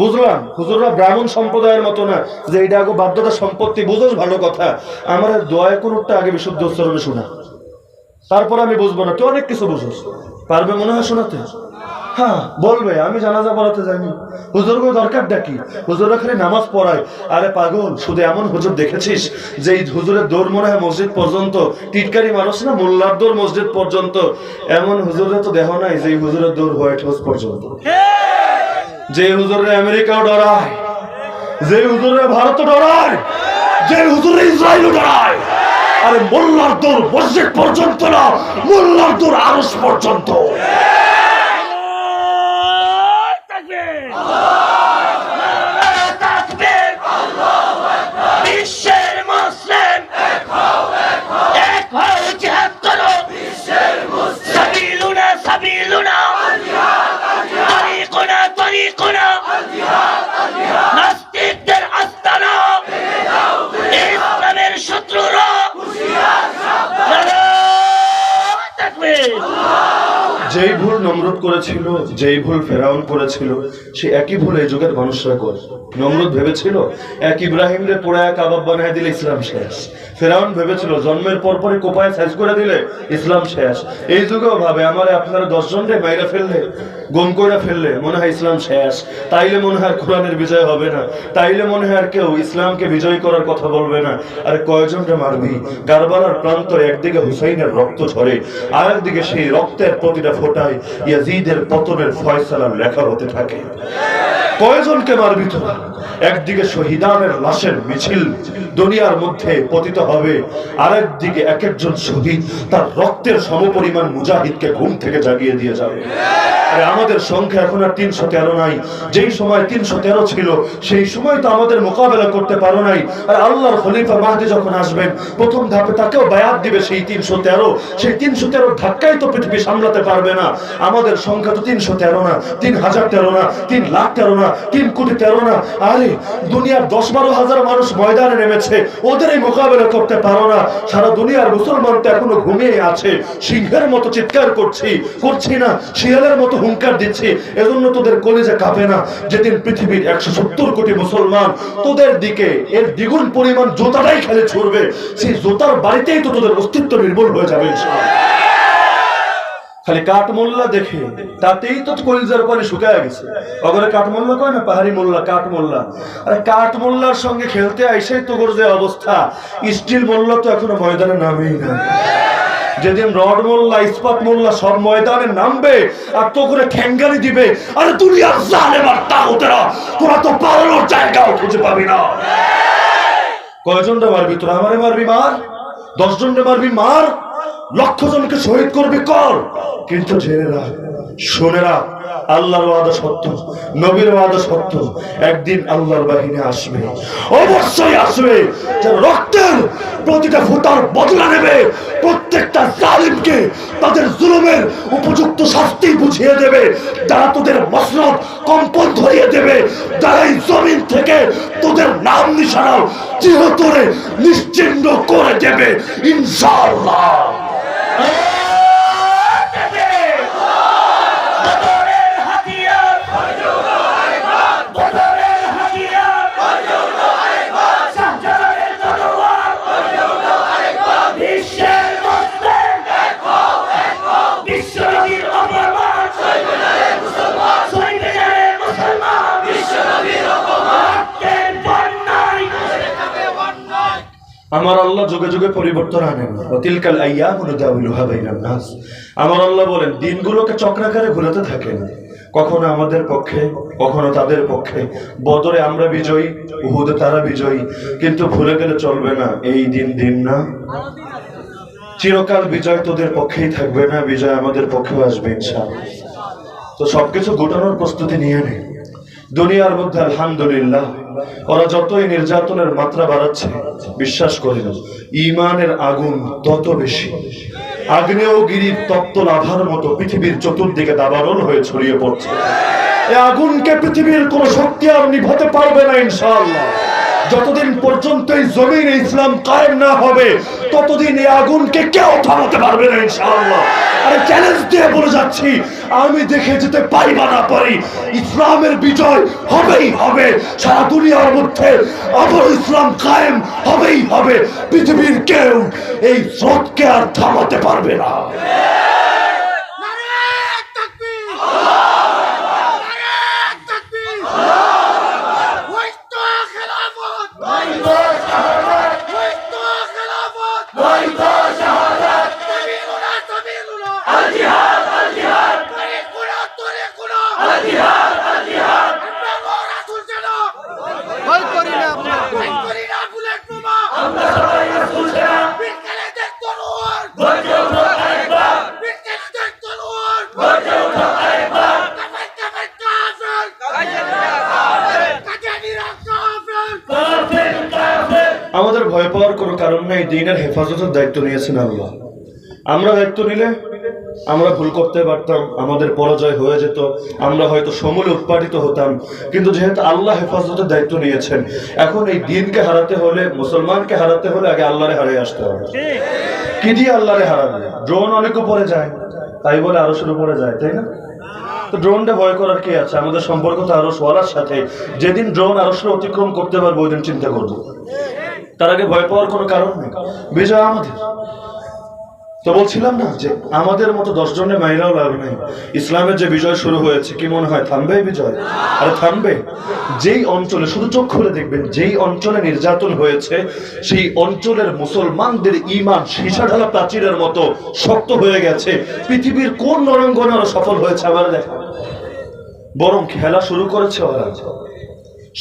বুঝলাম হুজুররা ব্রাহ্মণ সম্প্রদায়ের মতো না যে এটা আগে বাপদাদার সম্পত্তি, বুঝোস ভালো কথা। আমার দয়া কোনটা আগে বিশুদ্ধ উচ্চারণে শোনা, তারপর আমি বুঝবো না। তুই অনেক কিছু বুঝোস, পারবে মনে হয় শোনাতে? হ্যাঁ বলবে, আমি জানাজা পড়াতে যাইনি, হুজুরকে দরকার ডাকি, হুজুররা খালি নামাজ পড়ায়। আরে পাগল, শুধু এমন হুজুর দেখেছিস যে এই হুজুরের দৌড় মনে হয় মসজিদ পর্যন্ত, টিটকারি মানুষ না, মোল্লার দৌড় মসজিদ পর্যন্ত। এমন হুজুরের তো দেহ নাই যে হুজুরের দৌড় হোয়াইট হাউস পর্যন্ত। যে হুজুরে আমেরিকাও ডরায়, যে হুজুরে ভারত ডরায়, যে হুজুরে ইসরায়েলও ডরায়। আরে মোল্লার দৌড় মসজিদ পর্যন্ত না, মোল্লার দৌড় আরশ পর্যন্ত। নাস্তিকদের আস্তানা, ইসলামের শত্রুরা, যেই ভুল নমরুদ করেছিল, যেই ভুল ফেরাউন করেছিল, সে একই ভুল এই যুগের মানুষরা করে। নমরুদ ভেবেছিল এক ইব্রাহিমরে পোড়ায় কাবাব বানায় দিলে ইসলাম শেষ। ফেরাউন ভেবেছিল জন্মের পরপরই কোপায় সাইজ করে দিলে ইসলাম শেষ। এই যুগেও ভাবে আমারে আপনারা 10 জন রে মাইরা ফেললে, গুম করে ফেললে মনে হয় ইসলাম শেষ। তাইলে মনে হয় কোরআনের বিজয় হবে না, তাইলে মনে হয় আর কেউ ইসলামকে বিজয় করার কথা বলবে না। আরে কয়জন রে মারবি? কারবালার প্রান্তরে একদিকে হুসাইনের রক্ত ঝরে, আর একদিকে সেই রক্তের প্রতিটা ফোঁটায় ইয়াজিদের পতনের ফয়সালা লেখা হতে থাকে। কয়জনকে মারবি তোরা? একদিকে শহীদানের লাশের মিছিল দুনিয়ার মধ্যে পতিত হবে, আরেকদিকে এক একজন শহীদ তার রক্তের সমপরিমাণ মুজাহিদকে ঘুম থেকে জাগিয়ে দিয়ে যাবে। আরে আমাদের সংখ্যা এখন আর 313 নাই, যেই সময় 313 ছিল সেই সময় তো আমাদের মোকাবেলা করতে পারো নাই। আর আল্লাহর খলিফা মাহদী যখন আসবেন প্রথম ধাপে তাকেও বায়াত দিবে সেই 313, সেই 313 ধাক্কাই তো পৃথিবী সামলাতে পারবে না। আমাদের সংখ্যা তো 313 না, 3013 না, 3 লাখ 13 না, 3 কোটি 13 না। আরে দুনিয়ার 10-12 হাজার মানুষ ময়দানে নেমেছে, এসেছে, ওদের এই মোকাবেলা করতে পারো না। সারা দুনিয়ার মুসলমান তো এখনো ঘুমিয়ে আছে, সিংহের মতো চিৎকার করছি না, শিয়ালের মতো হুঙ্কার দিচ্ছি, এজন্য তোদের কলেজে কাঁপে না। যেদিন পৃথিবীর 170 কোটি মুসলমান তোদের দিকে এর দ্বিগুণ পরিমাণ জোতাটাই খেলে ছুড়বে, সেই জোতার বাড়িতেই তো তোদের অস্তিত্ব নির্মূল হয়ে যাবে ইনশাআল্লাহ। খালি কাঠমোল্লা দেখে তাতেই তো কলিজার পানি শুকায় গেছে। ওখানে কাঠমোল্লা কয় না, পাহাড়ি মোল্লা, কাঠমোল্লা। আরে কাঠমোল্লার সঙ্গে খেলতে আইসে তোর যে অবস্থা, স্টিল মোল্লা তো এখনো ময়দানে নামেই না। যেদিন রড মোল্লা, ইস্পাত মোল্লা সব ময়দানে নামবে আর তো করে ঠ্যাঙ্গানি দিবে, আরে দুনিয়ার জালেম আর তাগুতেরা, তোরা তো পালানোর জায়গাও খুঁজে পাবি না। কয়জনটা মারবি তোরা? আমারে মারবি মার, 10 জনকে মারবি মার, লক্ষ জনকে শহীদ করবি কর, কিন্তু জেনে রাখ, শুনে রাখ, আল্লাহর ওয়াদা সত্য, নবীর ওয়াদা সত্য। একদিন আল্লাহর বাহিনী আসবে, অবশ্যই আসবে, যারা রক্তের প্রতিটা ফোঁটার বদলা নেবে, প্রত্যেকটা জালিমকে তাদের জুলুমের উপযুক্ত শাস্তি বুঝিয়ে দেবে, যারা তোদের মসনদ কম্পন ধরিয়ে দেবে, যারা এই জমিন থেকে তোদের নাম নিশানাও চিরতরে নিশ্চিহ্ন করে দেবে ইনশাআল্লাহ। আমার আল্লাহ যুগে যুগে পরিবর্তন আনেন না। তিলকাল আইয়ামু নুদাউলুহা বাইনান নাস। আমার আল্লাহ বলেন দিনগুলোকে চক্রাকারে ঘোরাতে থাকেন, কখনো আমাদের পক্ষে কখনো তাদের পক্ষে। বদরে আমরা বিজয়ী, উহুদে তারা বিজয়ী, কিন্তু ভুলে গেলে চলবে না এই দিন না, চিরকাল বিজয় তোদের পক্ষেই থাকবে না, বিজয় আমাদের পক্ষেও আসবে ইনশাআল্লাহ। তো সবকিছু গোটানোর প্রস্তুতি নিয়ে নে। দুনিয়ার মধ্যে আলহামদুলিল্লাহ ওরা যতই নির্যাতনের মাত্রা বাড়াচ্ছে, বিশ্বাস করে না, ঈমানের আগুন তত বেশি। আগ্নেয়গিরির তপ্ত লাভার মতো পৃথিবীর চতুর্দিকে দাবানল হয়ে ছড়িয়ে পড়ছে। এই আগুনকে পৃথিবীর কোন শক্তি আর নিভাতে পারবে না ইনশাআল্লাহ। যতদিন পর্যন্ত এই জমিনে ইসলাম কায়েম না হবে, ততদিন এই আগুনকে কেউ থামাতে পারবে না ইনশাআল্লাহ। আরে চ্যালেঞ্জ দিয়ে বলে যাচ্ছি, আমি দেখে যেতে পারি বা না পারি, ইসলামের বিজয় হবেই হবে। সারা দুনিয়ার মধ্যে আবার ইসলাম কায়েম হবেই হবে। পৃথিবীর কেউ এই স্রোতকে আর থামাতে পারবে না। আমাদের ভয় পাওয়ার কোনো কারণ নাই, দ্বীনের হেফাজতের দায়িত্ব নিয়েছেন আল্লাহ। আমরা দায়িত্ব নিলে আমরা ভুল করতে পারতাম, আমাদের পরাজয় হয়ে যেত, আমরা হয়তো সমূলে উৎপাদিত হতাম, কিন্তু যেহেতু আল্লাহ হেফাজতের দায়িত্ব নিয়েছেন, এখন এই দ্বীনকে হারাতে হলে, মুসলমানকে হারাতে হলে আগে আল্লাহরে হারিয়ে আসতে হবে। কি দিয়ে আল্লাহরে হারাবে? ড্রোন অনেক উপরে যায়, তাই বলে আরশের উপরে যায়, তাই না? তো ড্রোনটা ভয় করার কি আছে? আমাদের সম্পর্ক তো আরশ ওয়ালার সাথে। যেদিন ড্রোন আরশের অতিক্রম করতে পারবো ওই দিন চিন্তা করবো, তার আগে ভয় পাওয়ার কোনো কারণ নেই, বিজয় আমাদের। তো বলছিলাম না যে আমাদের মতো 10 জনের মাইরাও লাভ নেই। ইসলামের যে বিজয় শুরু হয়েছে, কি মনে হয় থামবে বিজয়? আরে থামবে। যেই অঞ্চলে, শুধু চোখ খুলে দেখবেন, যেই অঞ্চলে নির্যাতন হয়েছে সেই অঞ্চলের মুসলমানদের ঈমান সীসা ঢালা প্রাচীরের মতো শক্ত হয়ে গেছে। পৃথিবীর কোন রণাঙ্গনে ওরা সফল হয়েছে আবার দেখা, বরং খেলা শুরু করেছে ওরা,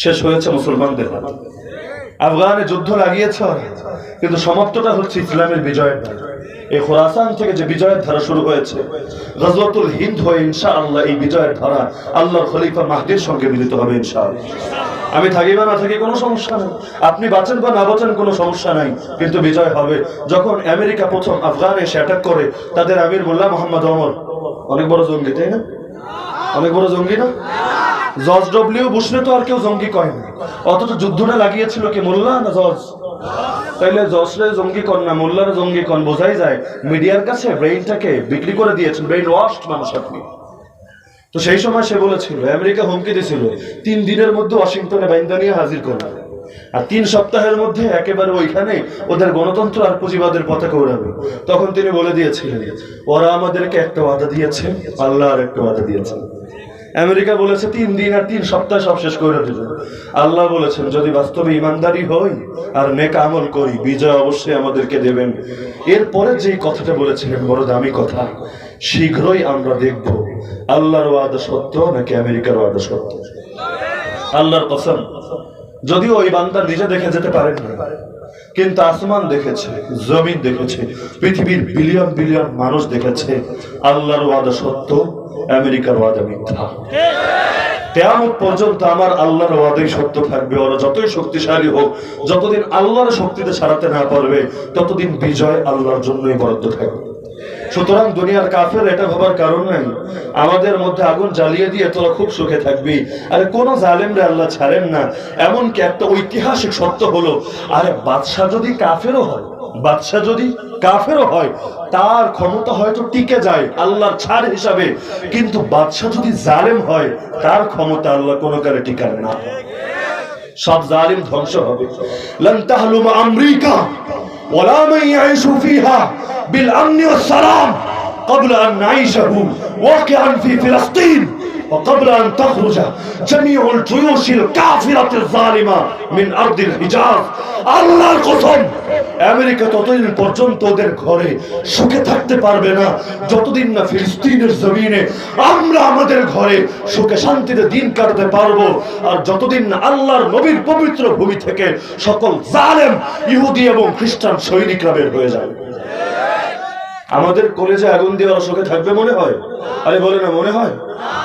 শেষ হয়েছে মুসলমানদের হাতে। আফগানে যুদ্ধ লাগিয়েছে ওরা, কিন্তু সমাপ্তটা হচ্ছে ইসলামের বিজয়ের ধারা। এই খোরাসান থেকে যে বিজয়ের ধারা শুরু হয়েছে, গজওয়াতুল হিন্দ হয়ে ইনশাআল্লাহ এই বিজয়ের ধারা আল্লাহর খলিফা মাহদীর সঙ্গে মিলিত হবে ইনশাআল্লাহ। আমি থাকি বা না থাকি কোনো সমস্যা নেই, আপনি বাঁচেন বা না বাঁচেন কোনো সমস্যা নাই, কিন্তু বিজয় হবে। যখন আমেরিকা প্রথম আফগানে এসে অ্যাটাক করে, তাদের আমির মোল্লা মোহাম্মদ ওমর, অনেক বড় জঙ্গি, তাই না? অনেক বড় জঙ্গি না? জর্জ ডব্লিউ বুশরে তো আর কেউ জঙ্গি কয় না, অথচ যুদ্ধটা লাগিয়েছিল কে? মোল্লা না জর্জ? তাইলে যশরে জঙ্গি কন না মোল্লার জঙ্গি কন, বোঝাই যায় মিডিয়ার কাছে ব্রেইনটাকে বিক্রি করে দিয়েছেন, ব্রেইন ওয়াশড মানুষ আপনি। তো সেই সময় সে বলেছিল, আমেরিকা হুমকি দিয়েছিল 3 দিনের মধ্যে ওয়াশিংটনে বাইন্দা নিয়ে হাজির করবে, আর 3 সপ্তাহের মধ্যে একেবারে ওইখানে ওদের গণতন্ত্র আর পুঁজিবাদের পতাকা উড়াবে। তখন তিনি বলে দিয়েছিলেন, ওরা আমাদেরকে একটা ওয়াদা দিয়েছে, আল্লাহ আর একটা ওয়াদা দিয়েছে। আমেরিকা বলেছে 3 দিন আর 3 সপ্তাহ সব শেষ করে দেবে। আল্লাহ বলেছেন, যদি বাস্তবে ইমানদারি হই আর নেক আমল করি, বিজয় অবশ্যই আমাদেরকে দেবেন। এরপরে যেই কথাটা বলেছিলেন বড় দামি কথা, শীঘ্রই আমরা দেখব আল্লাহর ওয়াদা সত্য নাকি আমেরিকার ওয়াদা সত্য। আল্লাহর কসম, যদিও ওই বান্দা নিজে দেখে যেতে পারেন না, কিন্তু আসমান দেখেছে, জমিন দেখেছে, পৃথিবীর বিলিয়ন বিলিয়ন মানুষ দেখেছে আল্লাহর ওয়াদা সত্য, আমেরিকার ওয়াদা মিথ্যা। কিয়ামত পর্যন্ত আমার আল্লাহর ওয়াদাই সত্য থাকবে। ওরা যতই শক্তিশালী হোক, যতদিন আল্লাহর শক্তিতে ছাড়াতে না পারবে, ততদিন বিজয় আল্লাহর জন্যই বরাদ্দ থাকবে। সুতরাং দুনিয়ার কাফের এটা ভাবার কারণ নাই আমাদের মধ্যে আগুন জ্বালিয়ে দিয়ে তোরা খুব সুখে থাকবি। আরে কোন জালেমরে আল্লাহ ছাড়েন না। এমনকি একটা ঐতিহাসিক সত্য হলো, আরে বাদশাহ যদি কাফেরও হয়, বাদশাহ যদি কাফেরও হয়, তার ক্ষমতা হয়তো টিকে যায় আল্লাহর ছাড় হিসাবে, কিন্তু বাদশাহ যদি জালেম হয়, তার ক্ষমতা আল্লাহ কোনো কালে টিকান না। সব জালিম ধ্বংস হবে। লান তাহলুমা আমেরিকা ওয়ালা মান ইয়াইশু ফিহা বিল আমনি ওয়াস সালাম ক্বাবলা আন নাইশাহু ওয়াকিআন ফি ফিলিস্তিন وقبل أن تخرج جميع الجيوش الكافرة الظالمة من أرض الحجاز। আল্লাহর কসম, আমেরিকা ততদিন পর্যন্ত ওদের ঘরে সুখে থাকতে পারবে না যতদিন না ফিলিস্তিনের জমিনে আমরা আমাদের ঘরে সুখে শান্তিতে দিন কাটাতে পারবো, আর যতদিন না আল্লাহর নবীর পবিত্র ভূমি থেকে সকল জালেম ইহুদি এবং খ্রিস্টান সৈনিকরা বের হয়ে যাবে। আমাদের কলেজে আগুন দিয়ে ওরা সুখে থাকবে মনে হয়? আরে বলে না, মনে হয়?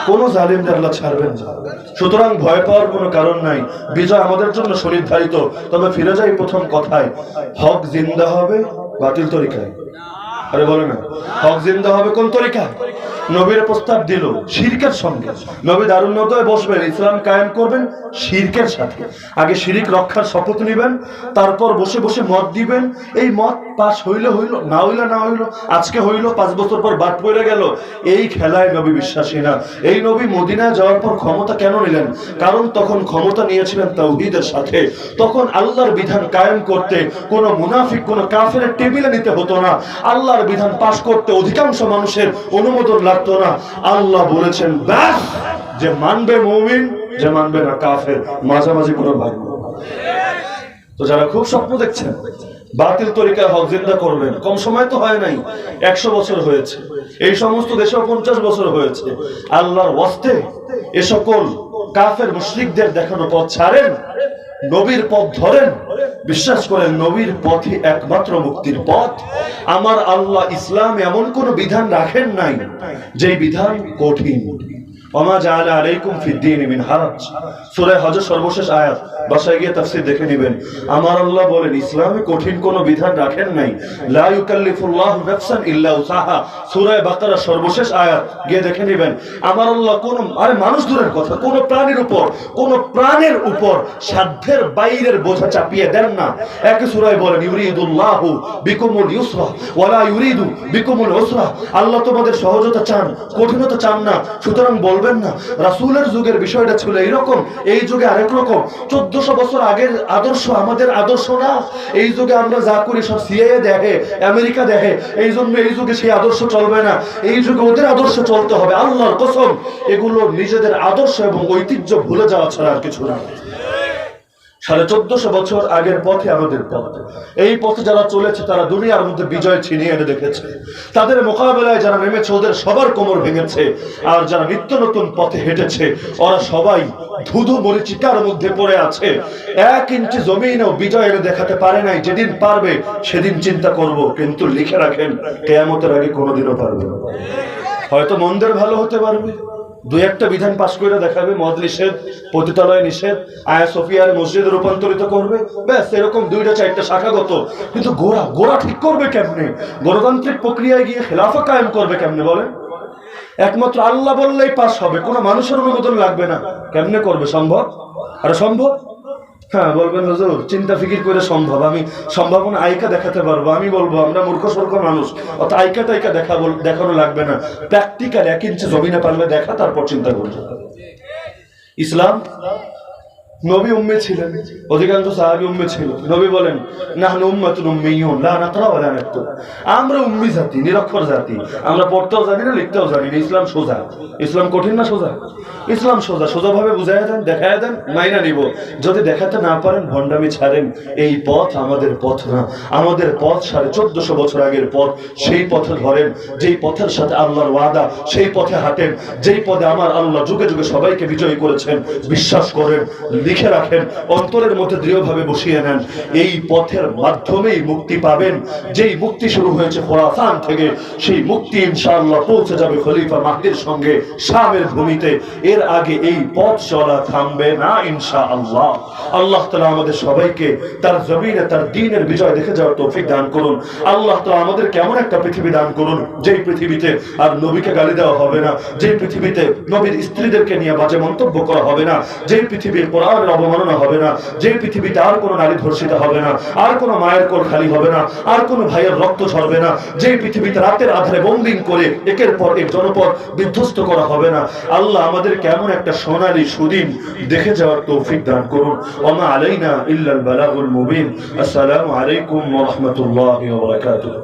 কোন জালিমদের আল্লাহ ছাড়বেন না। সুতরাং ভয় পাওয়ার কোনো কারণ নাই, বিজয় আমাদের জন্য সুনির্ধারিত। তবে ফিরে যাই প্রথম কথায়, হক জিন্দা হবে বাতিল তরিকায়। আরে বলে না, হক জিন্দা হবে কোন তরিকায়? নবীর প্রস্তাব দিল শিরকের সঙ্গে। নবী দারুন নদয়ে বসবেন, ইসলাম কায়েম করবেন শিরকের সাথে। আগে শিরিক রক্ষার শপথ নেবেন, তারপর বসে বসে মত দিবেন। এই মত পাস হইলে হইল, না হইলে না হইল। আজকে হইল, 5 বছর পর বাদ পড়ে গেল। এই খেলায় নবী বিশ্বাসী না। এই নবী মদিনায় যাওয়ার পর ক্ষমতা কেন নিলেন? কারণ তখন ক্ষমতা নিয়েছিলেন তাওহীদের সাথে। তখন আল্লাহর বিধান কায়েম করতে কোন মুনাফিক, কোন কাফেরের টেবিলে নিতে হতো না। আল্লাহর বিধান পাশ করতে অধিকাংশ মানুষের অনুমোদন লাগতো না। আল্লাহ বলেছেন, ব্যাস, যে মানবে মুমিন, যে মানবে না কাফের, মাঝামাঝি কোনো ভাগ নেই। তো যারা খুব স্বপ্ন দেখছেন বাতিল তরিকায় হক জিন্দা করবেন, কম সময় তো হয় নাই, 100 বছর হয়েছে। এই সমস্ত দেশে 50 বছর হয়েছে। আল্লাহর ওয়াস্তে এ সকল কাফের মুশরিকদের দেখানো পথ ছাড়েন, নবীর পথ ধরেন, বিশ্বাস করেন নবীর পথই একমাত্র মুক্তির পথ। আমার আল্লাহ ইসলামে এমন কোন বিধান রাখেন নাই যেই বিধান কঠিন। ওমা জাআলা আলাইকুম ফিদ-দীনি মিন হারাজ, সূরা হজের সর্বশেষ আয়াত, বাসায় গিয়ে তাফসীর দেখে নেবেন। আমার আল্লাহ বলেন ইসলামে কঠিন কোনো বিধান রাখেন নাই। লা ইউকাল্লিফুল্লাহু নাফসান ইল্লা উসাহা, সূরা বাকারা সর্বশেষ আয়াত, গিয়ে দেখে নেবেন। আমার আল্লাহ কোন, আরে মানুষ দূরের কথা, কোন প্রাণের উপর সাধ্যের বাইরের বোঝা চাপিয়ে দেন না। একই সূরায় বলেন ইউরিদুল্লাহু বিকুমুল ইউসরা ওয়ালা ইউরিদু বিকুমুল উসরা, আল্লাহ তোমাদের সহজতা চান, কঠিনতা চান না। সুতরাং বলবেন না রাসূলের যুগের বিষয়টা ছিল এইরকম, এই যুগে আরেক রকম। 1400 বছর আগের আদর্শ আমাদের আদর্শ না। এই যুগে আমরা যা করি সব সিআইএ দেখে, আমেরিকা দেখে, এই জন্য এই যুগে সেই আদর্শ চলবে না। এই যুগে ওদের আদর্শ চলতে হবে। আল্লাহর কসম, এগুলো নিজেদের আদর্শ এবং ঐতিহ্য ভুলে যাওয়া ছাড়া আর কিছু না। 1450 বছর আগের পথে আমাদের পথ। এই পথে যারা চলেছে তারা দুনিয়ার মধ্যে বিজয় ছিনিয়ে এনে দেখেছে। তাদের মোকাবেলায় যারা নেমেছে ওদের সবার কোমর ভেঙেছে। আর যারা নিত্য নতুন পথে হেঁটেছে ওরা সবাই ধুধু মরিচিকার মধ্যে পড়ে আছে। 1 ইঞ্চি জমিনেও বিজয় এনে দেখাতে পারে নাই। যেদিন পারবে সেদিন চিন্তা করব, কিন্তু লিখে রাখেন কিয়ামতের আগে কোনোদিনও পারবে না। হয়তো মন্দের ভালো হতে পারবে, 2-1টা বিধান পাশ করে দেখাবে, মদ নিষেধ, পতিতালয় নিষেধ, আয়া সোফিয়ার মসজিদে রূপান্তরিত করবে, ব্যাস এরকম 2-4টা শাখাগত। কিন্তু গোড়া ঠিক করবে কেমনে? গণতান্ত্রিক প্রক্রিয়ায় গিয়ে খেলাফা কায়েম করবে কেমনে বলেন? একমাত্র আল্লাহ বললেই পাস হবে, কোনো মানুষের অনুমোদন লাগবে না। কেমনে করবে? সম্ভব? আরে সম্ভব? হ্যাঁ, বলবেন হুজুর চিন্তা ফিকির করে সম্ভব, আমি সম্ভাবনা আইকা দেখাতে পারবো। আমি বলবো আমরা মূর্খ সূর্খ মানুষ, অত আইকা টাইকা দেখানো লাগবে না, প্র্যাকটিক্যাল 1 ইঞ্চি জমিনে পারলে দেখা, তারপর চিন্তা করতে হবে। ইসলাম, নবী উম্মি ছিলেন, অধিকাংশ সাহাবী উম্মি ছিল। নবী বলেন নাহনু উম্মাতুন উম্মিয়ুন লা নাকরা ওয়া লা নাকতুব, আমরা উম্মি জাতি, নিরক্ষর জাতি, আমরা পড়তেও জানি না লিখতেও জানি না। ইসলাম সোজা, ইসলাম কঠিন না সোজা? ইসলাম সোজা, সোজাভাবে বুঝাইয়া দেন, দেখাইয়া দেন, মাইনা নিব। যদি দেখাতে না পারেন ভণ্ডামি ছাড়েন। এই পথ আমাদের পথ না, আমাদের পথ 1450 বছর আগের পথ। সেই পথে ধরেন, যেই পথের সাথে আল্লাহর ওয়াদা, সেই পথে হাঁটেন। যেই পথে আমার আল্লাহ যুগে যুগে সবাইকে বিজয়ী করেছেন, বিশ্বাস করেন, লিখে রাখেন, অন্তরের মধ্যে দৃঢ়ভাবে বসিয়ে নেন। এই পথের মাধ্যমেই মুক্তি পাবেন। যেই মুক্তি শুরু হয়েছে খোরাসান থেকে, সেই মুক্তি ইনশাআল্লাহ পৌঁছে যাবে খলিফা মাহদির সঙ্গে শামের ভূমিতে। এর আগে এই পথ চলা থামবে না ইনশাআল্লাহ। আল্লাহ তাআলা আমাদের সবাইকে তার জমিনে তার দ্বীনের বিজয় দেখে যাওয়ার তৌফিক দান করুন। আল্লাহ তাআলা আমাদের কেমন একটা পৃথিবী দান করুন, যেই পৃথিবীতে আর নবীকে গালি দেওয়া হবে না, যেই পৃথিবীতে নবীর স্ত্রীদেরকে নিয়ে বাজে মন্তব্য করা হবে না, যেই পৃথিবীর কোরআনের অবমাননা হবে না, যেই পৃথিবীতে আর কোনো নারী ধর্ষিত হবে না, আর কোনো মায়ের কোল খালি হবে না, আর কোনো ভাইয়ের রক্ত ঝরবে না, যেই পৃথিবীতে রাতের আধারে বোম্বিং করে একের পর এক জনপদ বিধ্বস্ত করা হবে না। আল্লাহ আমাদের কেমন একটা সোনালী সুদিন দেখে যাওয়ার তৌফিক দান করুন। ওমা আলাইনা ইল্লাল বালাগুল মুবিন। আসসালামু আলাইকুম ওয়া রাহমাতুল্লাহি ওয়া বারাকাতুহু।